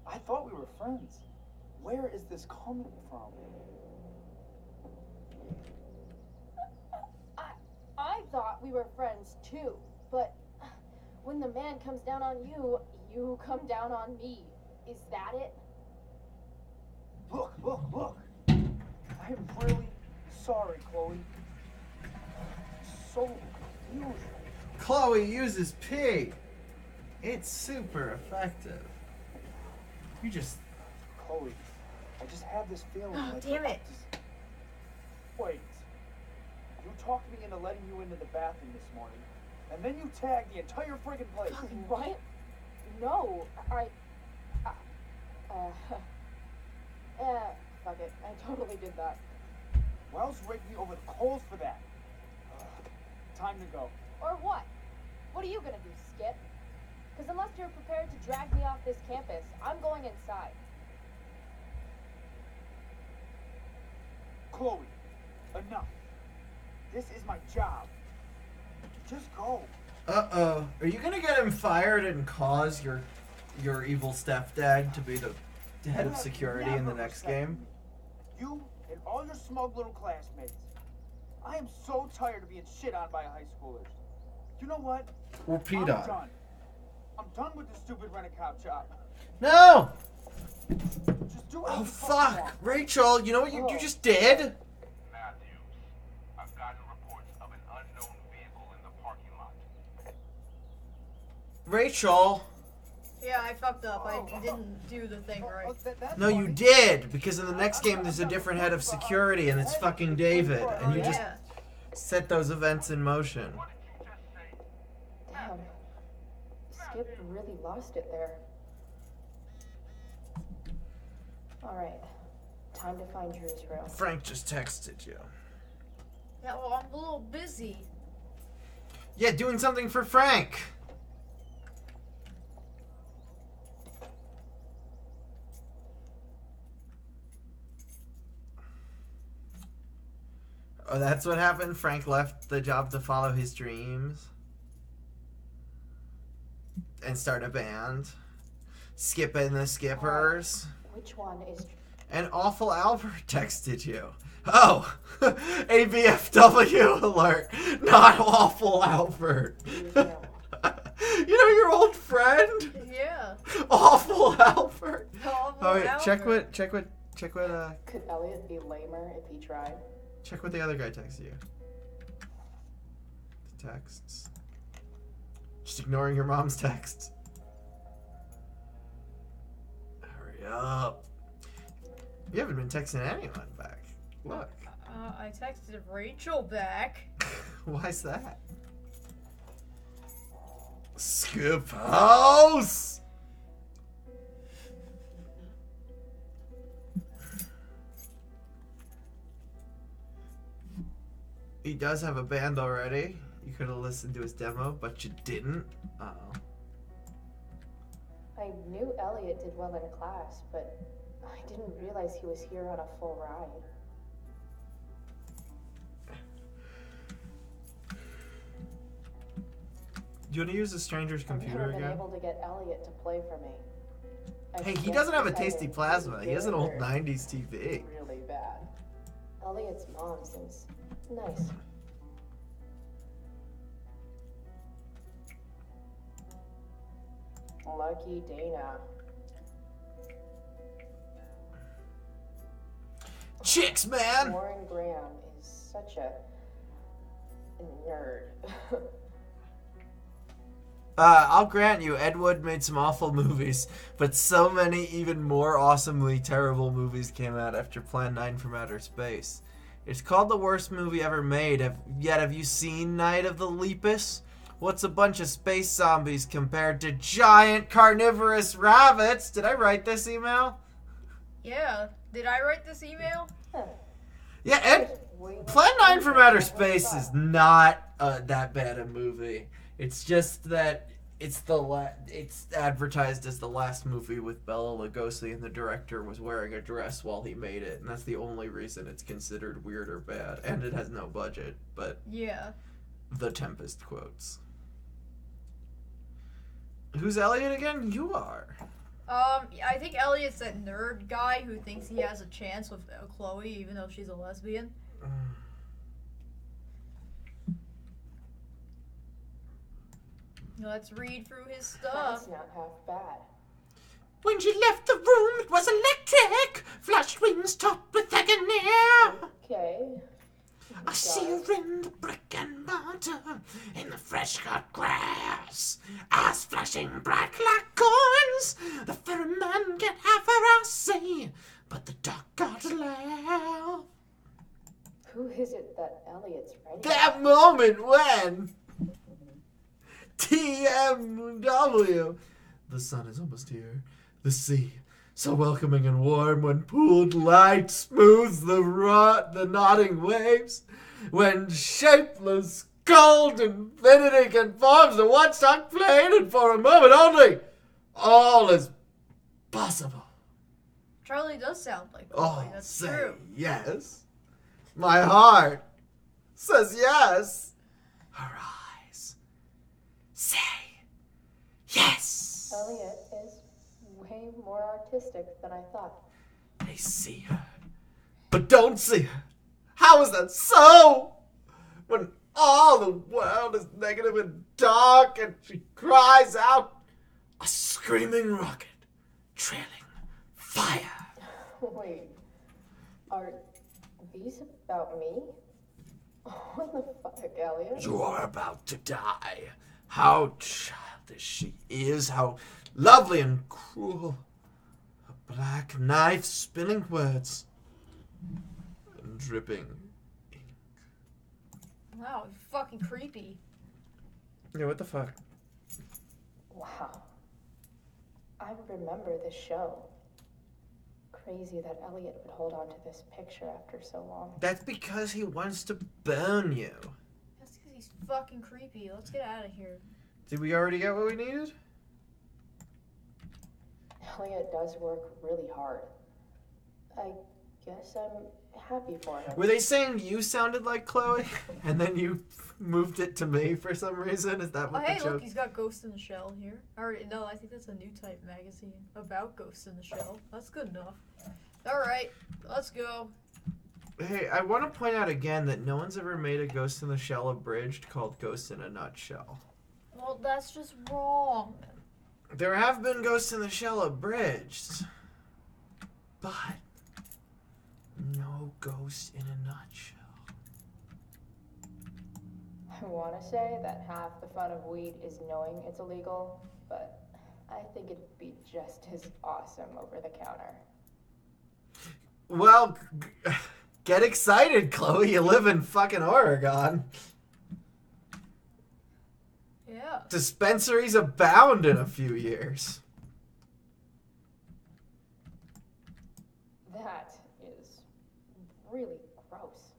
I thought we were friends. Where is this coming from? I thought we were friends too, but when the man comes down on you, you come down on me. Is that it? Look, look, look. I am really sorry, Chloe. So unusual. Chloe uses pee. It's super effective. You just... Chloe, I just have this feeling. Oh, like damn it. Wait. You talked me into letting you into the bathroom this morning, and then you tagged the entire friggin' place. What? No, fuck it. I totally did that. Wells rigged me over the coals for that. Time to go. Or what? What are you gonna do, Skip? Because unless you're prepared to drag me off this campus, I'm going inside. Chloe, enough. This is my job. Just go. Uh-oh. Are you gonna get him fired and cause your evil stepdad to be the head You of have security in the never next respected game? me. You and all your smug little classmates. I am so tired of being shit on by high schoolers. You know what? Or peed I'm on. done. I'm done with this stupid rent-a-cop job. No! Just do what Oh, the fuck you fuck. want. Rachel, you know what you just did? Matthews, I've gotten reports of an unknown vehicle in the parking lot. Rachel. Yeah, I fucked up. I didn't do the thing right. No, you did, because in the next game there's a different head of security, and it's fucking David, and you just set those events in motion. Damn. Skip really lost it there. Alright. Time to find Drew's room. Frank just texted you. Yeah, well, I'm a little busy. Yeah, doing something for Frank. Oh, that's what happened? Frank left the job to follow his dreams? And start a band? Skip and the Skippers? Which one is... And Awful Albert texted you. Oh! ABFW alert! Not Awful Albert! You know your old friend? Yeah. Awful Albert! Awful Oh wait, Albert. check what Could Elliot be lamer if he tried? check what the other guy texted you. The texts. Just ignoring your mom's texts. Hurry up. You haven't been texting anyone back. Look. I texted Rachel back. Why's that? Skip house! He does have a band already. You could have listened to his demo, but you didn't. Uh-oh. I knew Elliot did well in class, but I didn't realize he was here on a full ride. Do you want to use a stranger's computer I've never been again? able to get Elliot to play for me. I Hey, he guess doesn't have a because I tasty was plasma. He has an old very, 90s TV. really bad. Elliot's mom seems nice. Lucky Dana. Chicks, man! Warren Graham is such a nerd. I'll grant you, Ed Wood made some awful movies, but so many even more awesomely terrible movies came out after Plan 9 from Outer Space. It's called the worst movie ever made. Have you seen Night of the Lepus? What's a bunch of space zombies compared to giant carnivorous rabbits? Did I write this email? Yeah. Did I write this email? Yeah, Plan 9 from Outer Space is not that bad a movie. It's just that it's advertised as the last movie with Bela Lugosi, and the director was wearing a dress while he made it, and that's the only reason it's considered weird or bad. And it has no budget, but Yeah. The Tempest quotes. Who's Elliot again? You are. I think Elliot's that nerd guy who thinks he has a chance with Chloe, even though she's a lesbian. Let's read through his stuff. That's not half bad. When she left the room, it was electric. Flushed wings topped with agony. Okay. I see her in the brick and mortar, in the fresh cut grass. Eyes flashing bright like coins. The ferryman can have her, I see. But the dog got to laugh. Who is it that Elliot's writing? That moment when TMW. The sun is almost here. The sea, so welcoming and warm, when pooled light smooths the nodding waves, when shapeless cold infinity conforms the one-stock plane, and for a moment only, all is possible. Charlie does sound like Oh, Chloe, that's say true. yes. My heart says yes. Her eyes say yes. Elliot is way more artistic than I thought. They see her, but don't see her. How is that so? when all the world is negative and dark, and she cries out, a screaming rocket, trailing fire. Wait, are these about me? What the fuck, Elliot? You are about to die. How childish she is, how lovely and cruel. A black knife spinning words and dripping. Wow, fucking creepy. Yeah, what the fuck? Wow. I remember this show. Crazy that Elliot would hold on to this picture after so long. That's because he wants to burn you. That's because he's fucking creepy. Let's get out of here. Did we already get what we needed? Elliot does work really hard. I guess I'm happy for him. Were they saying you sounded like Chloe, and then you moved it to me for some reason? Is that Oh, what hey, the joke? look, he's got Ghost in the Shell here. No, I think that's a new type magazine about Ghost in the Shell. That's good enough. Alright, let's go. Hey, I want to point out again that no one's ever made a Ghost in the Shell abridged called Ghost in a Nutshell. Well, that's just wrong. There have been Ghost in the Shell abridged, but no Ghost in a Nutshell. I want to say that half the fun of weed is knowing it's illegal, but I think it'd be just as awesome over the counter. Well, get excited, Chloe. You live in fucking Oregon. Yeah. Dispensaries abound in a few years. That is really gross.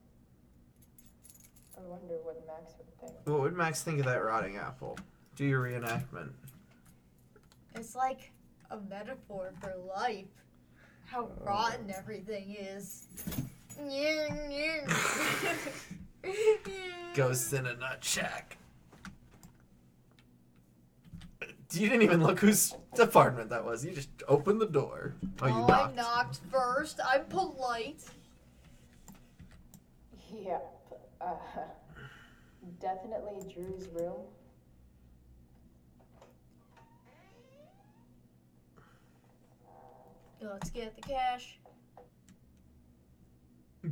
I wonder what Max would think. What would Max think of that rotting apple? Do your reenactment. It's like a metaphor for life. How rotten everything is. Ghost in a Nutsack. You didn't even look whose apartment that was. You just opened the door. Oh, you knocked. I knocked first. I'm polite. Yep. Definitely Drew's room. Let's get the cash.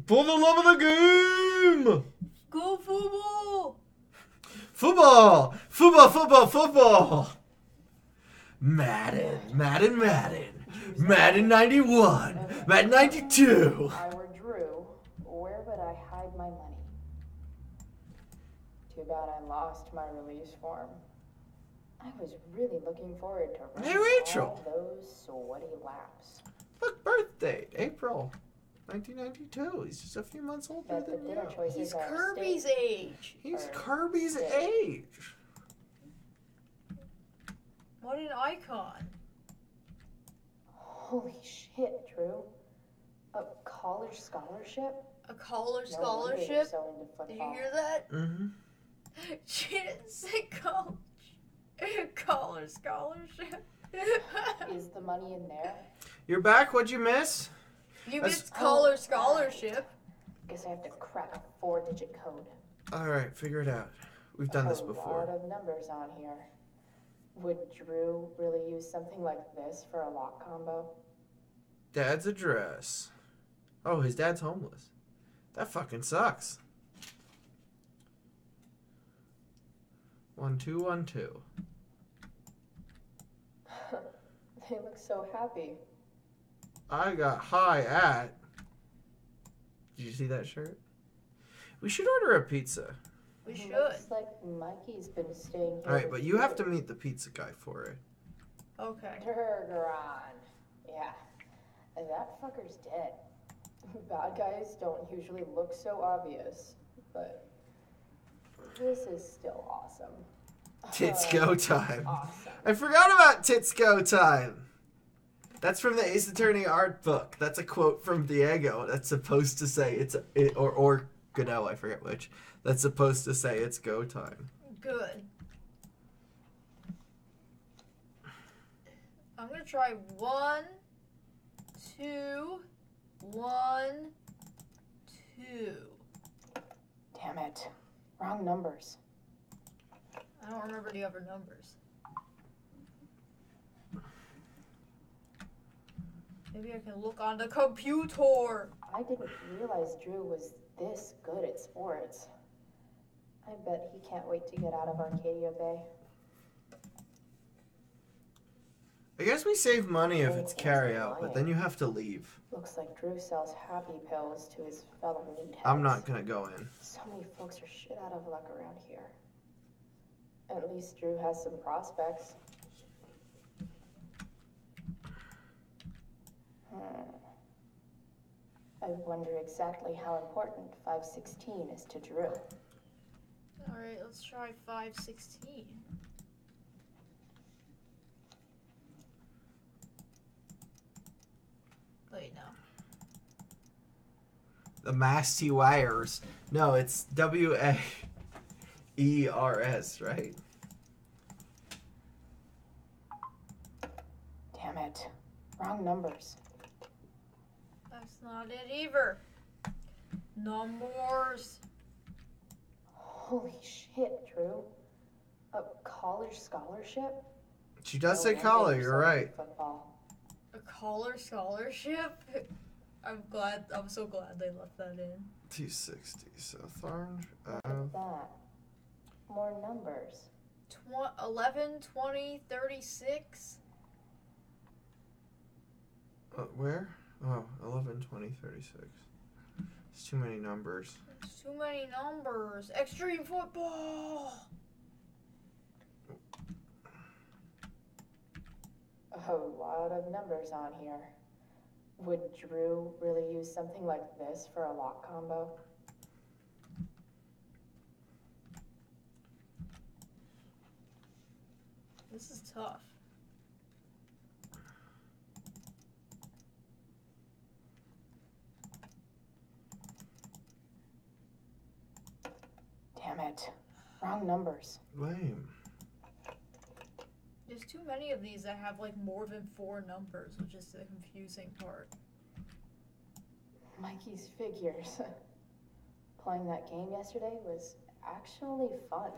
For the love of the game! Go football! Football! Football, football, football! Madden, Madden, Madden. Madden 91. Madden 92. If I were Drew, where would I hide my money? Too bad I lost my release form. I was really looking forward to running Hey, Rachel. all those sweaty laps. Look, birth date, April 1992. He's just a few months older Bet the than dinner you. choices He's are Kirby's steak age. He's or Kirby's steak. age. What an icon. Holy shit, Drew. A college scholarship? A college No wonder you're scholarship? so into Did you football. hear that? Mm-hmm. She didn't say college. College scholarship. Is the money in there? You're back? What'd you miss? You That's- missed college scholarship. Guess I have to crack a 4-digit code. Alright, figure it out. We've done this A lot before. of numbers on here. Would Drew really use something like this for a lock combo? Dad's address. Oh, his dad's homeless. That fucking sucks. 1212. They look so happy. I got high at. Did you see that shirt? We should order a pizza. We should. Looks like Mikey's been staying here. Alright, but you have to meet the pizza guy for it. Okay. Durgaron. Yeah. That fucker's dead. Bad guys don't usually look so obvious, but this is still awesome. Tits Go Time. Awesome. I forgot about Tits Go Time. That's from the Ace Attorney art book. That's a quote from Diego. That's supposed to say or Godot, I forget which. That's supposed to say it's go time. Good. I'm gonna try 1, 2, 1, 2. Damn it. Wrong numbers. I don't remember the other numbers. Maybe I can look on the computer. I didn't realize Drew was this good at sports. I bet he can't wait to get out of Arcadia Bay. I guess we save money if it's carryout, but then you have to leave. Looks like Drew sells happy pills to his fellow meatheads. I'm not gonna go in. So many folks are shit out of luck around here. At least Drew has some prospects. I wonder exactly how important 516 is to Drew. Alright, let's try 516. Wait, no. The Masty Wires. No, it's W-A-E-R-S, right? Damn it. Wrong numbers. That's not it either. Numbers. Holy shit, Drew. A college scholarship? She does say collar, you're right. Football. A collar scholarship? I'm so glad they left that in. 260 South Orange. Look at that. More numbers. 11, 20, 36. Where? Oh, 11, 20, 36. It's too many numbers. There's too many numbers. Extreme football. A lot of numbers on here. Would Drew really use something like this for a lock combo? This is tough. Damn it. Wrong numbers. Lame. There's too many of these that have like more than 4 numbers, which is the confusing part. Mikey's figures. Playing that game yesterday was actually fun.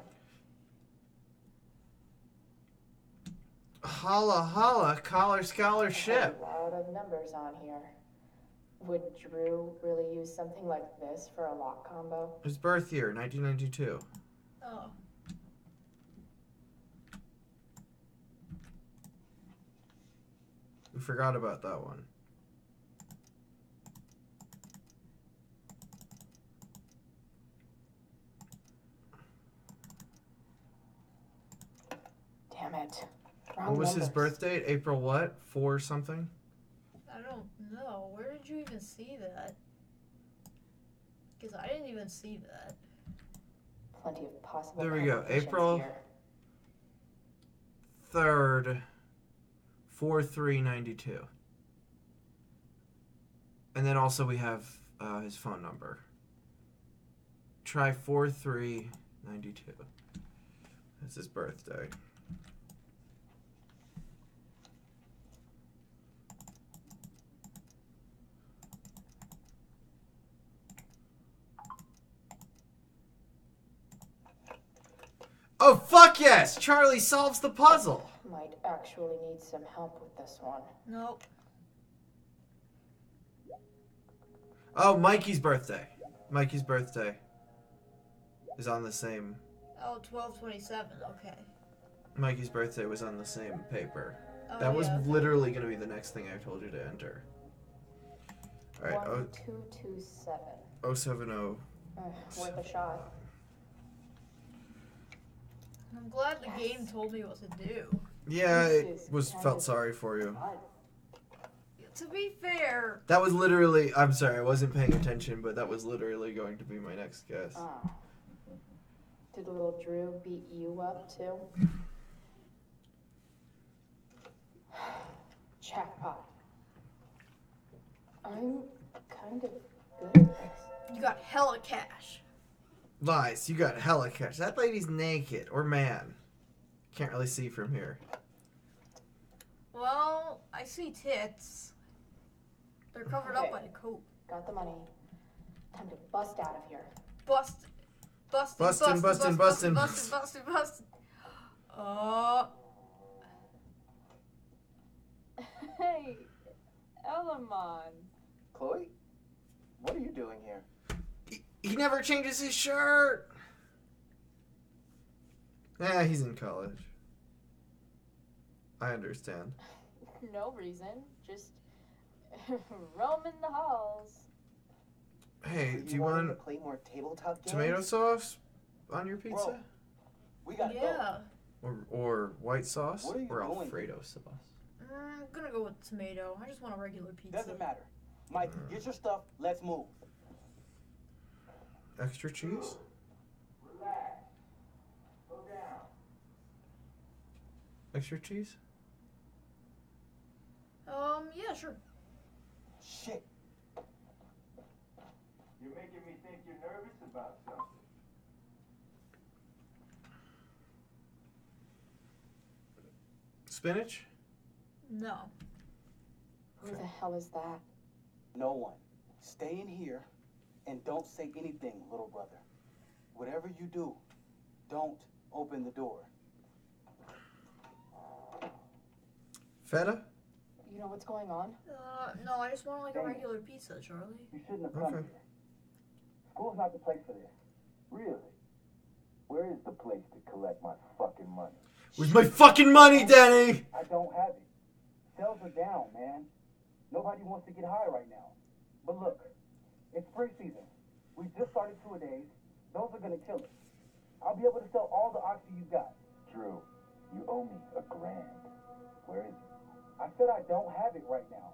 Holla holla, collar scholarship. A lot of numbers on here. Would Drew really use something like this for a lock combo? His birth year, 1992. Oh. We forgot about that one. Damn it. What was his birth date? April what? 4 something? I don't know. Where did you even see that? Because I didn't even see that. Plenty of possible. There we go. complications April here. 3rd, 4/3/92. And then also we have his phone number. Try 4/3/92. That's his birthday. Oh, fuck yes! Charlie solves the puzzle! Might actually need some help with this one. Nope. Oh, Mikey's birthday. Mikey's birthday is on the same... Oh, 12/27. Okay. Mikey's birthday was on the same paper. Oh, That was yeah. literally going to be the next thing I told you to enter. Alright, 1227. 070. Worth a shot. I'm glad the game told me what to do. Yeah, it felt sorry for you. To be fair. That was literally... I'm sorry, I wasn't paying attention, but that was literally going to be my next guess. Did little Drew beat you up too? Jackpot. I'm kind of good at this. You got hella cash. Lies, you got hella cash. That lady's naked. Or man. Can't really see from here. Well, I see tits. They're covered up by the coat. Got the money. Time to bust out of here. Bust. Bustin'. Hey, Elamon. Chloe, what are you doing here? He never changes his shirt. Yeah, he's in college. I understand. No reason, just roaming the halls. Hey, do you want to play more tabletop games? tomato sauce on your pizza? Bro, we gotta go. Or white sauce? What are you or doing? Alfredo sauce? I'm gonna go with tomato. I just want a regular pizza. Doesn't matter. Mike, get your stuff. Let's move. Extra cheese? Relax. Go down. Extra cheese? Yeah, sure. Shit. You're making me think you're nervous about something. Spinach? No. Who the hell is that? No one. Stay in here and don't say anything, little brother. Whatever you do, don't open the door. Feta? You know what's going on? No, I just want like a regular pizza, Charlie. You shouldn't have come here. School's not the place for this. Really? Where is the place to collect my fucking money? Where's my fucking money, Danny? I don't have it. Sales are down, man. Nobody wants to get high right now. But look, it's spring season. We just started 2-a-days. Those are gonna kill us. I'll be able to sell all the oxy you got. Drew, you owe me $1,000. Where is it? I said I don't have it right now.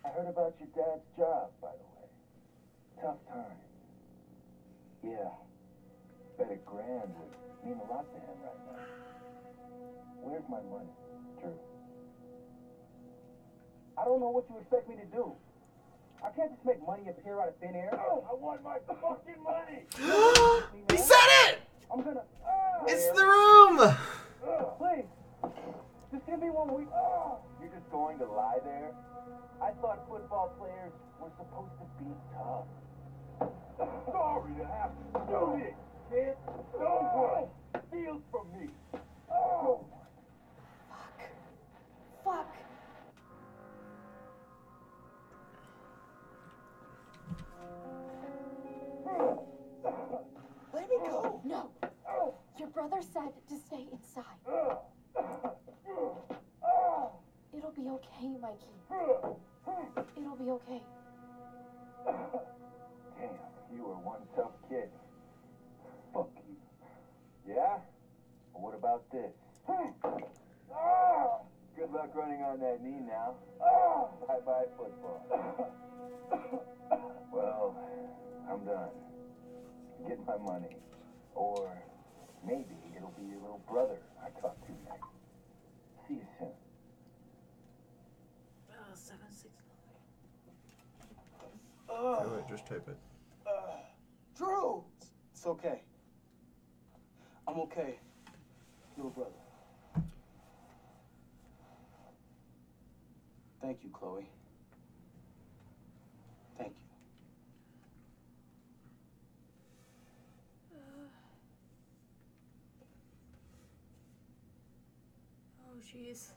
I heard about your dad's job, by the way. Tough time. Yeah. Bet $1,000 would mean a lot to him right now. Where's my money, Drew? I don't know what you expect me to do. I can't just make money appear out of thin air. Oh, I want my fucking money! He said it! I'm gonna... It's the room! Please. Just give me 1 week. You're just going to lie there? I thought football players were supposed to be tough. Sorry to have to do this, kid. Don't worry. Steal from me. Oh. Fuck. Let me go. No. Your brother said to stay inside. It'll be okay, Mikey. It'll be okay. Damn, you were one tough kid. Fuck you. Yeah? Well, what about this? Good luck running on that knee now. Bye-bye football. Well, I'm done. Get my money. Or maybe it'll be your little brother I talk to next. See you soon. 769. Oh, wait, just type it. Drew! It's okay. I'm okay, little brother. Thank you, Chloe. Thank you. Oh, jeez.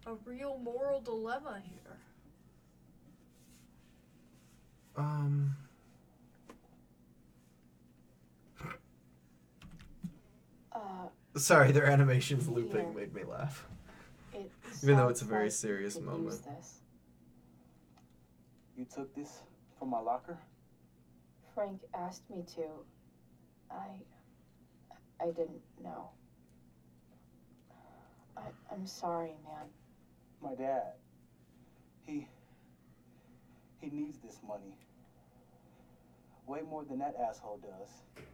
A real moral dilemma here. Sorry, their animations looping Here. made me laugh. It Even though it's a sounds very like serious you could moment. use this. You took this from my locker? Frank asked me to. I didn't know. I'm sorry, man. My dad. He needs this money. Way more than that asshole does.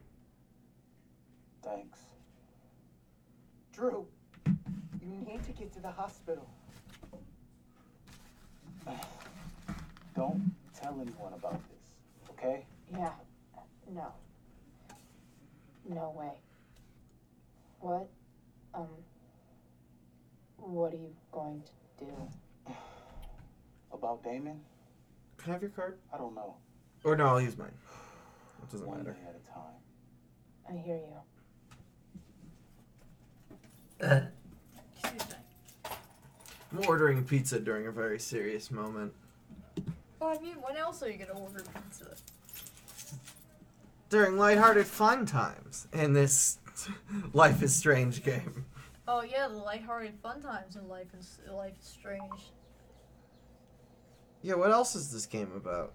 Thanks. Drew, you need to get it to the hospital. Don't tell anyone about this, okay? Yeah. No. No way. What? What are you going to do? About Damon? Can I have your card? I don't know. Or no, I'll use mine. It doesn't One matter. day at a time. I hear you. I'm ordering pizza during a very serious moment. Well, I mean, when else are you gonna order pizza? During lighthearted fun times in this Life is Strange game. Oh yeah, the lighthearted fun times in Life is Strange. Yeah, what else is this game about?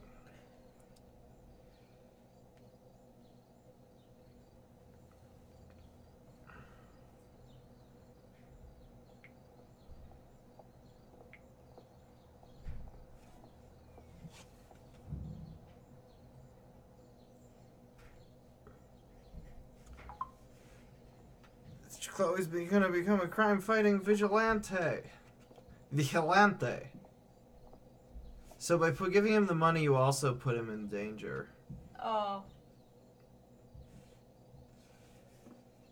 Chloe's gonna become a crime-fighting vigilante. Vigilante. So by giving him the money, you also put him in danger. Oh.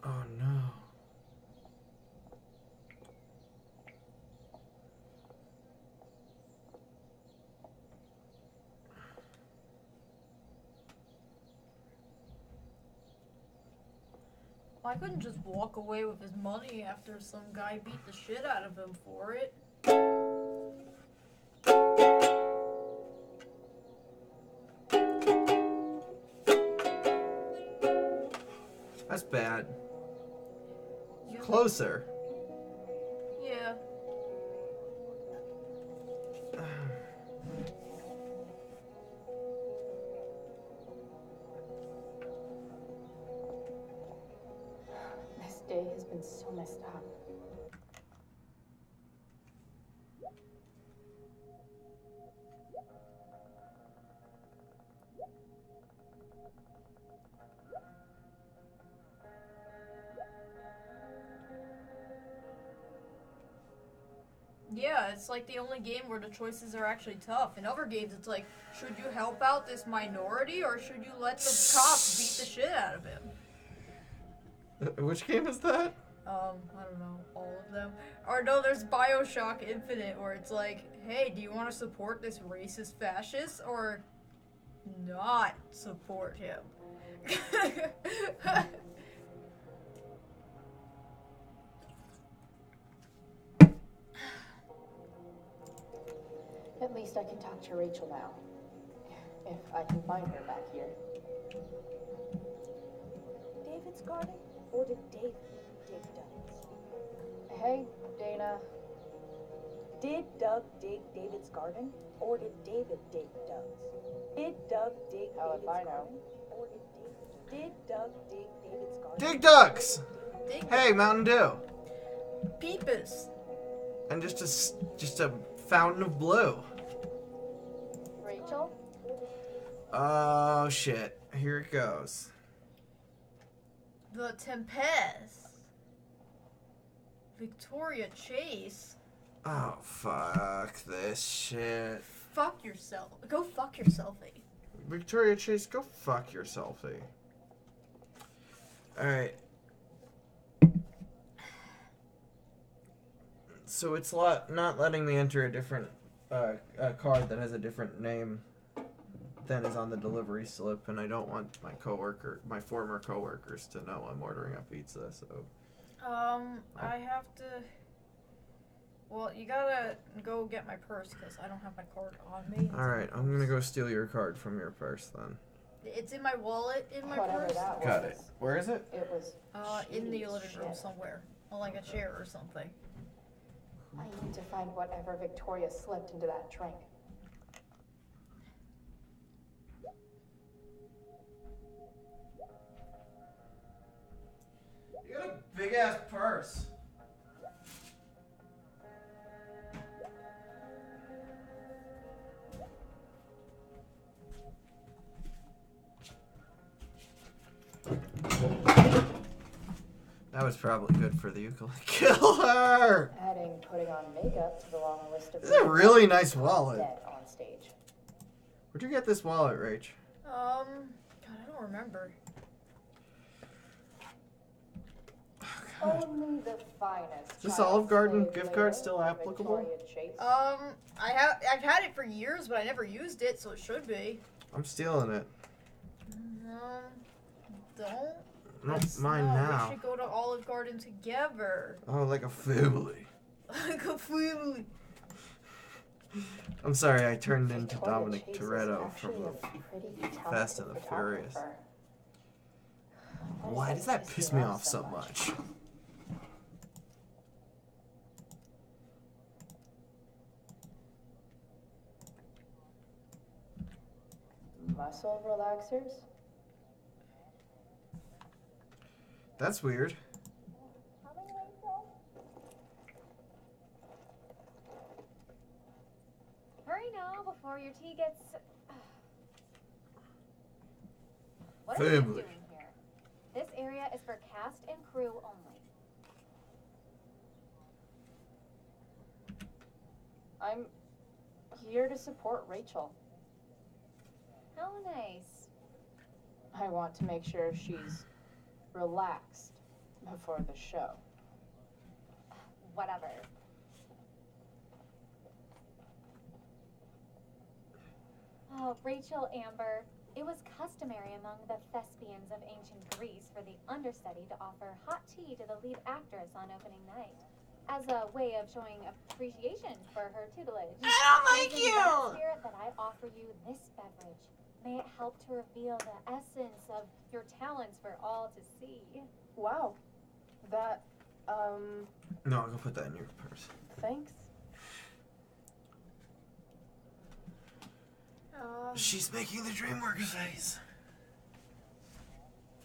Oh no. I couldn't just walk away with his money after some guy beat the shit out of him for it. That's bad. Closer. Yeah. This day has been so messed up. Yeah, it's like the only game where the choices are actually tough. In other games, it's like, should you help out this minority or should you let the cops beat the shit out of him? Which game is that? I don't know, all of them. Or no, there's BioShock Infinite where it's like, hey, do you want to support this racist fascist or not support him? At least I can talk to Rachel now. If I can find her back here. David's garden? Or did Dave dig Doug's? Hey, Dana. Did Doug dig David's garden? Or did David dig Doug's? Did Doug dig David's garden? Or did Doug dig David's garden? Dig ducks! Hey, Mountain Dew. Peepus. And just a fountain of blue. Rachel? Oh shit. Here it goes. The Tempest. Victoria Chase. Oh fuck this shit. Fuck yourself. Go fuck yourselfie. Victoria Chase, go fuck yourselfie. Alright. So it's not letting me enter a different a card that has a different name than is on the delivery slip, and I don't want my former coworkers to know I'm ordering a pizza, so. I have to. Well, you gotta go get my purse because I don't have my card on me. Alright, I'm gonna go steal your card from your purse then. It's in my wallet, in my Whatever purse. that Got it. Where is it? It was in the shitty living room shit. somewhere. On like a chair or something. I need to find whatever Victoria slipped into that drink. You got a big ass purse. That was probably good for the ukulele. Kill her! Adding putting on makeup to the long list of This is a really nice wallet. dead on stage. Where'd you get this wallet, Rach? God, I don't remember. Only the finest. Is this child Olive Garden slave gift card labor still for applicable? Victoria Chase. I've had it for years, but I never used it, so it should be. I'm stealing it. Don't. Not mine No, now. we should go to Olive Garden together. Oh, like a family. Like a family. I'm sorry, I turned into Victoria Dominic Chase is Toretto from actually the a pretty talented Fast and the Furious. photographer. Why does that piss me off so much? Muscle relaxers? That's weird. Hurry now before your tea gets. What are you Family. doing here? This area is for cast and crew only. I'm here to support Rachel. How nice. I want to make sure she's relaxed before the show. Whatever. Oh, Rachel Amber. It was customary among the thespians of ancient Greece for the understudy to offer hot tea to the lead actress on opening night, as a way of showing appreciation for her tutelage. I don't like It is in you! that spirit that I offer you this beverage. May it help to reveal the essence of your talents for all to see. Wow. That, No, I'll go put that in your purse. thanks. She's making the DreamWorks face.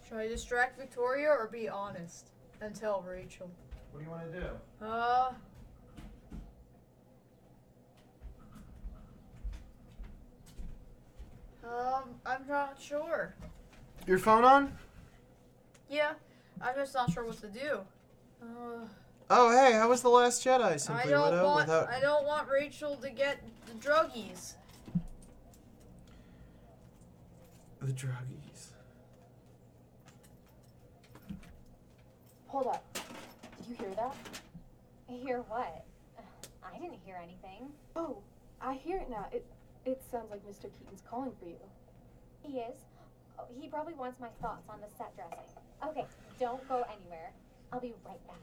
Should I distract Victoria or be honest and tell Rachel? What do you want to do? I'm not sure. Your phone on? Yeah, I'm just not sure what to do. Oh, hey, how was The Last Jedi, Simply Widow? Without... I don't want Rachel to get the druggies. The druggies. Hold up. Did you hear that? Hear what? I didn't hear anything. Oh, I hear it now. It sounds like Mr. Keaton's calling for you. He is? Oh, he probably wants my thoughts on the set dressing. Okay, don't go anywhere. I'll be right back.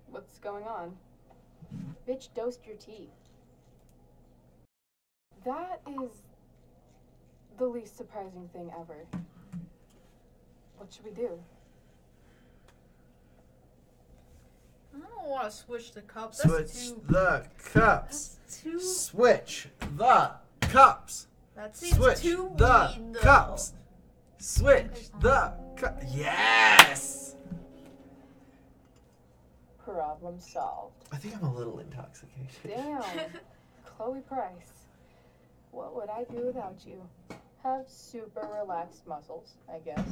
What's going on? Bitch dosed your tea. That is the least surprising thing ever. What should we do? I don't want to switch the cups. Switch the cups. That's too. Switch the cups. That seems Switch too the mean, though. cups. Switch the cups. Yes! Problem solved. I think I'm a little intoxicated. Damn. Chloe Price. What would I do without you? Have super relaxed muscles, I guess.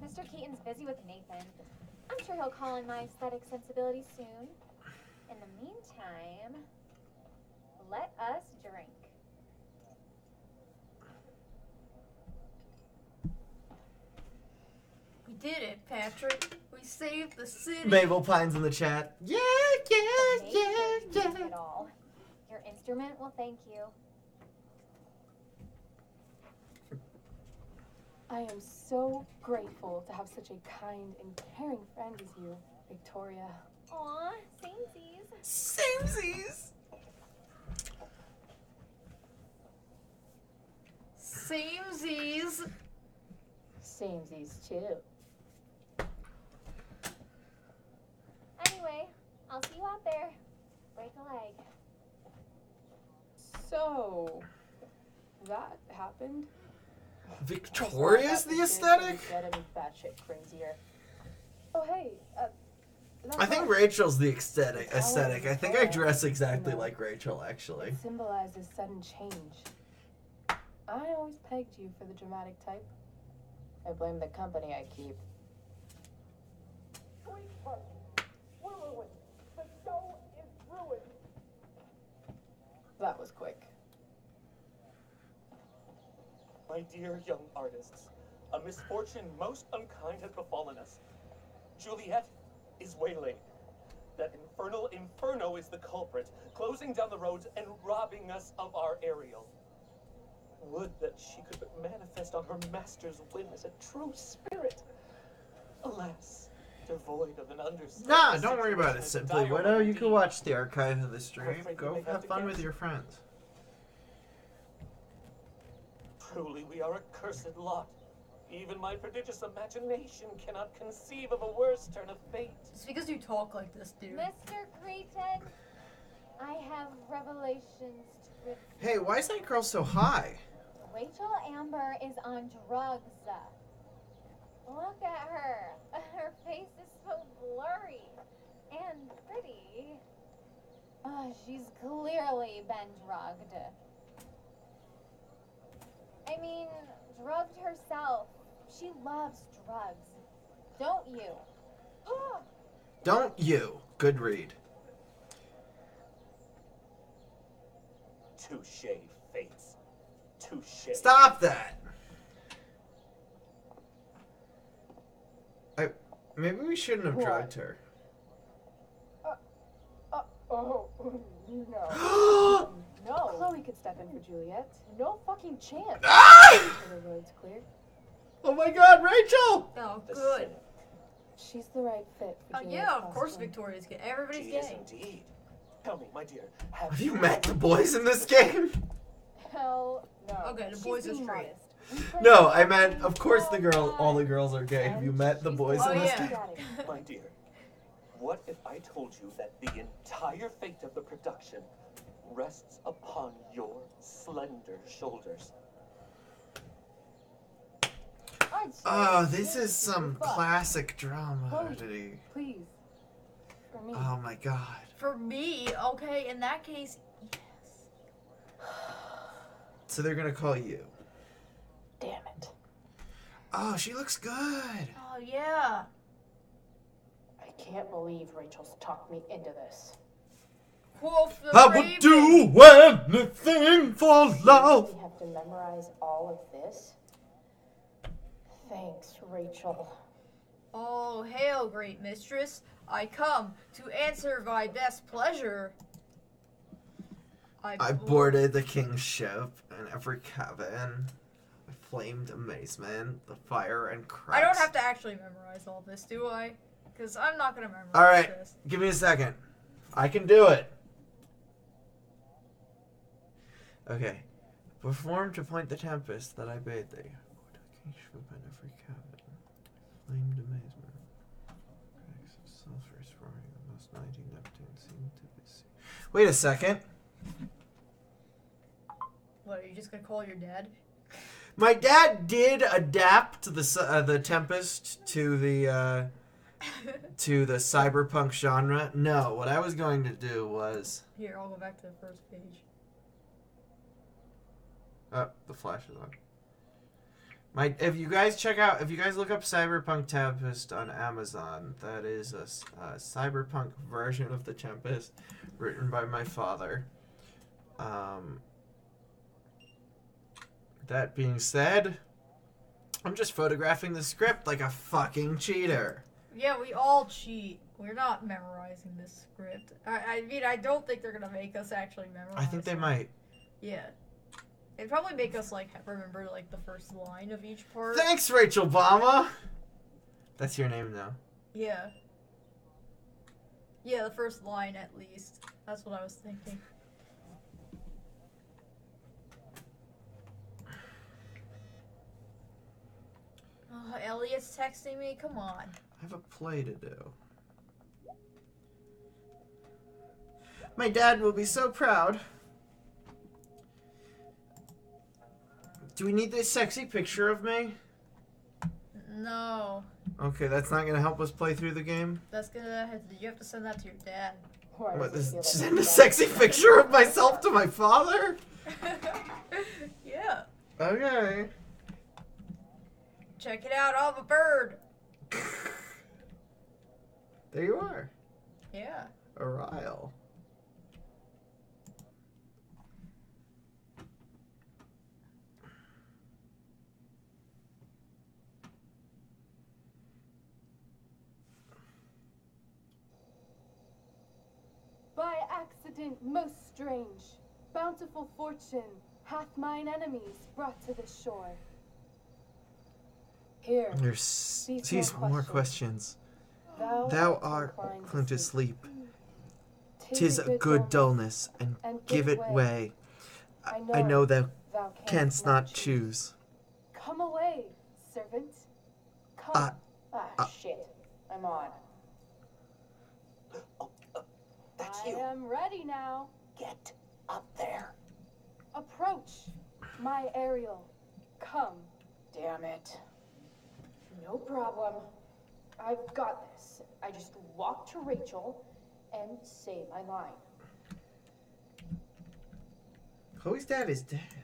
Mr. Keaton's busy with Nathan. I'm sure he'll call in my aesthetic sensibilities soon. In the meantime, let us drink. We did it, Patrick. We saved the city. Mabel Pines in the chat. Yeah, It all. Your instrument will thank you. I am so grateful to have such a kind and caring friend as you, Victoria. Aw, samesies. Samesies. Samesies. Samesies too. Anyway, I'll see you out there. Break a leg. So, that happened. Victoria's the aesthetic? Get any batshit crazier. Oh hey, I think Rachel's the aesthetic. I think I dress exactly like Rachel, actually. It symbolizes sudden change. I always pegged you for the dramatic type. I blame the company I keep. What are we That was quick. My dear young artists, a misfortune most unkind has befallen us. Juliet is waylaid. That infernal Inferno is the culprit, closing down the roads and robbing us of our Ariel. Would that she could but manifest on her master's whim as a true spirit. Alas, devoid of an understanding. Nah, don't worry about it, Simply Widow. You can watch the archive of the stream. Go have fun with your friends. Truly, we are a cursed lot. Even my prodigious imagination cannot conceive of a worse turn of fate. It's because you talk like this, dude. Mr. Creighton, I have revelations to reveal. Hey, why is that girl so high? Rachel Amber is on drugs. Look at her. Her face is so blurry and pretty. She's clearly been drugged. I mean, drugged herself. She loves drugs. Don't you? Don't you? Good read. Touche, Fates. Touche. Stop that! Maybe we shouldn't have drugged her. Oh, no. No. Chloe could step in for Juliet. No fucking chance. The road's clear. Oh my god, Rachel! Oh, good. She's the right fit for Oh, Juliet. yeah, of course Victoria's gay. Everybody's She is gay. indeed. Tell me, my dear, Have you met the boys in this game? Hell no. Okay, the She's boys are being straight. modest. No, I meant, of course all the girls are gay. Have you met the boys Oh, in this yeah. game? My dear, what if I told you that the entire fate of the production rests upon your slender shoulders? Oh, this is some classic drama. Please. For me. Oh my god. For me, okay, in that case, So they're gonna call you. Damn it. Oh, she looks good. oh yeah. I can't believe Rachel's talked me into this. Wolf the I Raven. would do anything for love. We have to memorize all of this? Thanks, Rachel. Oh, hail, great mistress. I come to answer thy best pleasure. I boarded the king's ship, and every cabin, I flamed amazement, the fire and cracks. I don't have to actually memorize all this, do I? Because I'm not going to memorize Alright, this. give me a second. I can do it. Okay. Perform to point the tempest that I bade thee. Boarded the king's ship, and every cabin, flamed amazement. Cracks of sulphurous roaring, the most mighty Neptune seemed to be seen. Wait a second. What, are you just going to call your dad? My dad did adapt the Tempest to the cyberpunk genre. No, what I was going to do was Here, I'll go back to the first page. oh, the flash is on. If you guys look up Cyberpunk Tempest on Amazon, that is a cyberpunk version of the Tempest written by my father. That being said, I'm just photographing the script like a fucking cheater. Yeah, we all cheat. We're not memorizing this script. I mean, I don't think they're going to make us actually memorize I think they it. might. Yeah. They'd probably make us, like, remember, like, the first line of each part. Thanks, Rachel Obama! That's your name now. Yeah. Yeah, the first line, at least. That's what I was thinking. Oh, Elliot's texting me? Come on. I have a play to do. My dad will be so proud. Do we need this sexy picture of me? No. Okay, that's not gonna help us play through the game. That's gonna you have to send that to your dad. What, send a sexy picture of myself to my father? Yeah. Okay. Check it out, I'm a bird. There you are. Yeah. Oriel. accident most strange. Bountiful fortune hath mine enemies brought to this shore. Here, These more questions. Thou art inclined to sleep. 'Tis a good dullness, and give it way. I know thou canst not choose. Come away, servant. Come. Shit. I'm on. I am ready now. Get up there. Approach, my Ariel. Come. Damn it. No problem. I've got this. I just walk to Rachel and say my line. Chloe's dad is dead.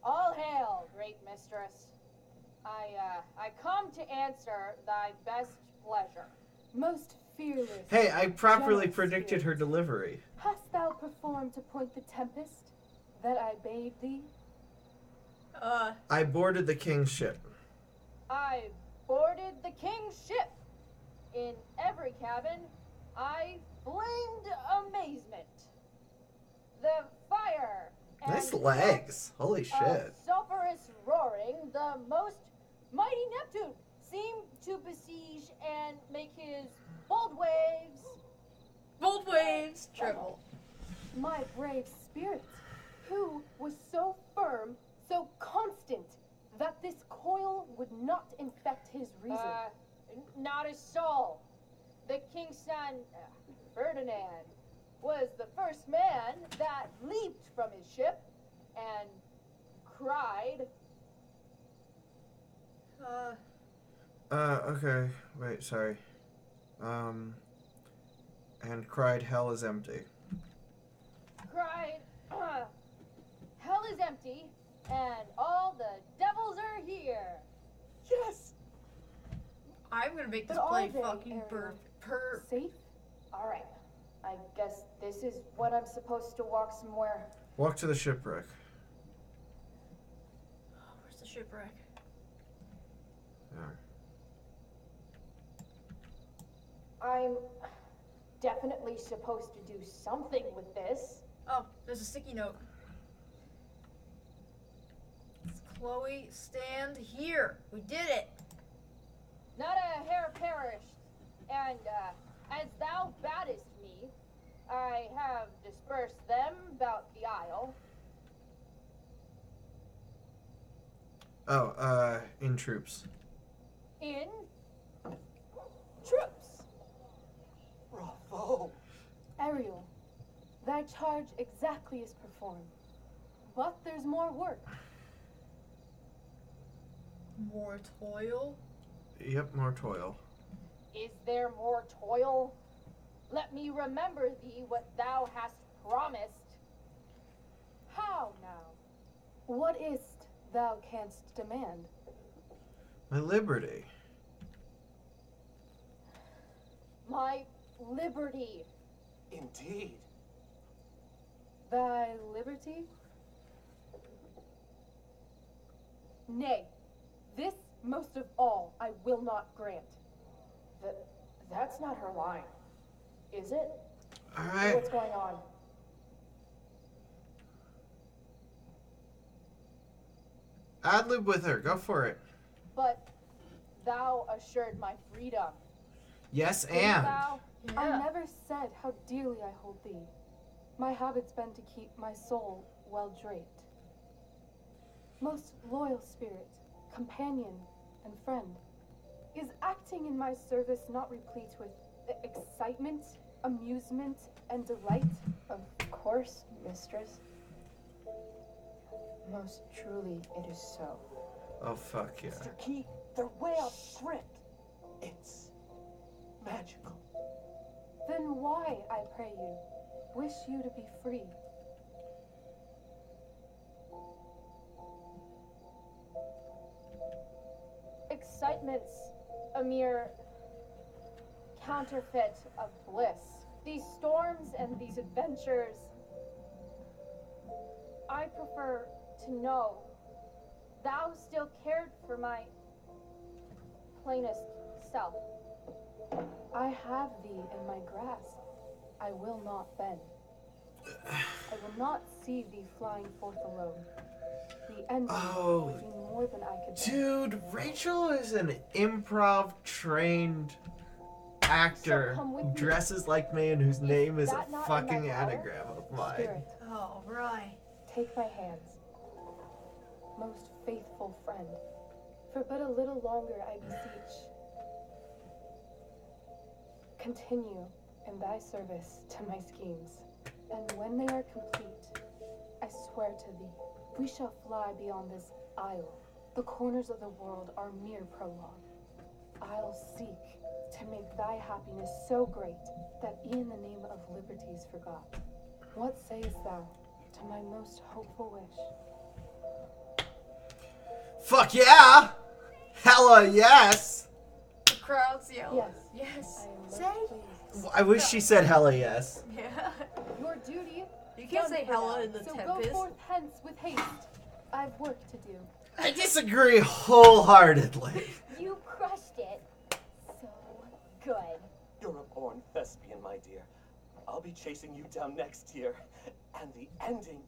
All hail, great mistress. I come to answer thy best pleasure. Most fearless. Hey, I properly generous predicted her spirit. delivery. Hast thou performed to point the tempest that I bade thee? I boarded the king's ship. I boarded the king's ship. In every cabin, I flamed amazement. The fire. Nice and legs. Holy a shit. sulphurous roaring, the most mighty Neptune seemed to besiege and make his bold waves. Bold waves, triple. My brave spirit, who was so firm, so constant, that this coil would not infect his reason. Not a soul. The king's son, Ferdinand, was the first man that leaped from his ship and cried. Okay. Wait, sorry. And cried, hell is empty. Cried, hell is empty, and all the devils are here. Yes! I'm gonna make this But play are they, fucking Ariel, per. Safe? Alright. I guess this is what I'm supposed to walk somewhere. Walk to the shipwreck. Where's the shipwreck? There. I'm definitely supposed to do something with this. Oh, there's a sticky note. Chloe, stand here. We did it. Not a hair perished, and as thou baddest me, I have dispersed them about the isle. Oh, in troops. In troops. Bravo! Ariel, thy charge exactly is performed, but there's more work. More toil? Yep, more toil. Is there more toil? Let me remember thee what thou hast promised. How now? What is't thou canst demand? My liberty. My liberty. Indeed. Thy liberty? Nay, this most of all I will not grant. That's not her line, is it? Alright. What's going on? Ad-lib with her. Go for it. But thou assured my freedom. Yes, Didn't and. thou? I never said how dearly I hold thee. My habit's been to keep my soul well draped. Most loyal spirit, companion, and friend, is acting in my service not replete with excitement, amusement, and delight? Of course, mistress. Most truly it is so. Oh, fuck yeah. Mr. Key, they're way off script. It's magical. Then why, I pray you, wish you to be free? Excitement's a mere counterfeit of bliss. These storms and these adventures, I prefer to know thou still cared for my plainest self. I have thee in my grasp. I will not bend. I will not see thee flying forth alone. The ending would be more than I could bear. Dude, Rachel is an improv trained actor who dresses like me and whose name is a fucking anagram of mine. Spirit, Oh, right. take my hands. Most faithful friend, for but a little longer I beseech. Continue in thy service to my schemes, and when they are complete, I swear to thee, we shall fly beyond this isle. The corners of the world are mere prologue. I'll seek to make thy happiness so great that e'en the name of liberty's forgot. What sayest thou to my most hopeful wish? Fuck yeah! Hella yes! The crowd's yelling. Yes. Yes. Say? I wish she said hella yes. Yeah. Your duty. You can't done say for hella now. in the So Tempest. go forth hence with haste. I've work to do. I disagree wholeheartedly. You crushed it. So good. You're a born thespian, my dear. I'll be chasing you down next year. And the ending...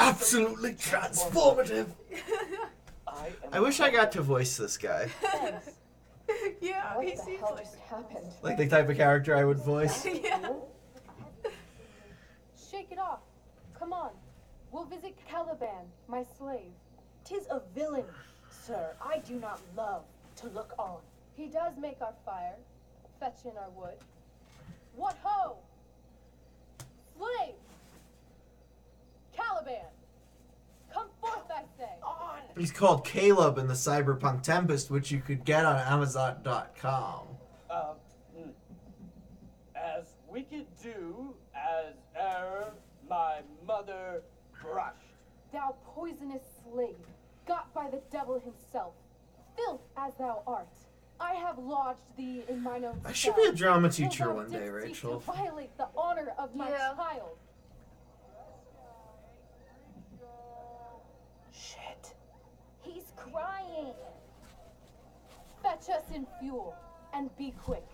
Absolutely transformative. I wish I got to voice this guy. Yeah, What he the seems hell like... just happened? Like the type of character I would voice. Yeah. Shake it off. Come on. We'll visit Caliban, my slave. 'Tis a villain, sir. I do not love to look on. He does make our fire, fetch in our wood. What ho! Slave! Caliban! Come forth, I say! On! He's called Caleb in the Cyberpunk Tempest, which you could get on Amazon.com. As we could do as e'er my mother brushed. Thou poisonous slave, got by the devil himself, filth as thou art, I have lodged thee in mine own I should be a cell, drama till teacher thou one day, didst seek Rachel. To violate the honor of my child. Shit. He's crying. Fetch us in fuel, and be quick.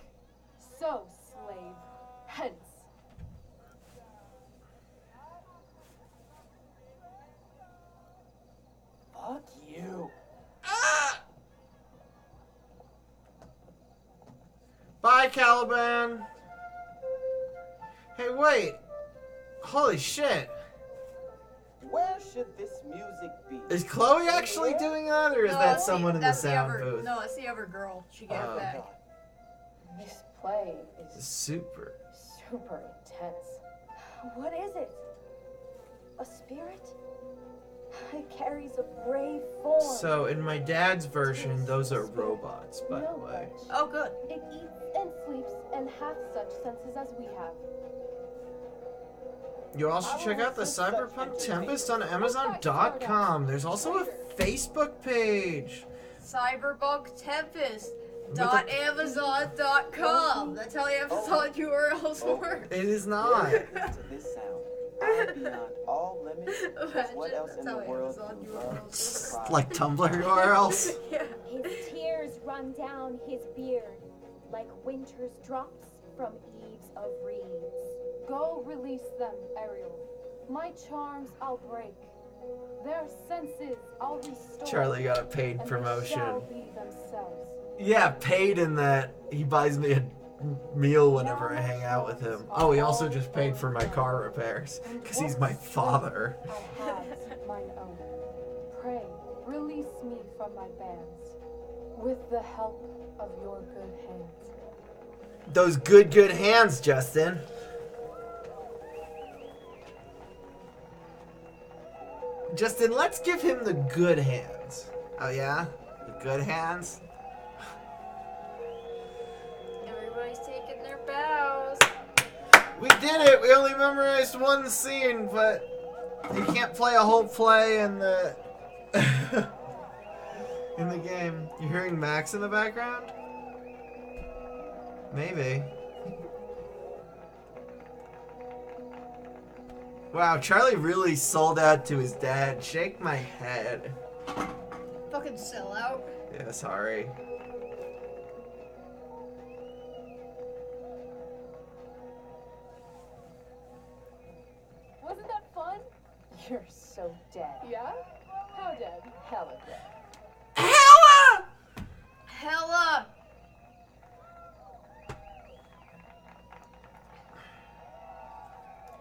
So, slave, hence. Fuck you. Bye, Caliban. Hey, wait. Holy shit. Where should this music be? Is Chloe actually doing that, or is that someone in the sound booth? No, it's the other girl. She got it back. This play is Super. super intense. What is it? A spirit? It carries a brave form. So, in my dad's version, those are robots, by the way. Oh, good. It eats and sleeps and hath such senses as we have. You also check out the Cyberpunk Tempest on Amazon.com. There's also a Facebook page. Cyberpunk Tempest. .amazon.com. That's how Amazon URLs work. It is not. To this sound, I'm beyond all limits. What else in the world can love? Like Tumblr URLs. Yeah. His tears run down his beard like winter's drops from eaves of reeds. Go release them, Ariel. My charms I'll break. Their senses I'll restore. Charlie got a paid and promotion. They shall be themselves. Yeah, paid in that he buys me a meal whenever I hang out with him. Oh, he also just paid for my car repairs, because he's my father. I have mine own. Pray, release me from my bands, with the help of your good hands. Those good hands, Justin. Justin, let's give him the good hands. Oh yeah? The good hands? Everybody's taking their bows. We did it! We only memorized one scene, but you can't play a whole play in the in the game. You hearing Max in the background? Maybe. Wow, Charlie really sold out to his dad. Shake my head. Fucking sell out. Yeah, sorry. You're so dead. Yeah? How dead? Hella dead. Hella!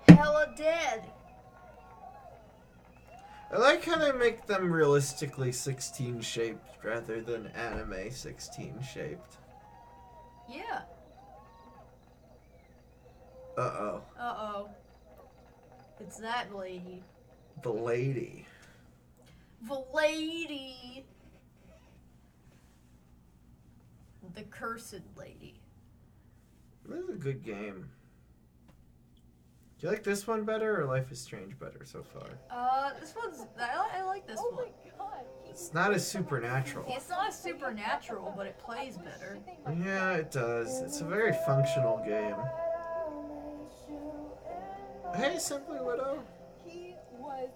Hella dead. I like how they make them realistically 16 shaped rather than anime 16 shaped. Yeah. Uh-oh. Uh-oh. It's that lady. The lady. The lady. The cursed lady. This is a good game. Do you like this one better or Life is Strange better so far? This one's... I like this one. Oh my god. It's not as supernatural. It's not as supernatural, but it plays better. Yeah, it does. It's a very functional game. Hey, Simply Widow. He was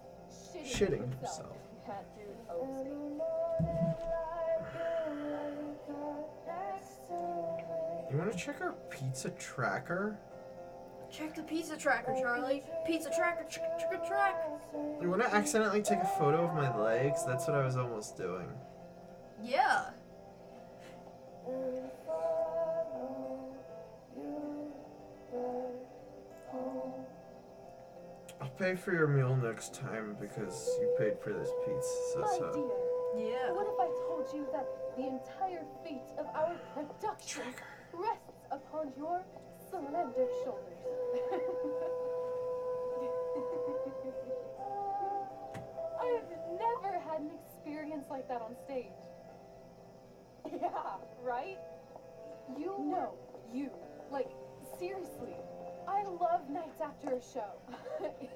Shitting himself. That dude owes me. You want to check our pizza tracker? Check the pizza tracker, Charlie. Pizza tracker, track. You want to accidentally take a photo of my legs? That's what I was almost doing. Yeah. I'll pay for your meal next time because you paid for this pizza. My So. dear, Yeah. what if I told you that the entire fate of our production rests upon your slender shoulders? I have never had an experience like that on stage. Yeah, right? No, you. Like, seriously. I love nights after a show.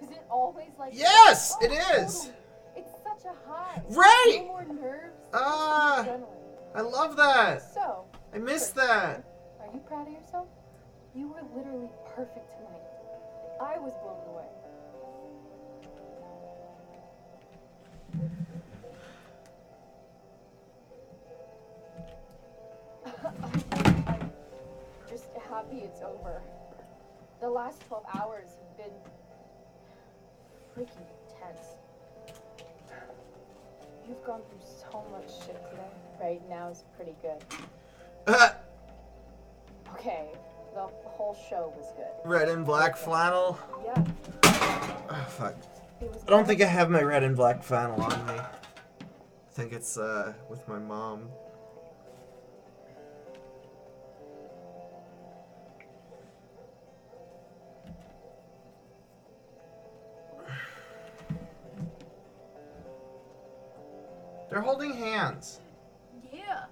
Is it always like Yes, that? it is. Totally. It's such a high. Right. No more nerves. Ah, adrenaline. I love that. So, I missed that. are you proud of yourself? You were literally perfect tonight. I was blown away. I'm just happy it's over. The last 12 hours have been freaking intense. You've gone through so much shit today. Right now is pretty good. Okay, the whole show was good. Red and black flannel. Yeah. Oh, fuck. I don't think I have my red and black flannel on me. I think it's with my mom. They're holding hands. Yeah.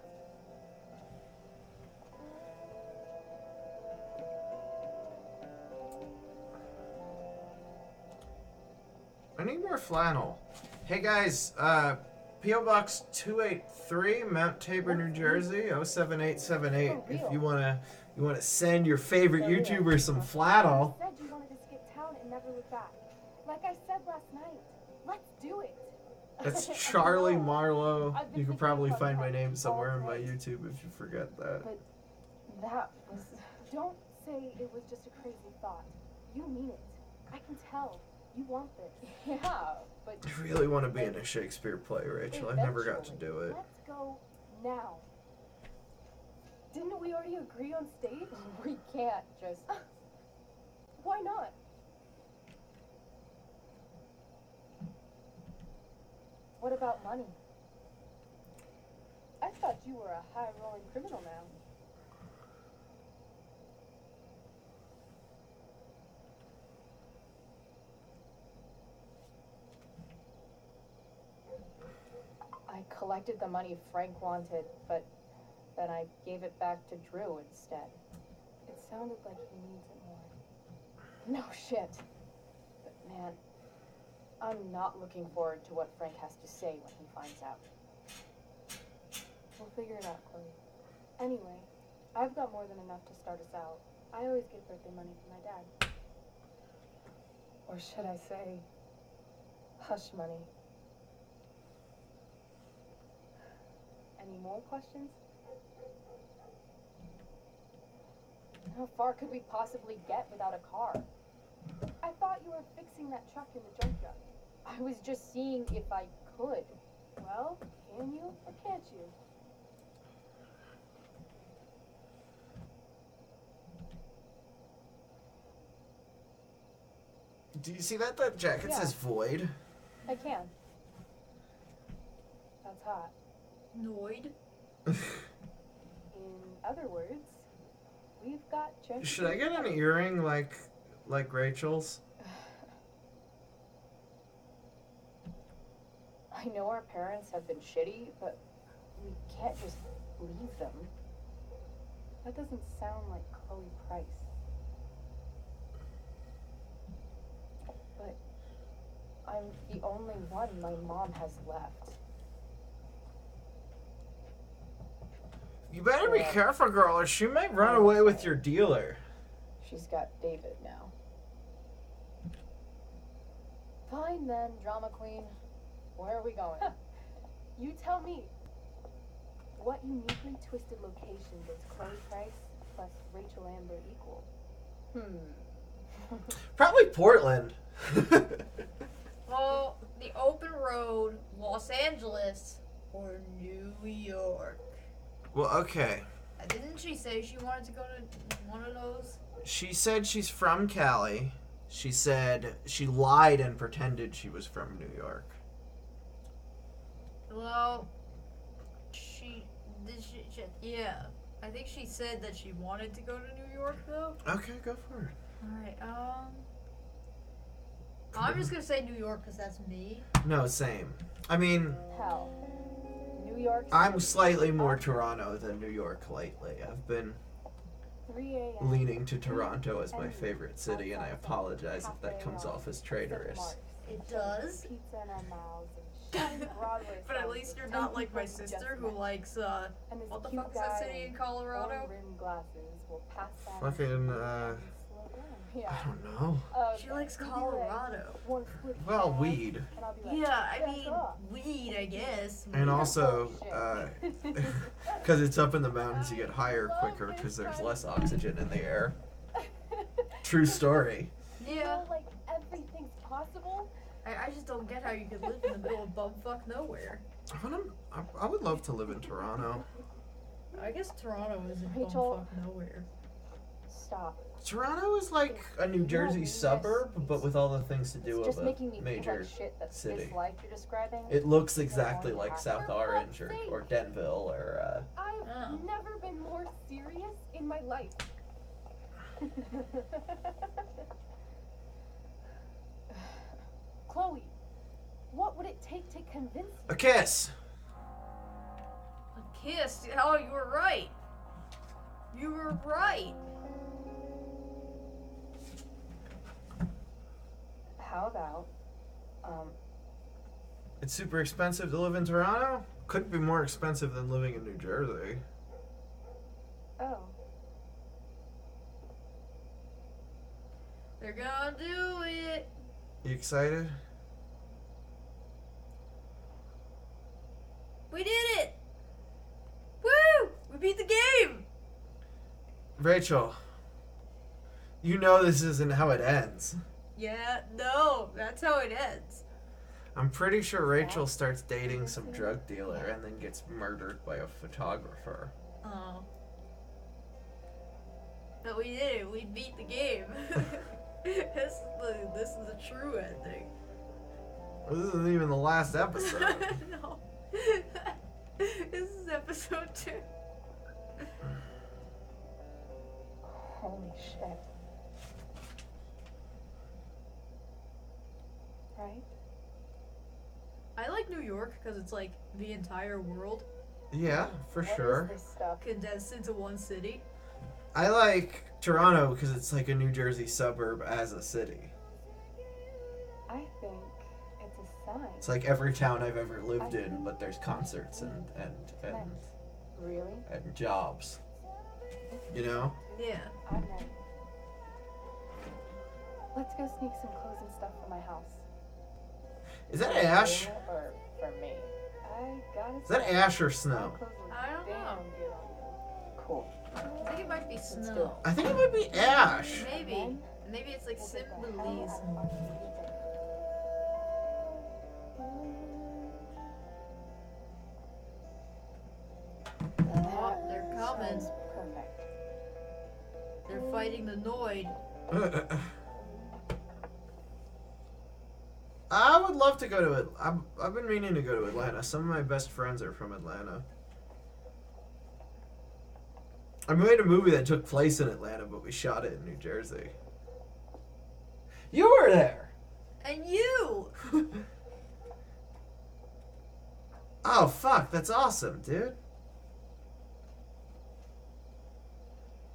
I need more flannel. Hey guys, P.O. Box 283, Mount Tabor, New Jersey, 07878. If you wanna send your favorite YouTuber some flannel. You said you wanted to skip town and never look back. Like I said last night, let's do it. That's Charlie Marlowe. You can probably find my name somewhere in my YouTube if you forget that. But that was... Don't say it was just a crazy thought. You mean it. I can tell. You want this. Yeah, but... I really want to be in a Shakespeare play, Rachel. I never got to do it. Let's go now. Didn't we already agree on stage? We can't just... Why not? What about money? I thought you were a high-rolling criminal now. I collected the money Frank wanted, but then I gave it back to Drew instead. It sounded like he needs it more. No shit. But man, I'm not looking forward to what Frank has to say when he finds out. We'll figure it out, Chloe. Anyway, I've got more than enough to start us out. I always get birthday money from my dad. Or should I say, hush money. Any more questions? How far could we possibly get without a car? I thought you were fixing that truck in the junkyard. I was just seeing if I could. Well, can you or can't you? Do you see that? That jacket Yeah. says void. I can. That's hot. Noid. In other words, we've got chances. Should I get an earring like Rachel's? I know our parents have been shitty, but we can't just leave them. That doesn't sound like Chloe Price. But I'm the only one my mom has left. You better be careful, girl, or she might run away with your dealer. She's got David now. Fine then, drama queen. Where are we going? You tell me. What uniquely twisted location does Chloe Price plus Rachel Amber equal? Probably Portland. Well, the open road, Los Angeles, or New York. Well, okay. Didn't she say she wanted to go to one of those? She said she's from Cali. She said she lied and pretended she was from New York. Well, yeah. I think she said that she wanted to go to New York, though. Okay, go for it. Alright, I'm just gonna say New York because that's me. No, same. I mean, Hell. New York. I'm slightly more Toronto than New York lately. I've been 3 a.m. leaning to Toronto as my favorite city, and I apologize if that comes off as traitorous. It does. Pizza in our mouths and shiny Broadway But at signs least with you're not like my "Thank you for sister just who met." likes, And this what the cute fuck's that guy city in in Colorado? gold-rimmed glasses will pass that Fucking, Yeah. I don't know. She likes Colorado. Well, weed. Yeah, I mean, weed, I guess. And also, because it's up in the mountains, you get higher quicker because there's less oxygen in the air. True story. Yeah. Like everything's possible. I just don't get how you could live in the middle of bumfuck nowhere. I would love to live in Toronto. I guess Toronto is in Rachel. bumfuck nowhere. Stop. Toronto is like a New Jersey suburb, but with all the things to do It's just of making a me major feel like shit that city. this life you're describing. It looks isn't exactly going to like happen. South Orange or Denville or I've never been more serious in my life. Chloe, what would it take to convince you? a kiss. A kiss? Oh, you were right. You were right. How about, It's super expensive to live in Toronto. Couldn't be more expensive than living in New Jersey. oh, They're gonna do it. You excited? We did it. Woo! We beat the game. Rachel, you know this isn't how it ends. Yeah, no, that's how it ends. I'm pretty sure Rachel starts dating some drug dealer and then gets murdered by a photographer. Oh. But we did it. We beat the game. this is a true ending. This isn't even the last episode. No. This is episode 2. holy shit. Right? I like New York because it's like the entire world Yeah, for sure. condensed into one city. I like Toronto because it's like a New Jersey suburb as a city. I think it's a sign. It's like every town I've ever lived in, but there's concerts and Really? and jobs. You know? Yeah. I'm ready. Let's go sneak some clothes and stuff for my house. Is that ash? Or for me. I gotta Is that say, ash or snow? my clothes look I don't damn know. good on you. Cool. I think it might be snow. I think it might be ash. Maybe. Maybe it's like symbolism. They're fighting the Noid. I would love to go to it. I've been meaning to go to Atlanta. Some of my best friends are from Atlanta. I made a movie that took place in Atlanta, but we shot it in New Jersey. You were there. And you. Oh fuck, that's awesome, dude.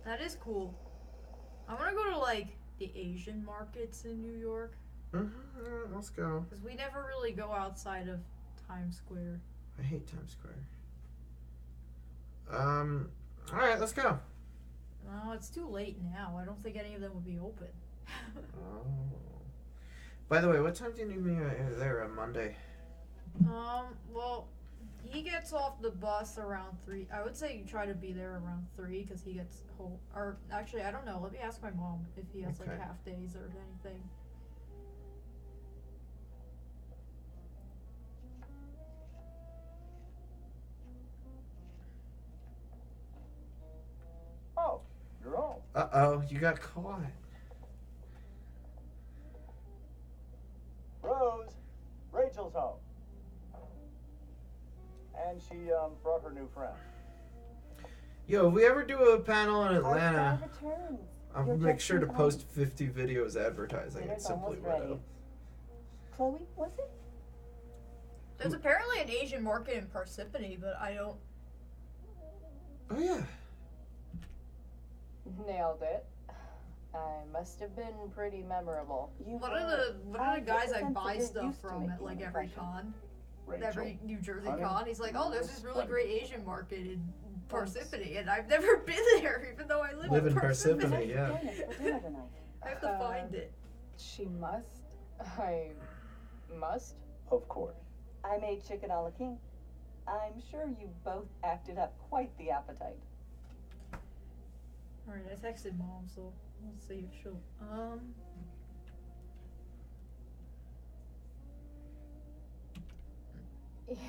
That is cool. I want to go to like the Asian markets in New York. Mm-hmm. Let's go. Because we never really go outside of Times Square. I hate Times Square. All right, let's go. No, it's too late now. I don't think any of them would be open. Oh. By the way, what time do you need me there on Monday? Well, he gets off the bus around 3. I would say you try to be there around 3 because he gets home. Or actually, I don't know. Let me ask my mom if he has like half days or anything. Oh, you're home. Uh-oh, you got caught. Rose, Rachel's home. And she brought her new friend. Yo, if we ever do a panel in Our Atlanta, star returns. I'll You're make just sure to in time. post 50 videos advertising it Dinner's Simply almost ready. Widow. Chloe, was it? There's apparently an Asian market in Parsippany, but I don't. Oh yeah. Nailed it. I must have been pretty memorable. One of the guys I buy stuff from at like every con, every New Jersey con, he's like, oh, there's this really great Asian market in Parsippany, and I've never been there, even though I live in Parsippany. Yeah. I have to find it. She must. I must. Of course. I made chicken a la king. I'm sure you both acted up quite the appetite. Alright, I texted mom, so let's see if she'll.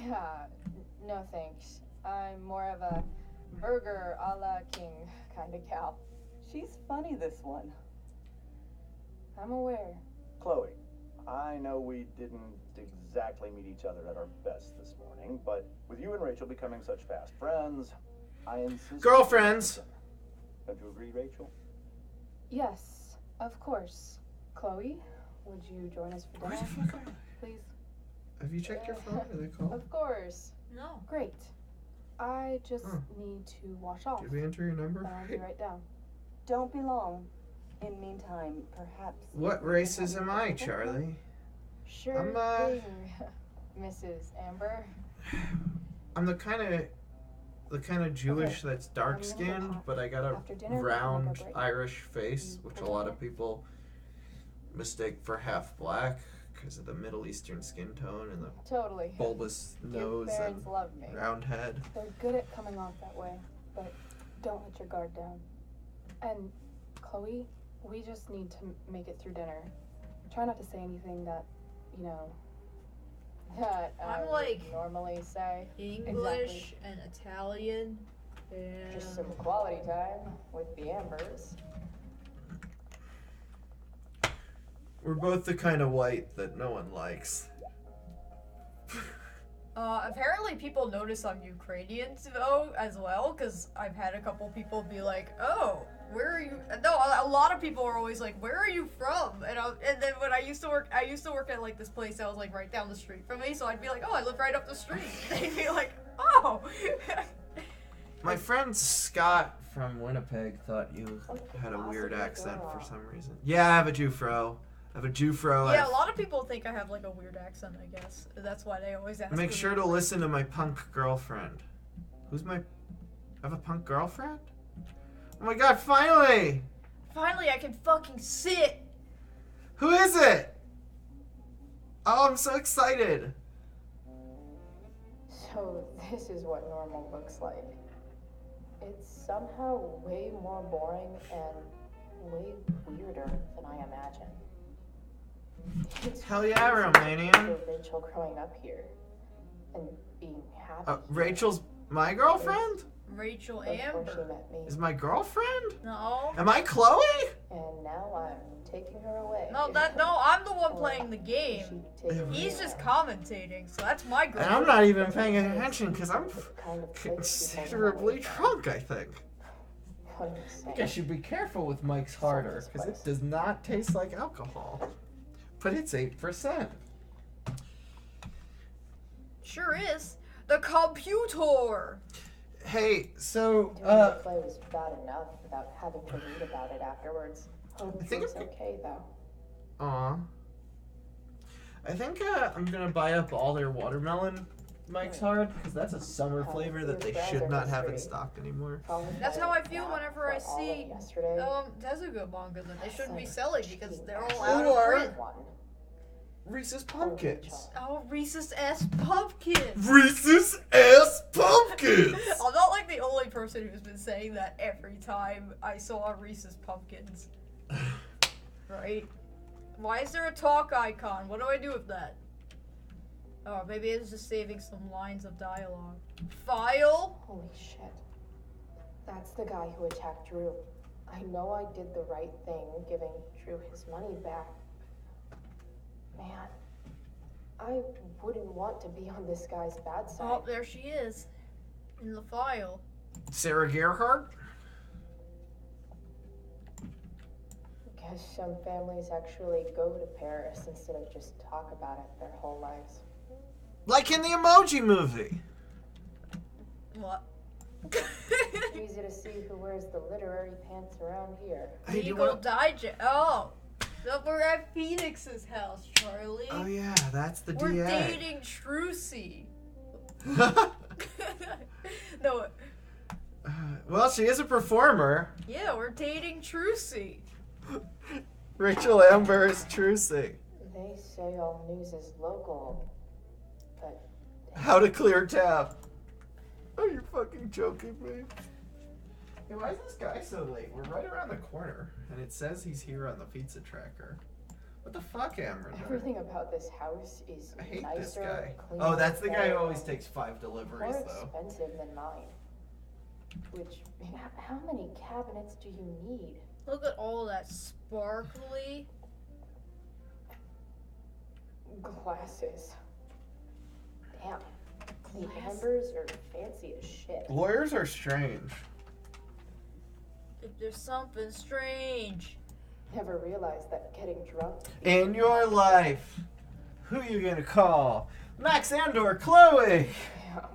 Yeah, no thanks. I'm more of a burger a la king kind of gal. She's funny, this one. I'm aware. Chloe, I know we didn't exactly meet each other at our best this morning, but with you and Rachel becoming such fast friends, I insist. Girlfriends. Don't you agree, Rachel? Yes, of course. Chloe, would you join us for dinner? Please. Have you checked your phone? Are they called? Of course. No. Great. I just need to wash off. Did we enter your number? I'll be right down. Don't be long. In meantime, perhaps. What races am I, Charlie? Sure I'm, thing, Mrs. Amber. I'm the kind of Jewish that's dark skinned, but I got a After dinner, round we'll take a break. Irish face, which a lot of people mistake for half black because of the Middle Eastern skin tone and the Totally. bulbous Your nose and parents love me. round head. They're good at coming off that way, but don't let your guard down. And Chloe, we just need to make it through dinner. Try not to say anything that, you know, that I I'm would like normally say. English and Italian and Just some quality time with the Ambers. We're both the kind of white that no one likes. Apparently people notice I'm Ukrainian though as well, because I've had a couple people be like, "Oh, where are you?" No, a lot of people are always like, "Where are you from?" And then when I used to work at like this place that was like right down the street from me, so I'd be like, "Oh, I live right up the street." They'd be like, "Oh." My friend Scott from Winnipeg thought you had a weird accent for some reason. Yeah, I have a Jufro. Yeah, a lot of people think I have like a weird accent, I guess. That's why they always ask. Make me. sure to listen to my punk girlfriend. I have a punk girlfriend? Oh my god, finally! Finally, I can fucking sit! Who is it? Oh, I'm so excited. So this is what normal looks like. It's somehow way more boring and way weirder than I imagined. It's Hell yeah, crazy Romanian. for Rachel growing up here and being happy. Rachel's my girlfriend? Rachel before Amber. she met me. Is my girlfriend? No. Am I Chloe? And now I'm taking her away. No, I'm the one playing the game. He's just commentating, so that's my girl. And I'm not even paying attention because I'm considerably drunk, I think. I think I should be careful with Mike's Harder because it does not taste like alcohol. But it's 8%. Sure is. The computer! Hey, so, Doing the play was bad enough without having to read about it afterwards. Hope I think it's okay, though. Aw. I think I'm gonna buy up all their watermelon Mike's Hard because that's a summer flavor that they should not have in stock anymore. That's how I feel whenever I see Tezuka manga that they shouldn't be selling because they're all out of print. Reese's Pumpkins. Oh, Reese's S Pumpkins! Reese's S Pumpkins! I'm not like the only person who's been saying that every time I saw Reese's Pumpkins. Right? Why is there a talk icon? What do I do with that? Oh, maybe it's just saving some lines of dialogue. File? Holy shit. That's the guy who attacked Drew. I know I did the right thing, giving Drew his money back. Man, I wouldn't want to be on this guy's bad side. Oh, there she is. In the file. Sarah Gerhardt? Guess some families actually go to Paris instead of just talk about it their whole lives. Like in the Emoji Movie. What? Easy to see who wears the literary pants around here. Legal Digest. Oh. So we're at Phoenix's house, Charlie. Oh yeah, that's the We're DA. dating Trucy. No. Well, she is a performer. Yeah, we're dating Trucy. Rachel Amber is Trucy. They say all news is local, but How to clear tab. Are you fucking joking me? Hey, why is this guy so late? We're right around the corner, and it says he's here on the pizza tracker. What the fuck, Amber? everything about this house is I hate nicer, this guy. cleaner, Oh, that's the guy who better, always takes 5 deliveries, more though. expensive than mine. Which, how many cabinets do you need? Look at all that sparkly. Glasses. Damn. The Ambers are fancy as shit. Lawyers are strange. If there's something strange. Never realized that getting drunk. In your life, who you gonna call? Max and/or Chloe? Damn.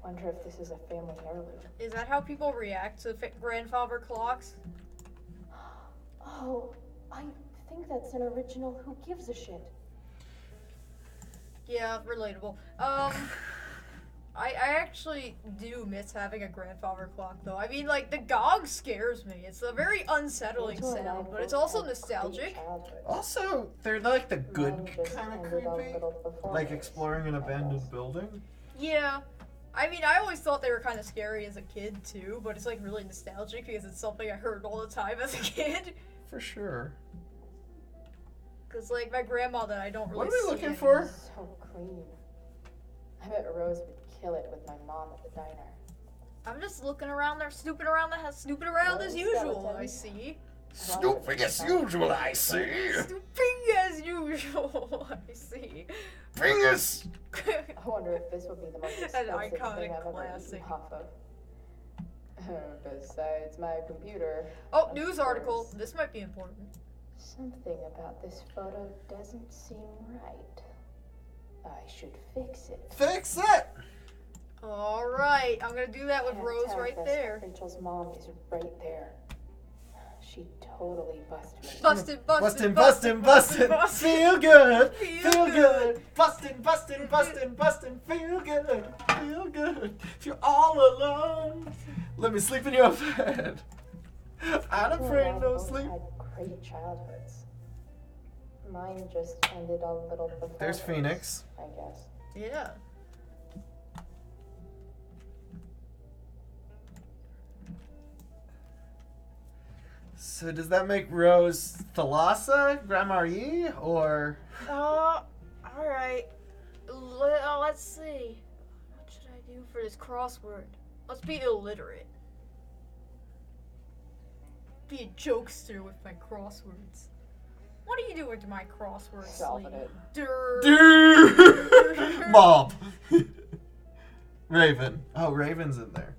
Wonder if this is a family heirloom. Is that how people react to grandfather clocks? Oh, I think that's an original Who Gives a Shit. Yeah, relatable. I actually do miss having a grandfather clock, though. I mean, like, the gong scares me. It's a very unsettling sound, but it's also nostalgic. Also, they're like the good kind of creepy. Like exploring an abandoned building. Yeah. I mean, I always thought they were kind of scary as a kid, too, but it's, like, really nostalgic because it's something I heard all the time as a kid. For sure. Because, like, my grandma that I don't really What are we see looking anymore. for? So clean. I bet Rose would kill it with my mom at the diner. I'm just looking around there, snooping around the house, snooping around as usual, I see. Snooping as usual, I see. Snooping as usual, I see. Fingers. I wonder if this would be the most An expensive thing iconic I've ever classic. eaten off of. Besides my computer. Oh, news article. This might be important. Something about this photo doesn't seem right. I should fix it. Fix it! Alright, I'm gonna do that with Can't Rose tell right this. there. Rachel's mom is right there. She totally busted me. Busted. Feel good. Feel good. Bustin'. Feel good. Feel good. If you're all alone, let me sleep in your bed. I'm afraid no sleep. Had great childhoods. Mine just ended a little before. There's hers, Phoenix. I guess. Yeah. So does that make Rose Thalassa, Grandma-Marie, or... Alright. Let's see. What should I do for this crossword? Let's be illiterate. Be a jokester with my crosswords. What do you do with my crosswords? Solving it. Mob. Raven. Oh, Raven's in there.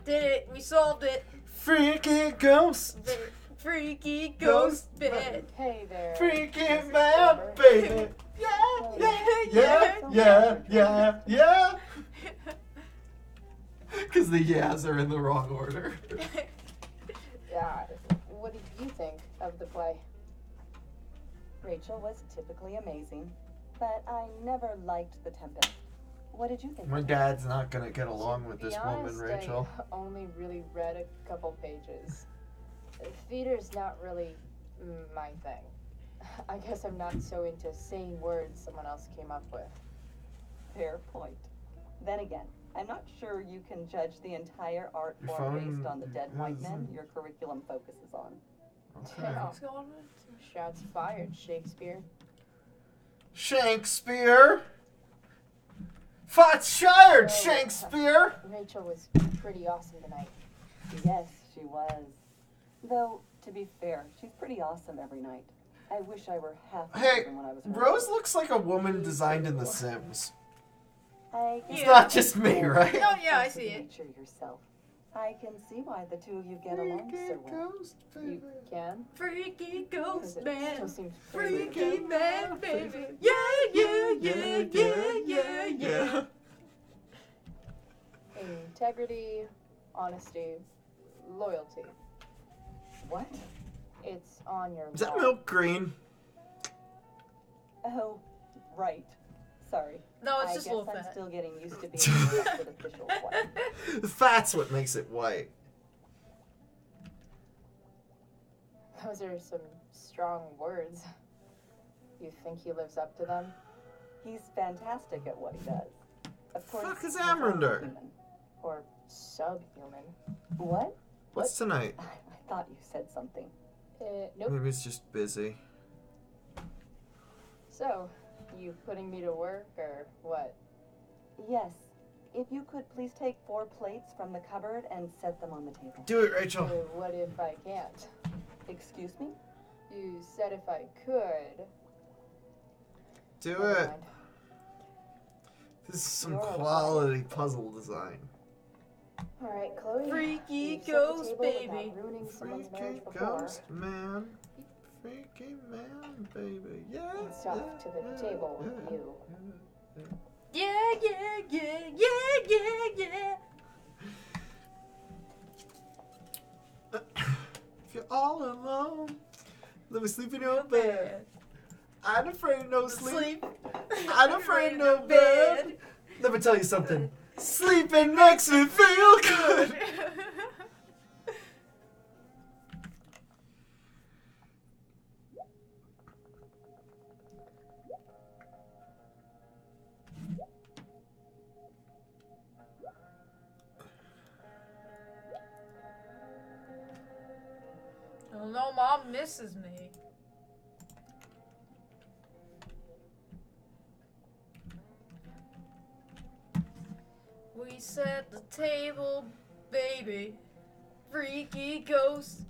Did it. We solved it. Freaky ghost. Freaky ghost bed. Hey there. Freaky man, baby. Yeah. Because the yeahs are in the wrong order. Yeah. What did you think of the play? Rachel was typically amazing, but I never liked The Tempest. What did you think? My dad's not gonna get along with To be this honest, woman, Rachel. I only really read a couple pages. Theater's not really my thing. I guess I'm not so into saying words someone else came up with. Fair point. Then again, I'm not sure you can judge the entire art Your form phone based on the dead white men isn't- your curriculum focuses on. Yeah. Shots fired, Shakespeare. Shakespeare. Fitzshire, Shakespeare. Rachel was pretty awesome tonight. Yes, she was. Though, to be fair, she's pretty awesome every night. I wish I were half as Hey, awesome when I was her Rose age. looks like a woman designed in The Sims. It's not just me, right? No, yeah, I see it. Nature yourself. I can see why the two of you get along so well. You can? Freaky ghost man. Still seems pretty Freaky man, baby. Yeah. Integrity, honesty, loyalty. What? It's on your Is that wall. milk green? Oh, right. Sorry. No, it's I just guess a little I'm fat. still getting used to being the elected official white. The fat's what makes it white. Those are some strong words. You think he lives up to them? He's fantastic at what he does. Of course, Fuck is he's only Amrinder? human. Or subhuman? What? What's tonight? I thought you said something. Nope. Maybe it's just busy. So, you putting me to work or what? Yes. If you could please take 4 plates from the cupboard and set them on the table. Do it, Rachel. What if I can't? Excuse me? You said if I could. Do Never it. mind. This is some quality puzzle design. Alright, Chloe. Freaky you set the ghost table baby. without ruining someone's Freaky marriage before. ghost man. Freaky man, baby. Yeah. It's off to the table with you. Yeah. If you're all alone, let me sleep in your bed. I ain't afraid no sleep. I ain't afraid no bed. Let me tell you something. Sleeping makes me feel good. Oh no, Mom misses me. We set the table, baby. Freaky ghost.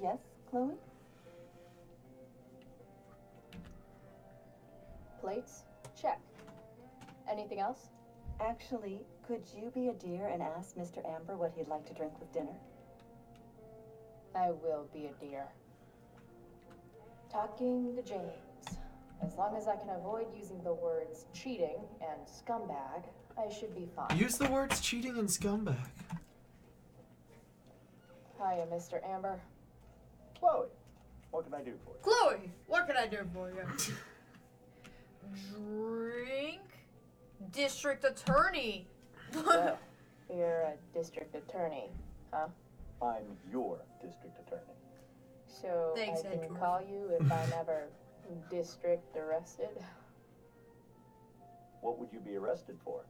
Yes, Chloe? Plates? Check. Anything else? Actually, could you be a dear and ask Mr. Amber what he'd like to drink with dinner? I will be a dear. Talking to James. As long as I can avoid using the words cheating and scumbag, I should be fine. Use the words cheating and scumbag. Hiya, Mr. Amber. Chloe, what can I do for you? Chloe, what can I do for you? Drink? District attorney. So, you're a district attorney, huh? I'm your district attorney. So Thanks, I can Edward. call you if I'm ever district arrested? What would you be arrested for?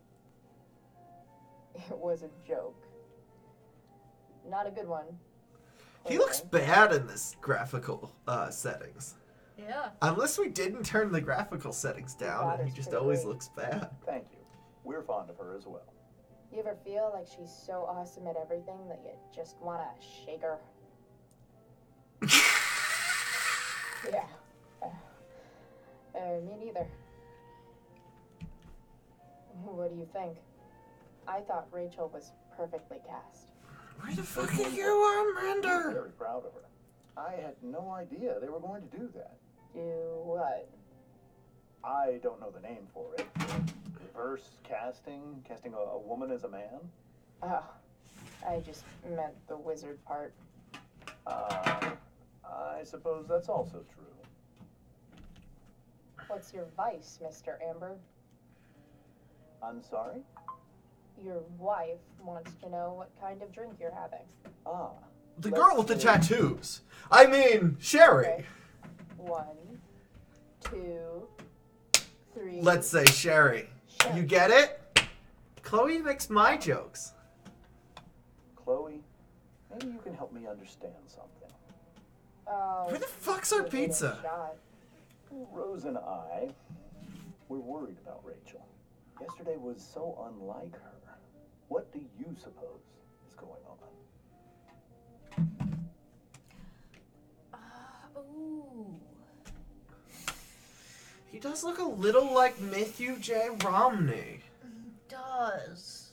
It was a joke. Not a good one. He looks bad in this graphical settings. Yeah. Unless we didn't turn the graphical settings down, and he just always looks bad. Thank you. We're fond of her as well. You ever feel like she's so awesome at everything that you just wanna shake her? Yeah. Me neither. What do you think? I thought Rachel was perfectly cast. Where the fuck are you, I'm Amanda? very proud of her. I had no idea they were going to do that. Do what? I don't know the name for it. Reverse casting a woman as a man? Oh, I just meant the wizard part. I suppose that's also true. What's your vice, Mr. Amber? I'm sorry? Your wife wants to know what kind of drink you're having. Ah. The girl with the tattoos. I mean, Sherry. Okay. 1, 2, 3. Let's say Sherry. You get it? Chloe makes my jokes. Chloe, maybe you can help me understand something. Oh. Where the fuck's our pizza? Rose and I, we're worried about Rachel. Yesterday was so unlike her. What do you suppose is going on? Ooh. He does look a little like Matthew J. Romney. Does.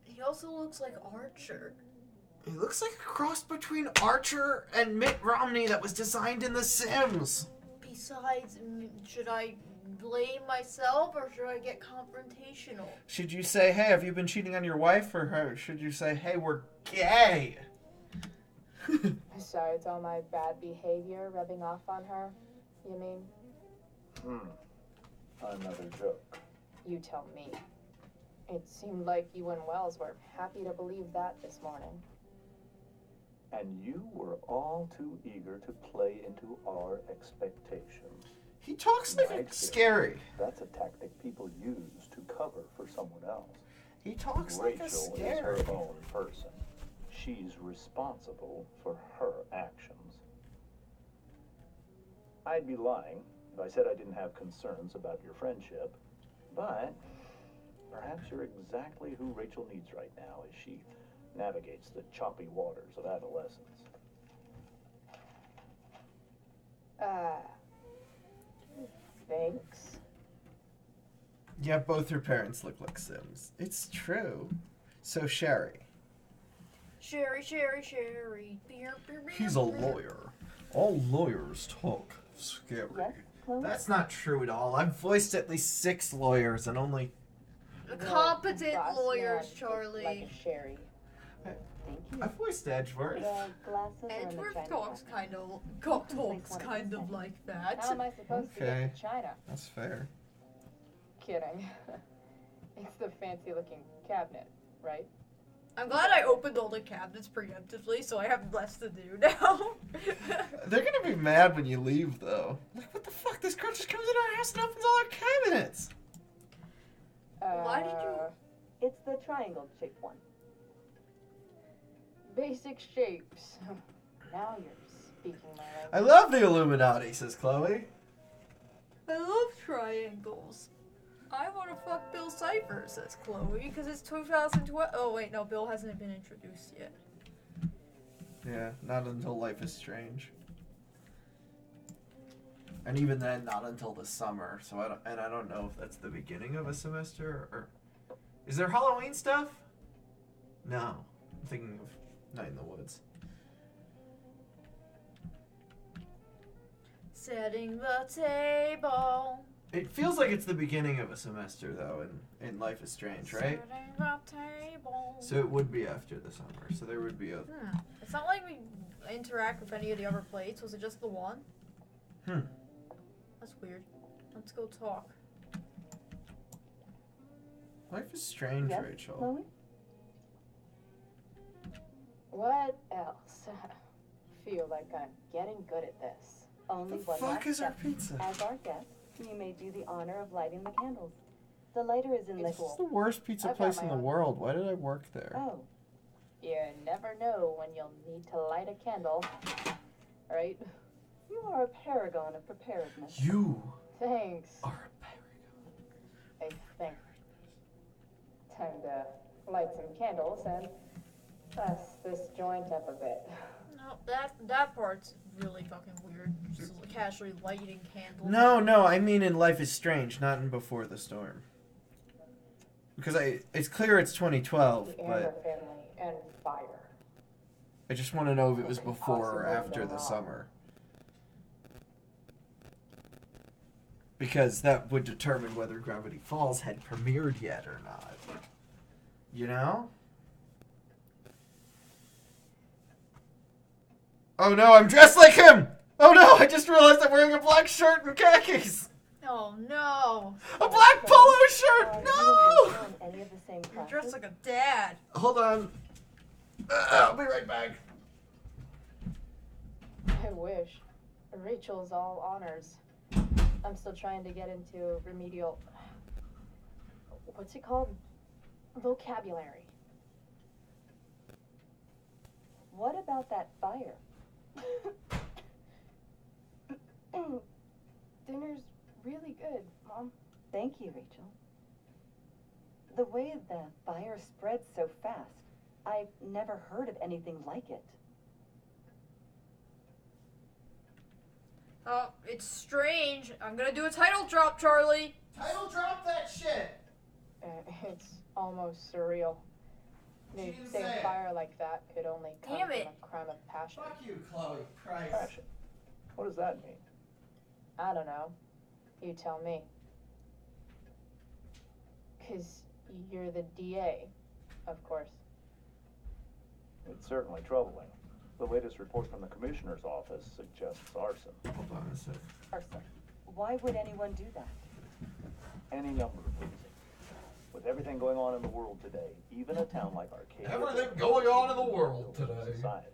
He also looks like Archer. He looks like a cross between Archer and Mitt Romney that was designed in The Sims. Besides, should I blame myself or should I get confrontational? Should you say, hey, have you been cheating on your wife? Or should you say, hey, we're gay? Besides all my bad behavior rubbing off on her, you mean? Another joke. You tell me. It seemed like you and Wells were happy to believe that this morning. And you were all too eager to play into our expectations. He talks like it's scary. That's a tactic people use to cover for someone else. He talks Rachel like a is scary. her own person. She's responsible for her actions. I'd be lying if I said I didn't have concerns about your friendship, but perhaps you're exactly who Rachel needs right now as she navigates the choppy waters of adolescence. Thanks. Yeah, both her parents look like Sims. It's true. So Sherry. Sherry. He's a lawyer. All lawyers talk scary. That's not true at all. I've voiced at least 6 lawyers and only... Competent Boss lawyers, man, Charlie. Like a Sherry. I voiced Edgeworth. Edgeworth talks kind of like that. How am I supposed to Okay. get to China? That's fair. Kidding. It's the fancy-looking cabinet, right? I'm glad I opened all the cabinets preemptively, so I have less to do now. They're gonna be mad when you leave, though. Like, what the fuck? This girl just comes in our house and opens all our cabinets. Why did you... It's the triangle-shaped one. Basic shapes. Now you're speaking my language. I love the Illuminati, says Chloe. I love triangles. I want to fuck Bill Cipher, says Chloe, because it's 2012. Oh, wait, no, Bill hasn't been introduced yet. Yeah, not until Life is Strange. And even then, not until the summer. So I don't know if that's the beginning of a semester or... Is there Halloween stuff? No. I'm thinking of Night in the Woods. Setting the table. It feels like it's the beginning of a semester, though, in Life is Strange, right? Setting the table. So it would be after the summer. So there would be a... It's not like we interact with any of the other plates. Was it just the one? That's weird. Let's go talk. Life is Strange, Yes, Rachel. Chloe? What else? Feel like I'm getting good at this. Only The one fuck last is our step. pizza? As our guest, you may do the honor of lighting the candles. The lighter is in the This is the worst pizza I've got place my in the own. world. Why did I work there? Oh, You never know when you'll need to light a candle. right? You are a paragon of preparedness. You Thanks. are I think. Time to light some candles and dust this joint up a bit. No, that part's really fucking weird. Just casually lighting candles. No, I mean in Life is Strange, not in Before the Storm. Because it's clear it's 2012, The Amber but family and fire. I just want to know if it was before or after the summer. Because that would determine whether Gravity Falls had premiered yet or not. You know? Oh no, I'm dressed like him! Oh no, I just realized I'm wearing a black shirt and khakis! Oh no! A black polo shirt! No! Any of the same You're dressed like a dad. Hold on. I'll be right back. I wish. Rachel's all honors. I'm still trying to get into remedial. What's it called? Vocabulary. What about that fire? Dinner's really good, Mom. Thank you, Rachel. The way the fire spreads so fast, I've never heard of anything like it. Oh, it's strange. I'm gonna do a title drop, Charlie. Title drop that shit! It's almost surreal. They say fire like that could only come Damn from it. a crime of passion. Fuck you, Chloe Price. Passion. What does that mean? I don't know. You tell me. 'Cause you're the DA, of course. It's certainly troubling. The latest report from the commissioner's office suggests arson. Hold on a sec. Arson. Why would anyone do that? Any number of reasons. With everything going on in the world today, even a town like Arcadia... Everything going on in the world today. Society.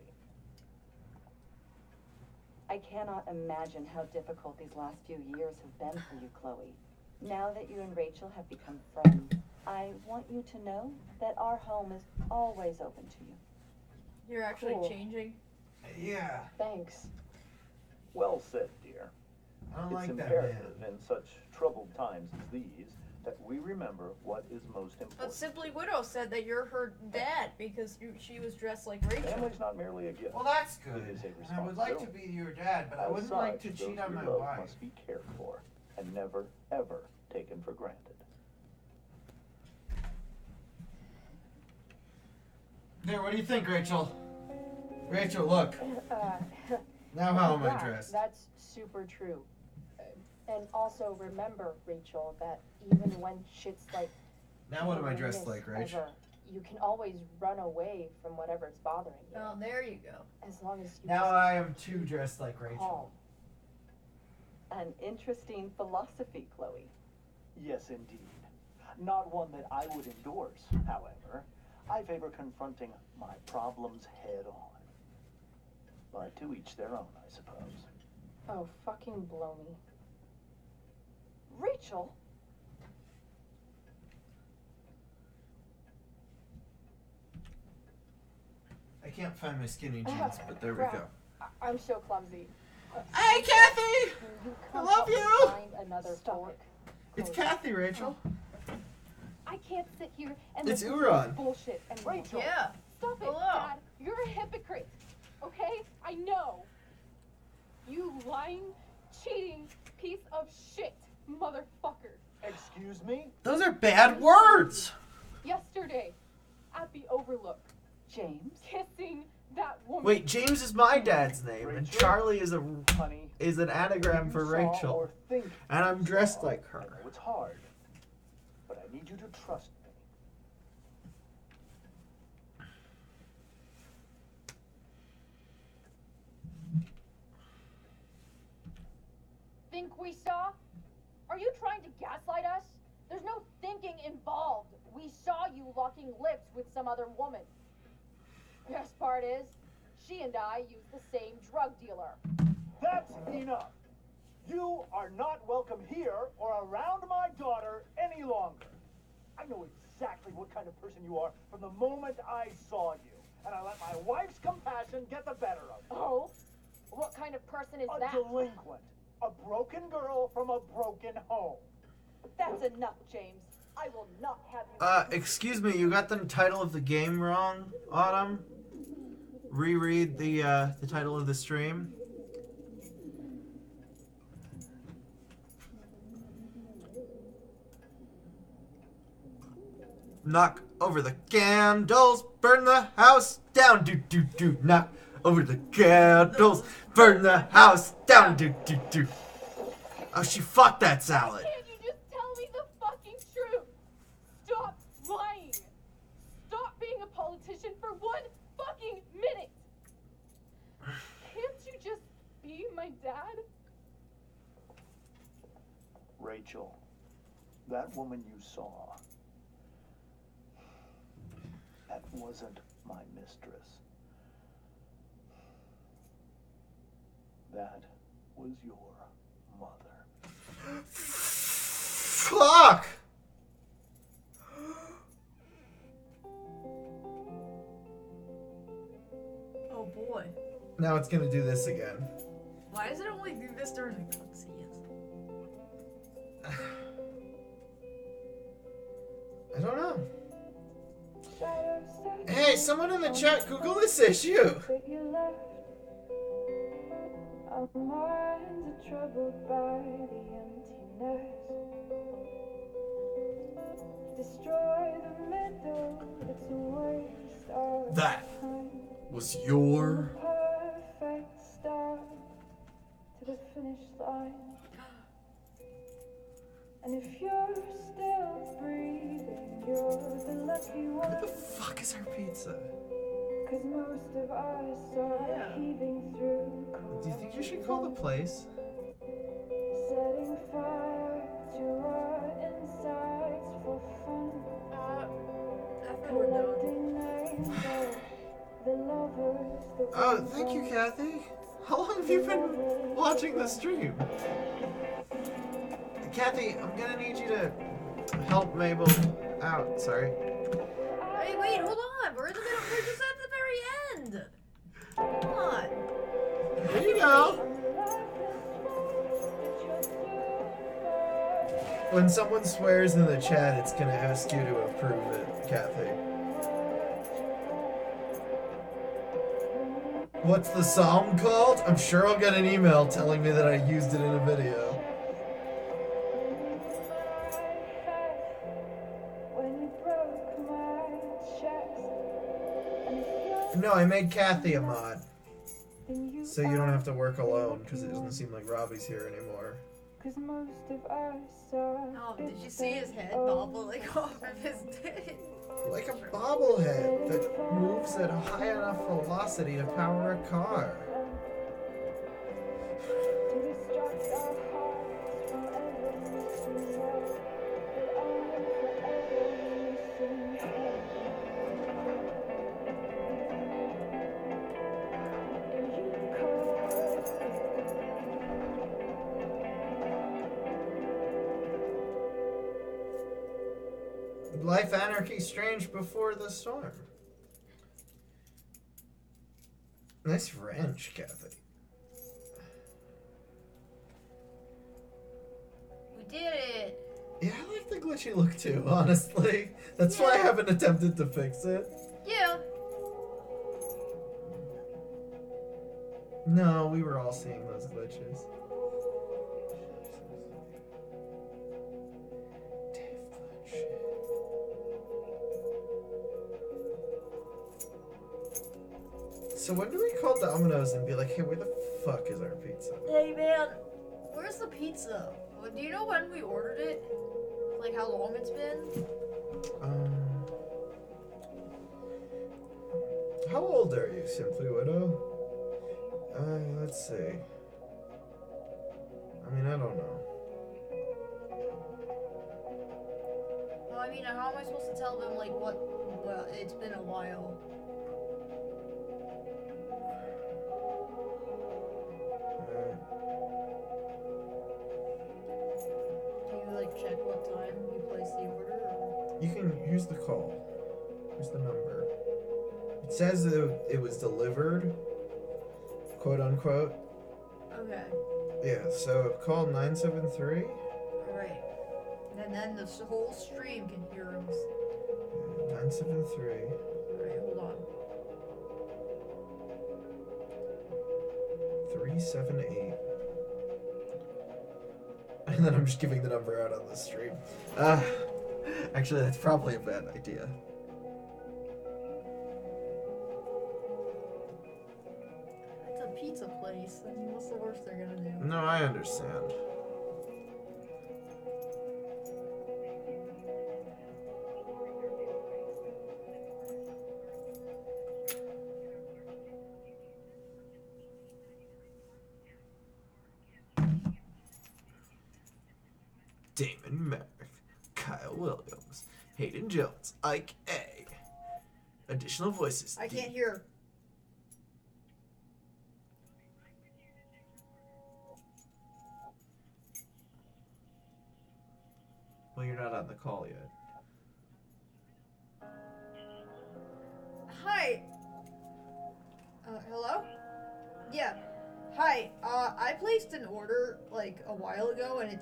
I cannot imagine how difficult these last few years have been for you, Chloe. Now that you and Rachel have become friends, I want you to know that our home is always open to you. You're actually changing. Yeah. Thanks. Well said, dear. I don't It's like that imperative in such troubled times as these that we remember what is most But important. Simply Widow said that you're her dad because she was dressed like Rachel. Family's not merely a gift. Well, that's good. It is a And I would like to responsibility. be your dad, but I As wouldn't like to such, cheat those on we my love wife. must be cared for and never, ever taken for granted. There, what do you think, Rachel? Rachel, look. Now how am I Yeah, dressed? That's super true. And also remember, Rachel, that even when shit's like Now what am I dressed meanest like, Rach? ever, you can always run away from whatever's bothering you. Oh, there you go. As long as you Now just I am too dressed like calm. Rachel. An interesting philosophy, Chloe. Yes, indeed. Not one that I would endorse, however. I favor confronting my problems head on. But to each their own, I suppose. Oh, fucking blow me. Rachel? I can't find my skinny jeans, but there we go. I'm so clumsy. Hey, Kathy! You I come love up you! and Find another fork. It's Kathy, Rachel. I can't sit here and It's listen to Uron. this bullshit anymore. Rachel. Yeah. Stop it, Hello. Dad. You're a hypocrite. Okay? I know. You lying, cheating piece of shit, motherfucker. Excuse me? Those are bad words! Yesterday, at the Overlook, James? kissing that woman. Wait, James is my dad's name, and Charlie is Honey, an anagram for saw Rachel. or think And I'm dressed saw. like I her. know it's hard, but I need you to trust me. Think we saw? Are you trying to gaslight us? There's no thinking involved. We saw you locking lips with some other woman. Best part is, she and I used the same drug dealer. That's enough. You are not welcome here or around my daughter any longer. I know exactly what kind of person you are from the moment I saw you. And I let my wife's compassion get the better of me. Oh? What kind of person is A that? delinquent. A broken girl from a broken home. That's enough, James. I will not have you. Excuse me, you got the title of the game wrong, Autumn. Reread the title of the stream. Knock over the candles, burn the house down, do do do. Knock over the candles, burn the house down, do do do. Oh, she fucked that salad. Can't you just tell me the fucking truth? Stop lying. Stop being a politician for one fucking minute. Can't you just be my dad? Rachel, that woman you saw, that wasn't my mistress. That was your mother. Fuck! Oh boy. Now it's gonna do this again. Why does it only do this during the cutscenes? I don't know. Hey, someone in the chat, Google this issue. Our minds are troubled by the emptiness. Destroy the middle, it's a waste of That time. was your... Perfect start to the finish line. And if you're still breathing, you're the lucky one. Where the fuck is our pizza? 'Cause most of us are heaving through cold. Do you think you should call the place? Setting fire to our insides for fun. Collecting names of the lovers that Oh, thank you, Kathy. How long have you been watching the stream? Kathy, I'm gonna need you to help Mabel out. Sorry. Hey, wait, hold on. We're just at the very end. Come on. There you go. When someone swears in the chat, it's gonna ask you to approve it, Kathy. What's the song called? I'm sure I'll get an email telling me that I used it in a video. No, I made Kathy a mod. So you don't have to work alone, because it doesn't seem like Robbie's here anymore. 'Cause most of us are. Oh, did you see his head bobbling off of his dick? Like a bobblehead that moves at a high enough velocity to power a car. Life, anarchy, strange before the storm. Nice wrench, Kathy. We did it. Yeah, I like the glitchy look too, honestly. That's why I haven't attempted to fix it. Yeah. No, we were all seeing those glitches. So when do we call Domino's and be like, hey, where the fuck is our pizza? Hey man, where's the pizza? Do you know when we ordered it? Like how long it's been? How old are you, Simply Widow? Let's see. I mean, I don't know. Well, I mean, how am I supposed to tell them like what? Well, it's been a while. Do you like check what time you place the order? Or? You can, here's the call. Here's the number. It says that it was delivered quote unquote. Okay. Yeah, so call 973. Alright. And then the whole stream can hear him. 973. Alright, hold on. 378. And then I'm just giving the number out on the stream. Actually, that's probably a bad idea. It's a pizza place. I mean, what's the worst they're gonna do? No, I understand. Damon Merrick, Kyle Williams, Hayden Jones, Ike A. Additional voices. I can't hear. Well, you're not on the call yet. Hi. Hello? Yeah. Hi. I placed an order like a while ago, and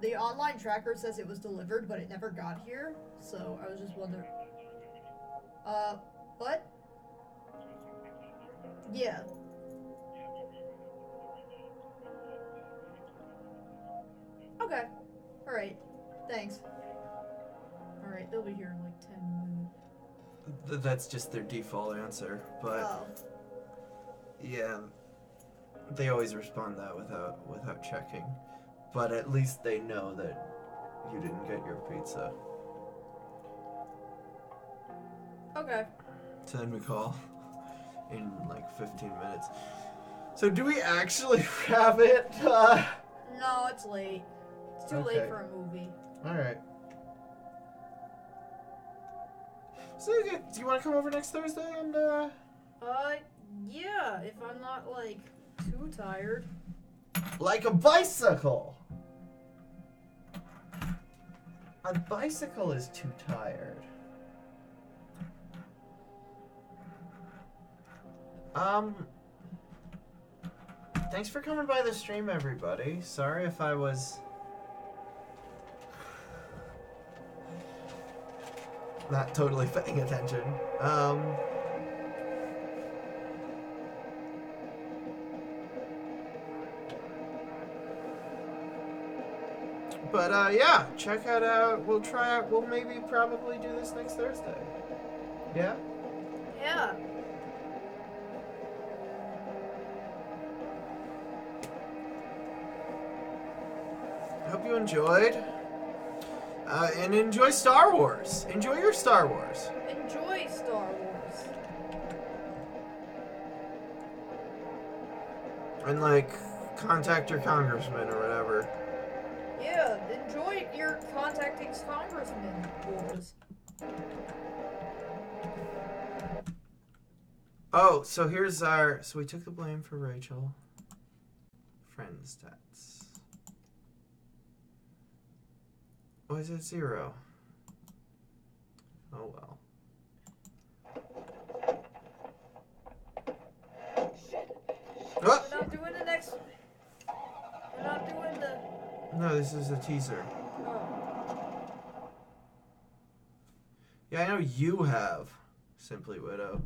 the online tracker says it was delivered, but it never got here. So I was just wondering. What? Yeah. Okay. All right. Thanks. All right, they'll be here in like 10 minutes. That's just their default answer, but Oh. yeah, they always respond that without checking. But at least they know that you didn't get your pizza. Okay. So then we call in like 15 minutes. So do we actually have it? No, it's late. It's too late Okay. for a movie. All right. So do you want to come over next Thursday and Yeah, if I'm not like too tired. like a bicycle? A bicycle is too tired. Thanks for coming by the stream, everybody. Sorry if I was not totally paying attention. But yeah, check it out. We'll maybe probably do this next Thursday. Yeah? Yeah. Hope you enjoyed. And enjoy Star Wars. Enjoy your Star Wars. Enjoy Star Wars. And like, contact your congressman or whatever. Yeah, enjoy your contacting congressman wars. Oh, so here's our... So we took the blame for Rachel. Friend stats. Why is it 0? Oh well. We're not doing the next... We're not doing the... No, this is a teaser. Oh. Yeah, I know you have Simply Widow.